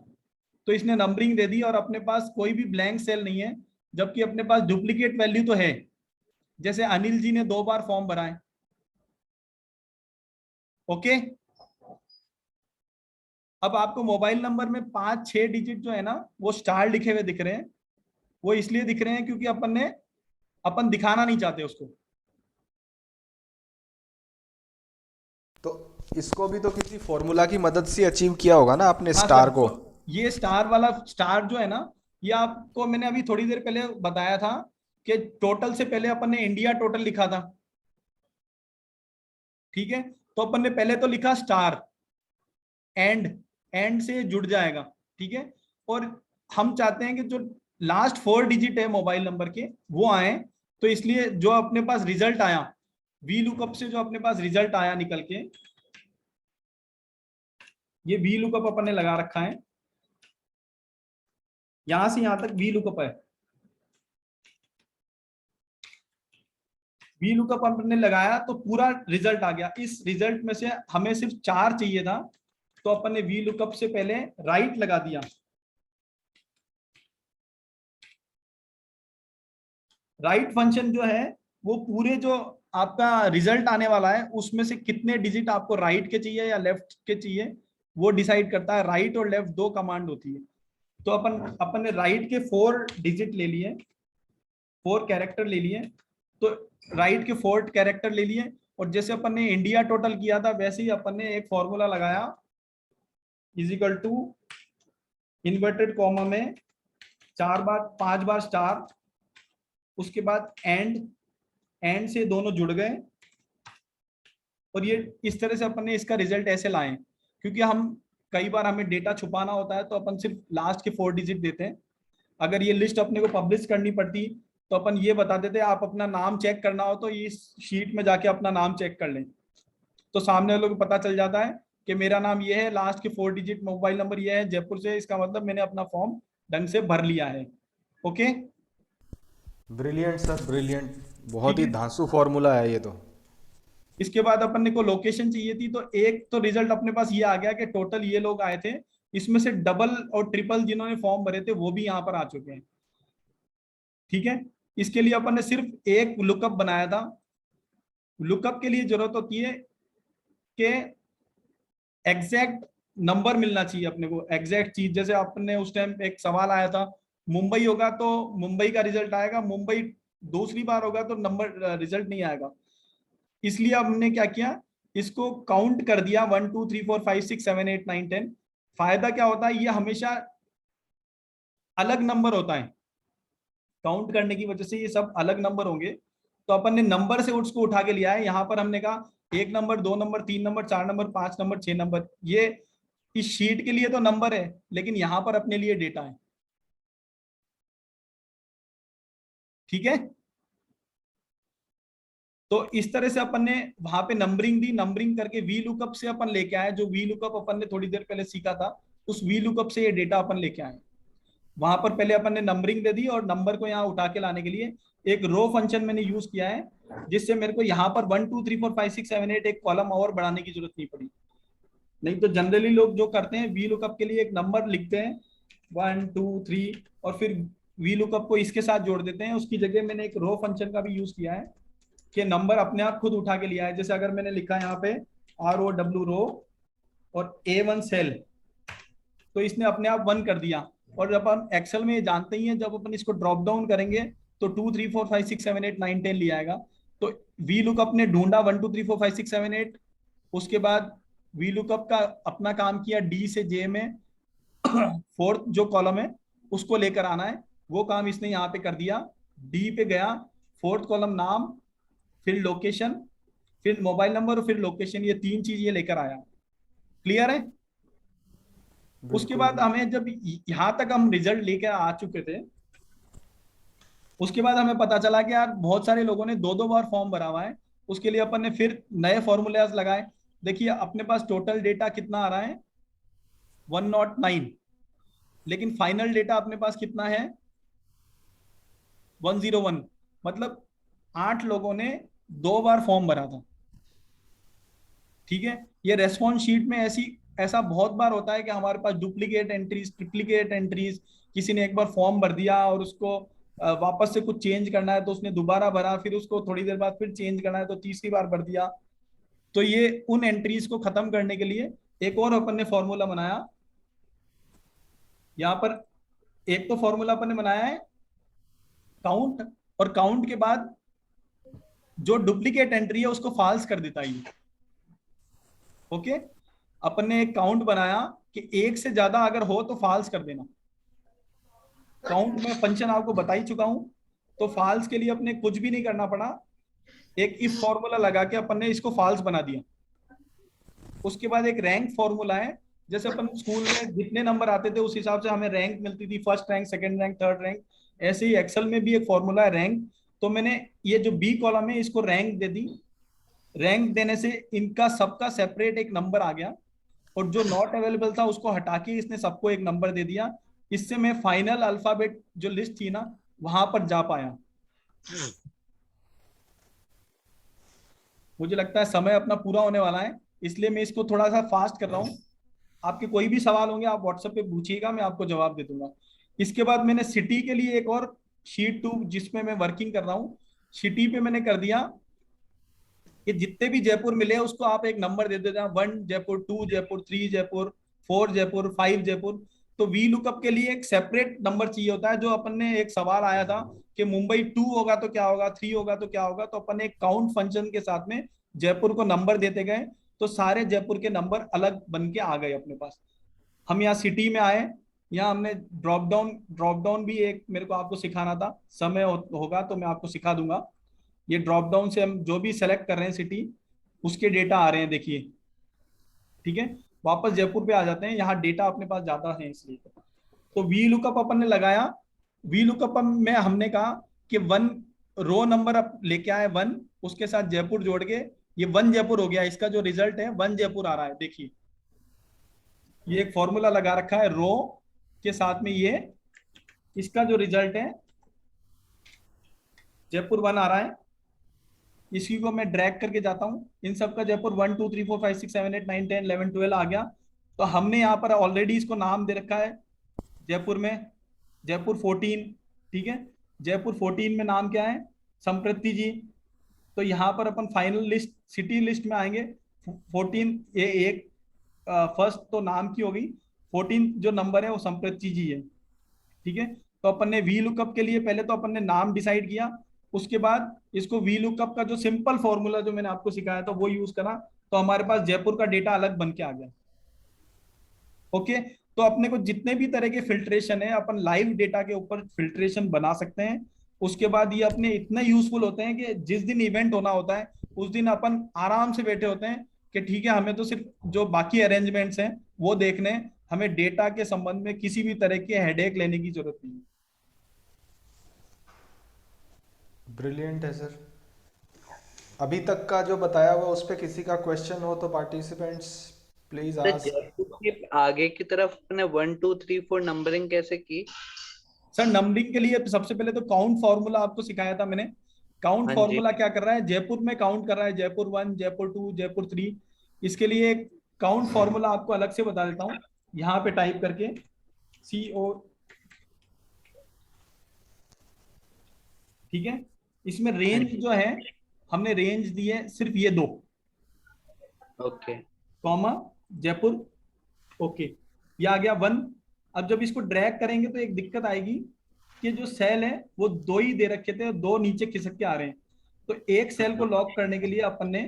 तो इसने नंबरिंग दे दी और अपने पास कोई भी ब्लैंक सेल नहीं है, जबकि अपने पास डुप्लीकेट वैल्यू तो है। जैसे अनिल जी ने 2 बार फॉर्म भरा है। ओके, अब आपको मोबाइल नंबर में 5-6 डिजिट जो है ना वो स्टार लिखे हुए दिख रहे हैं। वो इसलिए दिख रहे हैं क्योंकि अपन दिखाना नहीं चाहते उसको। तो इसको भी तो किसी फॉर्मूला की मदद से अचीव किया होगा ना आपने स्टार को। ये स्टार वाला स्टार जो है ना, ये आपको मैंने अभी थोड़ी देर पहले बताया था कि टोटल से पहले अपन ने इंडिया टोटल लिखा था। ठीक है, तो अपन ने पहले तो लिखा स्टार, एंड से जुड़ जाएगा। ठीक है, और हम चाहते हैं कि जो लास्ट 4 डिजिट है मोबाइल नंबर के वो आए। तो इसलिए जो अपने पास रिजल्ट आया वी लुकअप से, जो अपने पास रिजल्ट आया निकल के, ये वी लुकअप अपन ने लगा रखा है। यहां से यहां तक वी लुकअप है। वी लुकअप अपन ने लगाया तो पूरा रिजल्ट आ गया। इस रिजल्ट में से हमें सिर्फ 4 चाहिए था, तो अपन ने वी लुकअप से पहले राइट लगा दिया। राइट फंक्शन जो है वो पूरे जो आपका रिजल्ट आने वाला है उसमें से कितने डिजिट आपको राइट के चाहिए या लेफ्ट के चाहिए वो डिसाइड करता है। राइट और लेफ्ट 2 कमांड होती है। तो अपन ने राइट के 4 डिजिट ले लिए, 4 कैरेक्टर ले लिए। तो राइट के 4 कैरेक्टर ले लिए और जैसे अपन ने इंडिया टोटल किया था वैसे ही अपन ने एक फॉर्मूला लगाया, इजिकल टू इन्वर्टेड कॉमा में 5 बार स्टार, उसके बाद एंड से दोनों जुड़ गए। और ये इस तरह से अपन ने इसका रिजल्ट ऐसे लाए, क्योंकि हम कई बार हमें डेटा छुपाना होता है तो अपन सिर्फ लास्ट के 4 डिजिट देते हैं। अगर ये लिस्ट अपने को पब्लिश करनी पड़ती तो अपन ये बता देते आप अपना नाम चेक करना हो तो इस शीट में जाके अपना नाम चेक कर लें, तो सामने वालों को पता चल जाता है कि मेरा नाम ये है, लास्ट के 4 डिजिट मोबाइल नंबर ये है, जयपुर से, इसका मतलब मैंने अपना फॉर्म ढंग से भर लिया है। ओके, ब्रिलियंट सर, ब्रिलियंट, बहुत ही धांसू फॉर्मूला है ये तो। इसके बाद अपन को लोकेशन चाहिए थी, तो एक तो रिजल्ट अपने पास ये आ गया कि टोटल ये लोग आए थे, इसमें से डबल और ट्रिपल जिन्होंने फॉर्म भरे थे वो भी यहाँ पर आ चुके हैं। ठीक है, इसके लिए अपन ने सिर्फ एक लुकअप बनाया था। लुकअप के लिए जरूरत होती है कि एग्जैक्ट नंबर मिलना चाहिए अपने को, एग्जैक्ट चीज। जैसे आपने उस टाइम एक सवाल आया था, मुंबई होगा तो मुंबई का रिजल्ट आएगा, मुंबई दूसरी बार होगा तो नंबर रिजल्ट नहीं आएगा। इसलिए हमने क्या किया, इसको काउंट कर दिया 1 2 3 4 5 6 7 8 9 10। फायदा क्या होता है, ये हमेशा अलग नंबर होता है, काउंट करने की वजह से ये सब अलग नंबर होंगे। तो अपन ने नंबर से उसको उठा के लिया है। यहाँ पर हमने कहा 1 number, 2 number, 3 number, 4 number, 5 number, 6 number. ये इस शीट के लिए तो नंबर है, लेकिन यहाँ पर अपने लिए डेटा है। ठीक है, तो इस तरह से अपन ने वहां पे नंबरिंग दी। नंबरिंग करके वी लुकअप से अपन लेके आए, जो वी लुकअप अपन ने थोड़ी देर पहले सीखा था, उस वी लुकअप से ये डेटा अपन लेके आए। वहां पर पहले अपन ने नंबरिंग दे दी और नंबर को यहाँ उठा के लाने के लिए एक रो फंक्शन मैंने यूज किया है, जिससे मेरे को यहाँ पर 1 2 3 4 5 6 7 8 एक कॉलम और बढ़ाने की जरूरत नहीं पड़ी। नहीं तो जनरली लोग जो करते हैं वी लुकअप के लिए एक नंबर लिखते हैं 1 2 3 और फिर वी लुकअप को इसके साथ जोड़ देते हैं। उसकी जगह मैंने एक रो फंक्शन का भी यूज किया है। कि नंबर अपने आप खुद उठा के लिया है। जैसे अगर मैंने लिखा यहाँ पे ROW रो और A1 सेल, तो इसने अपने आप 1 कर दिया। और जब अपन एक्सेल में जानते ही हैं, जब अपन इसको ड्रॉप डाउन करेंगे तो 2 3 4 5 6 7 8 9 10 लिया आएगा। तो वी लुकअप ने ढूंढा 1 2 3 4 5 6 7 8, उसके बाद वी लुकअप का अपना काम किया डी से जे में फोर्थ जो कॉलम है उसको लेकर आना है, वो काम इसने यहाँ पे कर दिया। डी पे गया, फोर्थ कॉलम नाम, फिर लोकेशन, फिर मोबाइल नंबर और फिर लोकेशन, ये 3 चीज ये लेकर आया। क्लियर है? उसके बाद हमें जब यहां तक हम रिजल्ट लेकर आ चुके थे, उसके बाद हमें पता चला कि यार बहुत सारे लोगों ने 2 बार फॉर्म भरा हुआ है। उसके लिए अपन ने फिर नए फॉर्मूलाज लगाए। देखिए अपने पास टोटल डेटा कितना आ रहा है 109, लेकिन फाइनल डेटा अपने पास कितना है 101। मतलब 8 लोगों ने 2 बार फॉर्म भरा था। ठीक है, ये रेस्पॉन्स शीट में ऐसा बहुत बार होता है कि हमारे पास डुप्लीकेट एंट्रीज, ट्रिप्लीकेट एंट्रीज, किसी ने एक बार फॉर्म भर दिया और उसको वापस से कुछ चेंज करना है तो उसने दोबारा भरा, फिर उसको थोड़ी देर बाद फिर चेंज करना है तो तीसरी बार भर दिया। तो ये उन एंट्रीज को खत्म करने के लिए एक और अपन ने फॉर्मूला बनाया। यहाँ पर एक तो फॉर्मूला अपन ने बनाया है काउंट, और काउंट के बाद जो डुप्लीकेट एंट्री है उसको फॉल्स कर देता है ये। ओके, अपन ने एक काउंट बनाया कि 1 से ज्यादा अगर हो तो फॉल्स कर देना। काउंट में फंक्शन आपको बता ही चुका हूं, तो फॉल्स के लिए अपने कुछ भी नहीं करना पड़ा, एक इफ फॉर्मूला लगा के अपन ने इसको फॉल्स बना दिया। उसके बाद एक रैंक फॉर्मूला है, जैसे अपन स्कूल में जितने नंबर आते थे उस हिसाब से हमें रैंक मिलती थी, first rank, second rank, third rank. ऐसे ही एक्सेल में भी एक फॉर्मूला है रैंक। तो मैंने ये जो बी कॉलम है इसको रैंक दे दी। रैंक देने से इनका सबका सेपरेट एक नंबर आ गया, और जो नॉट अवेलेबल था उसको हटा के इसने सबको एक नंबर दे दिया। इससे मैं फाइनल अल्फाबेट जो लिस्ट थी ना वहां पर जा पाया। मुझे लगता है समय अपना पूरा होने वाला है, इसलिए मैं इसको थोड़ा सा फास्ट कर रहा हूँ। आपके कोई भी सवाल होंगे आप व्हाट्सएप पे पूछिएगा, मैं आपको जवाब दे दूंगा। इसके बाद मैंने सिटी के लिए एक और शीट 2 जिसमें मैं वर्किंग कर रहा हूँ, सिटी पे मैंने कर दिया कि जितने भी जयपुर मिले उसको आप एक नंबर दे देते हैं, 1 जयपुर, 2 जयपुर, 3 जयपुर, 4 जयपुर, 5 जयपुर। तो वी लुकअप के लिए एक सेपरेट नंबर चाहिए होता है। जो अपन ने एक सवाल आया था कि मुंबई 2 होगा तो क्या होगा, 3 होगा तो क्या होगा, तो अपन ने एक काउंट फंक्शन के साथ में जयपुर को नंबर देते गए, तो सारे जयपुर के नंबर अलग बन के आ गए अपने पास। हम यहाँ सिटी में आए, यहाँ हमने ड्रॉप डाउन भी एक मेरे को आपको सिखाना था, समय होगा तो मैं आपको सिखा दूंगा। ये ड्रॉप डाउन से हम जो भी सेलेक्ट कर रहे हैं सिटी, उसके डेटा आ रहे हैं, देखिए। ठीक है, वापस जयपुर पे आ जाते हैं, यहाँ डेटा अपने पास ज्यादा है इसलिए। तो वी लुकअप अपन ने लगाया। वी लुकअप में हमने कहा कि 1 रो नंबर अब लेके आए 1, उसके साथ जयपुर जोड़ के ये 1 जयपुर हो गया। इसका जो रिजल्ट है 1 जयपुर आ रहा है। देखिए ये एक फॉर्मूला लगा रखा है रो के साथ में, ये इसका जो रिजल्ट है जयपुर 1 आ रहा है। इसी को मैं ड्रैग करके जाता हूं, इन सब का जयपुर 1 2 3 4 5 6 7 8 9 10 11 12 आ गया। तो हमने यहाँ पर ऑलरेडी इसको नाम दे रखा है जयपुर में, जयपुर 14। ठीक है, जयपुर 14 में नाम क्या है, संप्रति जी। तो यहाँ पर अपन फाइनल लिस्ट सिटी लिस्ट में आएंगे। 14 ये एक फर्स्ट तो नाम की होगी, 14 जो नंबर है वो संप्रति जी है। ठीक है, तो अपन ने वी लुकअप के लिए पहले तो अपन ने नाम डिसाइड किया, उसके बाद इसको वी लुकअप का जो सिंपल फॉर्मूला जो मैंने आपको सिखाया था वो यूज करा, तो हमारे पास जयपुर का डेटा अलग बन के आ गया। ओके, तो अपने को जितने भी तरह के फिल्ट्रेशन है अपन लाइव डेटा के ऊपर फिल्ट्रेशन बना सकते हैं। उसके बाद ये अपने इतने यूजफुल होते हैं कि जिस दिन इवेंट होना होता है उस दिन अपन आराम से बैठे होते हैं कि ठीक है हमें तो सिर्फ जो बाकी अरेंजमेंट्स हैं वो देखने, हमें डेटा के संबंध में किसी भी तरह के हेडेक लेने की जरूरत नहीं है। ब्रिलियंट है सर। अभी तक का जो बताया हुआ उस पर किसी का क्वेश्चन हो तो पार्टिसिपेंट्स प्लीज आस्क। जयपुर के आगे की तरफ अपने 1 2 3 4 नंबरिंग कैसे की? सर नंबरिंग के लिए सबसे पहले तो काउंट फॉर्मूला आपको सिखाया था मैंने। काउंट फॉर्मूला क्या कर रहा है, जयपुर में काउंट कर रहा है, जयपुर 1, जयपुर 2, जयपुर 3। इसके लिए एक काउंट फॉर्मूला आपको अलग से बता देता हूँ, यहाँ पे टाइप करके CO। ठीक है, इसमें रेंज जो है हमने रेंज दी है सिर्फ ये 2, ओके कॉमा जयपुर, ओके ये आ गया 1। अब जब इसको ड्रैग करेंगे तो एक दिक्कत आएगी कि जो सेल है वो 2 ही दे रखे थे और 2 नीचे खिसक के आ रहे हैं। तो एक सेल को लॉक करने के लिए अपन ने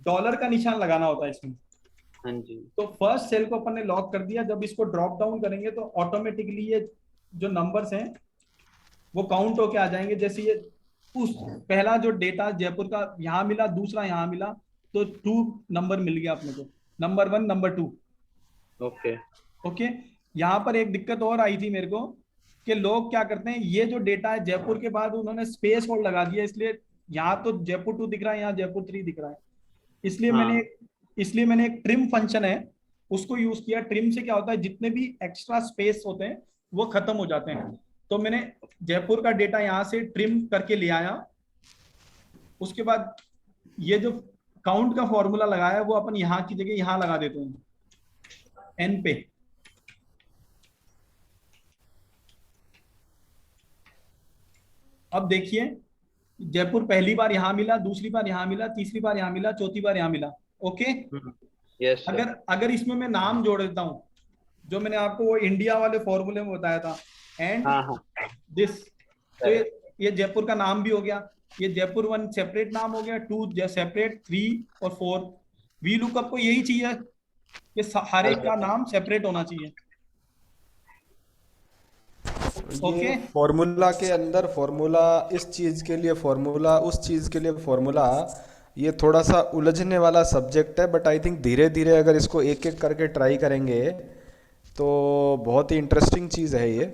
डॉलर का निशान लगाना होता है इसमें। हाँ जी। तो फर्स्ट सेल को अपन ने लॉक कर दिया। जब इसको ड्रॉप डाउन करेंगे तो ऑटोमेटिकली ये जो नंबर्स हैं वो काउंट होके आ जाएंगे। जैसे ये उस पहला जो डेटा जयपुर का यहाँ मिला, दूसरा यहाँ मिला, तो 2 नंबर मिल गया अपने को, नंबर 1 नंबर 2। ओके ओके यहाँ पर एक दिक्कत और आई थी मेरे को कि लोग क्या करते हैं, ये जो डेटा है जयपुर के बाद उन्होंने स्पेस होल्ड लगा दिया, इसलिए यहाँ तो जयपुर 2 दिख रहा है, यहाँ जयपुर 3 दिख रहा है। इसलिए मैंने एक ट्रिम फंक्शन है उसको यूज किया। ट्रिम से क्या होता है, जितने भी एक्स्ट्रा स्पेस होते हैं वो खत्म हो जाते हैं। तो मैंने जयपुर का डेटा यहाँ से ट्रिम करके ले आया। उसके बाद ये जो काउंट का फॉर्मूला लगाया वो अपन यहाँ की जगह यहाँ लगा देते हैं n पे। अब देखिए जयपुर पहली बार यहाँ मिला, दूसरी बार यहाँ मिला, तीसरी बार यहाँ मिला, चौथी बार यहाँ मिला। ओके यस अगर इसमें मैं नाम जोड़ देता हूँ, जो मैंने आपको वो इंडिया वाले फॉर्मूले में बताया था, एंड दिस, तो ये जयपुर का नाम भी हो गया। ये जयपुर 1 सेपरेट नाम हो गया, 2 सेपरेट, 3 और 4। वी लुकअप को यही चाहिए कि हर एक का नाम सेपरेट होना चाहिए। ओके फॉर्मूला के अंदर फॉर्मूला इस चीज के लिए फॉर्मूला, उस चीज के लिए फॉर्मूला, ये थोड़ा सा उलझने वाला सब्जेक्ट है। बट आई थिंक धीरे धीरे अगर इसको एक एक करके ट्राई करेंगे तो बहुत ही इंटरेस्टिंग चीज है ये।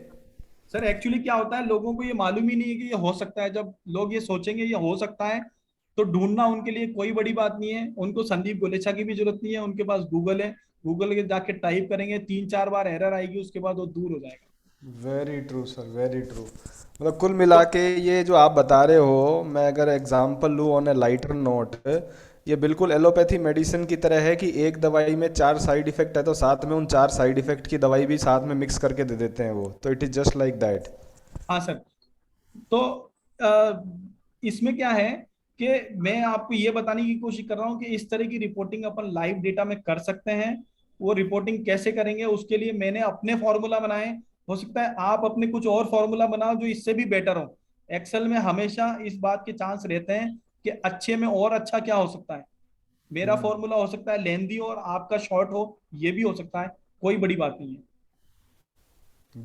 सर एक्चुअली क्या होता है, लोगों को ये मालूम ही नहीं है कि ये हो सकता है। जब लोग ये सोचेंगे ये हो सकता है तो ढूंढना उनके लिए कोई बड़ी बात नहीं है। उनको संदीप गोलेचा की भी जरूरत नहीं है, उनके पास गूगल है, गूगल के जाके टाइप करेंगे, 3-4 बार एरर आएगी, उसके बाद वो दूर हो जाएगा। Very true sir, very true. मतलब कुल मिला के ये जो आप बता रहे हो, मैं अगर एग्जांपल लूँ ऑन ए लाइटर नोट, ये बिल्कुल एलोपैथी मेडिसिन की तरह है कि एक दवाई में 4 साइड इफेक्ट है तो साथ में उन 4 साइड इफेक्ट की दवाई भी साथ में मिक्स करके दे देते हैं वो। तो it is just like that. हाँ सर, तो इसमें क्या है कि मैं आपको ये बताने की कोशिश कर रहा हूँ कि इस तरह की रिपोर्टिंग अपन लाइव डेटा में कर सकते हैं। वो रिपोर्टिंग कैसे करेंगे उसके लिए मैंने अपने फॉर्मूला बनाए। हो सकता है आप अपने कुछ और फॉर्मूला बनाओ जो इससे भी बेटर हो। एक्सेल में हमेशा इस बात के चांस रहते हैं कि अच्छे में और अच्छा क्या हो सकता है। मेरा फॉर्मूला हो सकता है लेंदी और आपका शॉर्ट हो, ये भी हो सकता है, कोई बड़ी बात नहीं है।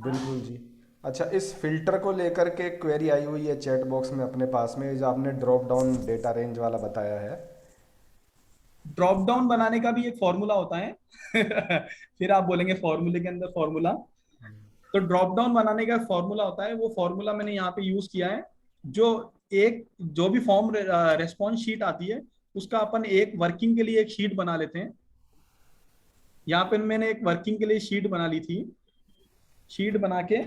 बिल्कुल जी। अच्छा, इस फिल्टर को लेकर के क्वेरी आई हुई है चैट बॉक्स में अपने पास में, जो आपने ड्रॉप डाउन डेटा रेंज वाला बताया है। ड्रॉप डाउन बनाने का भी एक फॉर्मूला होता है फिर आप बोलेंगे फॉर्मूले के अंदर फॉर्मूला। तो ड्रॉप डाउन बनाने का फॉर्मूला होता है, वो फॉर्मूला मैंने यहाँ पे यूज किया है। जो भी फॉर्म रेस्पॉन्स शीट आती है उसका अपन एक वर्किंग के लिए एक शीट बना लेते हैं। यहाँ पे मैंने एक वर्किंग के लिए शीट बना ली थी। शीट बना के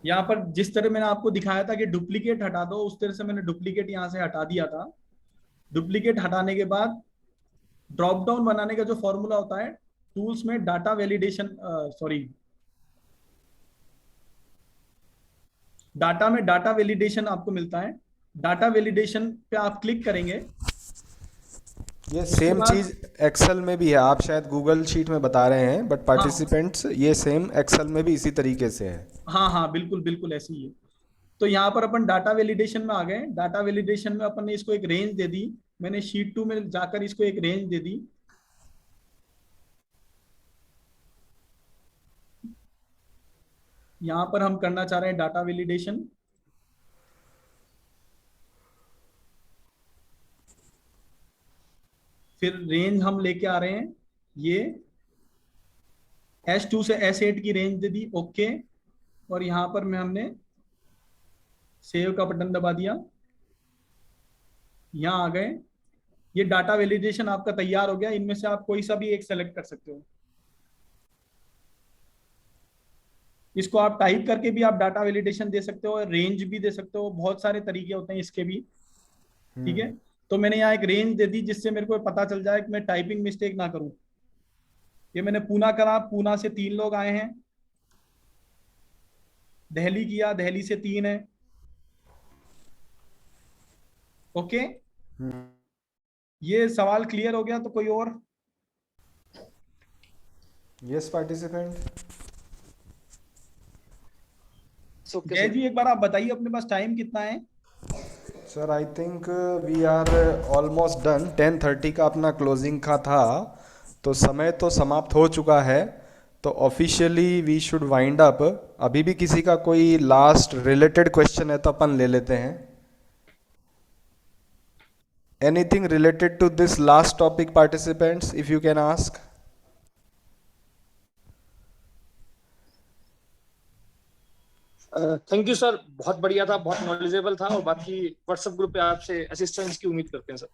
यहाँ पर जिस तरह मैंने आपको दिखाया था कि डुप्लीकेट हटा दो, उस तरह से मैंने डुप्लीकेट यहाँ से हटा दिया था। डुप्लीकेट हटाने के बाद ड्रॉप डाउन बनाने का जो फॉर्मूला होता है, टूल्स में डाटा वैलिडेशन, डाटा में डाटा वैलिडेशन आपको मिलता है। डाटा वैलिडेशन पे आप क्लिक करेंगे। ये सेम चीज एक्सेल में भी है, आप शायद गूगल शीट में बता रहे हैं, बट पार्टिसिपेंट्स ये सेम एक्सेल में भी इसी तरीके से है। हाँ हाँ बिल्कुल बिल्कुल ऐसे ही है। तो यहाँ पर अपन डाटा वैलिडेशन में आ गए। डाटा वैलिडेशन में अपन ने इसको एक रेंज दे दी। मैंने शीट 2 में जाकर इसको एक रेंज दे दी। यहाँ पर हम करना चाह रहे हैं डाटा वैलिडेशन। फिर रेंज हम लेके आ रहे हैं, ये S2 से S8 की रेंज दे दी। ओके, और यहाँ पर मैं हमने सेव का बटन दबा दिया। यहाँ आ गए। ये डाटा वैलिडेशन आपका तैयार हो गया। इनमें से आप कोई सा भी एक सेलेक्ट कर सकते हो। इसको आप टाइप करके भी आप डाटा वैलिडेशन दे सकते हो, रेंज भी दे सकते हो, बहुत सारे तरीके होते हैं इसके भी। ठीक है, तो मैंने यहाँ एक रेंज दे दी जिससे मेरे को पता चल जाए कि मैं टाइपिंग मिस्टेक ना करूं। ये मैंने पूना करा, पूना से 3 लोग आए हैं। दिल्ली किया, दिल्ली से 3 है। ओके, ये सवाल क्लियर हो गया? तो कोई और? Yes participant. जय जी, एक बार आप बताइए अपने पास टाइम कितना है? Sir I think we are almost done. 10:30 का अपना क्लोजिंग का था, तो समय तो समाप्त हो चुका है, तो officially we should wind up. अभी भी किसी का कोई लास्ट रिलेटेड क्वेश्चन है तो अपन ले लेते हैं। Anything related to this last topic participants, if you can ask. Thank you sir, बहुत बढ़िया था, बहुत नॉलेजेबल था, और बाकी व्हाट्सएप ग्रुप पे आपसे असिस्टेंस की उम्मीद करते हैं सर।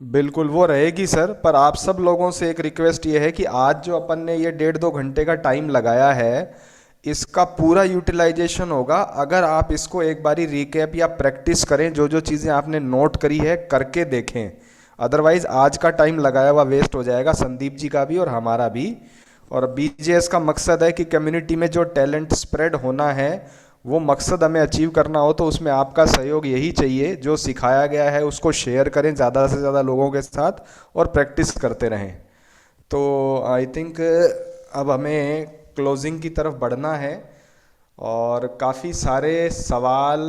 बिल्कुल वो रहेगी सर, पर आप सब लोगों से एक रिक्वेस्ट ये है कि आज जो अपन ने ये 1.5-2 घंटे का टाइम लगाया है, इसका पूरा यूटिलाइजेशन होगा अगर आप इसको एक बारी रिकैप या प्रैक्टिस करें, जो जो चीज़ें आपने नोट करी है करके देखें। अदरवाइज आज का टाइम लगाया हुआ वेस्ट हो जाएगा, संदीप जी का भी और हमारा भी। और बीजेएस का मकसद है कि कम्युनिटी में जो टैलेंट स्प्रेड होना है, वो मकसद हमें अचीव करना हो, तो उसमें आपका सहयोग यही चाहिए। जो सिखाया गया है उसको शेयर करें ज़्यादा से ज़्यादा लोगों के साथ और प्रैक्टिस करते रहें। तो आई थिंक अब हमें क्लोजिंग की तरफ बढ़ना है, और काफ़ी सारे सवाल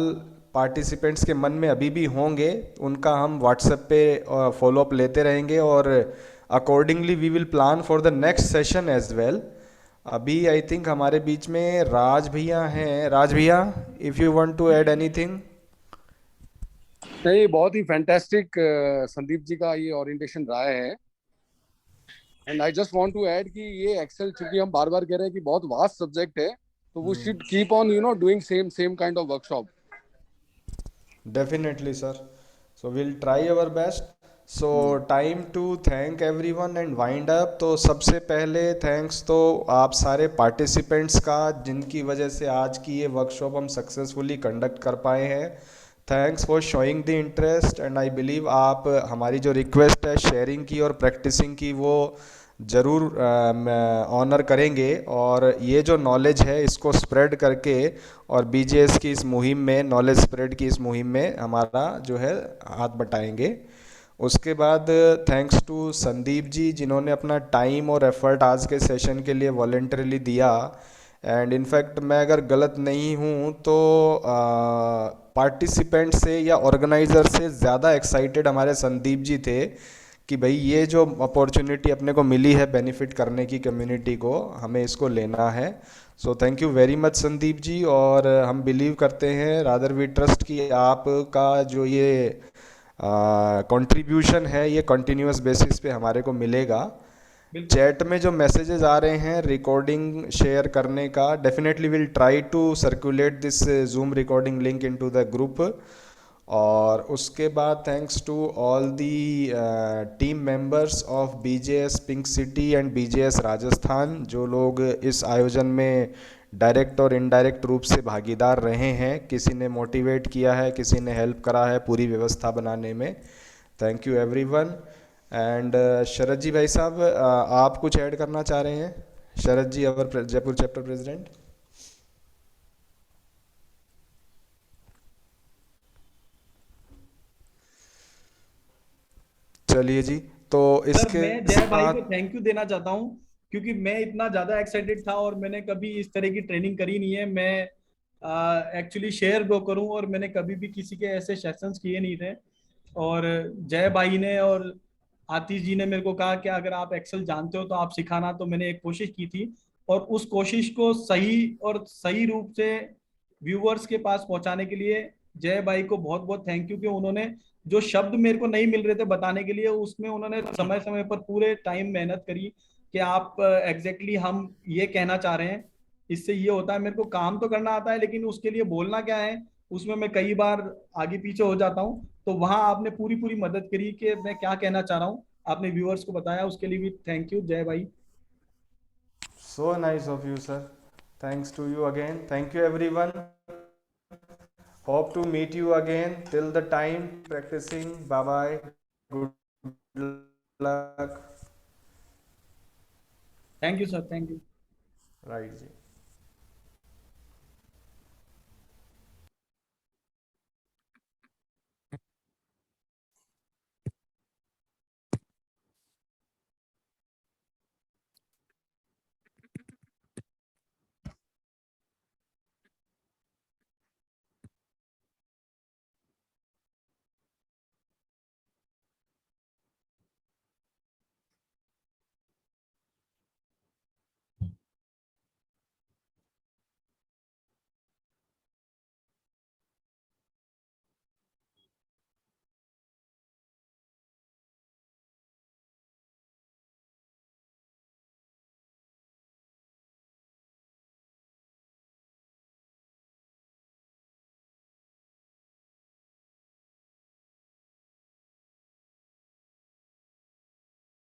पार्टिसिपेंट्स के मन में अभी भी होंगे, उनका हम व्हाट्सएप पे फॉलोअप लेते रहेंगे, और accordingly we will plan for the next session as well. अभी आई थिंक हमारे बीच में राज भैया हैं। राज भैया, if you want to add anything. नहीं, बहुत ही फैंटास्टिक संदीप जी का ये ओरिएंटेशन रहा है। And I just want to add कि ये एक्सेल, क्योंकि हम बार बार कह रहे हैं कि बहुत वास्ट सब्जेक्ट है, तो वो should keep on doing same kind of workshop. Definitely sir, so will try our best. So time to thank everyone and wind up. तो सबसे पहले थैंक्स तो आप सारे पार्टिसिपेंट्स का, जिनकी वजह से आज की ये वर्कशॉप हम सक्सेसफुली कंडक्ट कर पाए हैं। Thanks for showing the interest, and I believe आप हमारी जो रिक्वेस्ट है शेयरिंग की और प्रैक्टिसिंग की, वो ज़रूर ऑनर करेंगे, और ये जो नॉलेज है इसको स्प्रेड करके, और बीजेएस की इस मुहिम में, नॉलेज स्प्रेड की इस मुहिम में हमारा जो है हाथ बटाएंगे। उसके बाद थैंक्स टू संदीप जी, जिन्होंने अपना टाइम और एफर्ट आज के सेशन के लिए वॉलेंटरीली दिया। एंड इनफैक्ट मैं अगर गलत नहीं हूँ तो पार्टिसिपेंट से या ऑर्गेनाइज़र से ज़्यादा एक्साइटेड हमारे संदीप जी थे कि भाई ये जो अपॉर्चुनिटी अपने को मिली है बेनिफिट करने की कम्युनिटी को, हमें इसको लेना है। So thank you very much Sandeep ji. और हम बिलीव करते हैं, रादर वी ट्रस्ट कि आपका जो ये कंट्रीब्यूशन है ये कंटिन्यूअस बेसिस पे हमारे को मिलेगा। चैट में जो मैसेजेस आ रहे हैं रिकॉर्डिंग शेयर करने का, definitely will try to circulate this Zoom recording link into the group. और उसके बाद thanks to all the team members of BJS pink city and BJS Rajasthan, जो लोग इस आयोजन में डायरेक्ट और इनडायरेक्ट रूप से भागीदार रहे हैं। किसी ने मोटिवेट किया है, किसी ने हेल्प करा है पूरी व्यवस्था बनाने में। Thank you everyone. एंड शरद जी भाई साहब, आप कुछ ऐड करना चाह रहे हैं? शरद जी, अवर जयपुर चैप्टर प्रेसिडेंट। चलिए जी, तो इसके मैं जय भाई को थैंक यू देना चाहता हूँ, क्योंकि मैं इतना ज्यादा एक्साइटेड था और मैंने कभी इस तरह की ट्रेनिंग करी नहीं है। मैं एक्चुअली शेयर ब्रोकर हूँ और मैंने कभी भी किसी के ऐसे सेशंस किए नहीं थे। और जय भाई ने और आतिश जी ने मेरे को कहा कि अगर आप एक्सेल जानते हो तो आप सिखाना, तो मैंने एक कोशिश की थी, और उस कोशिश को सही और सही रूप से व्यूअर्स के पास पहुंचाने के लिए जय भाई को बहुत बहुत थैंक यू, कि उन्होंने जो शब्द मेरे को नहीं मिल रहे थे बताने के लिए, उसमें उन्होंने समय समय पर पूरे टाइम मेहनत करी कि आप एग्जैक्टली हम ये कहना चाह रहे हैं। इससे ये होता है, मेरे को काम तो करना आता है लेकिन उसके लिए बोलना क्या है उसमें मैं कई बार आगे पीछे हो जाता हूँ। तो वहां आपने पूरी पूरी मदद करी कि मैं क्या कहना चाह रहा हूँ, आपने व्यूअर्स को बताया, उसके लिए भी थैंक यू जय भाई। So nice of you, sir. Thanks to you again. Thank you, everyone. Hope to meet you again. Till the time, practicing. Bye bye. Good luck. Thank you, sir. Thank you. Right, ji.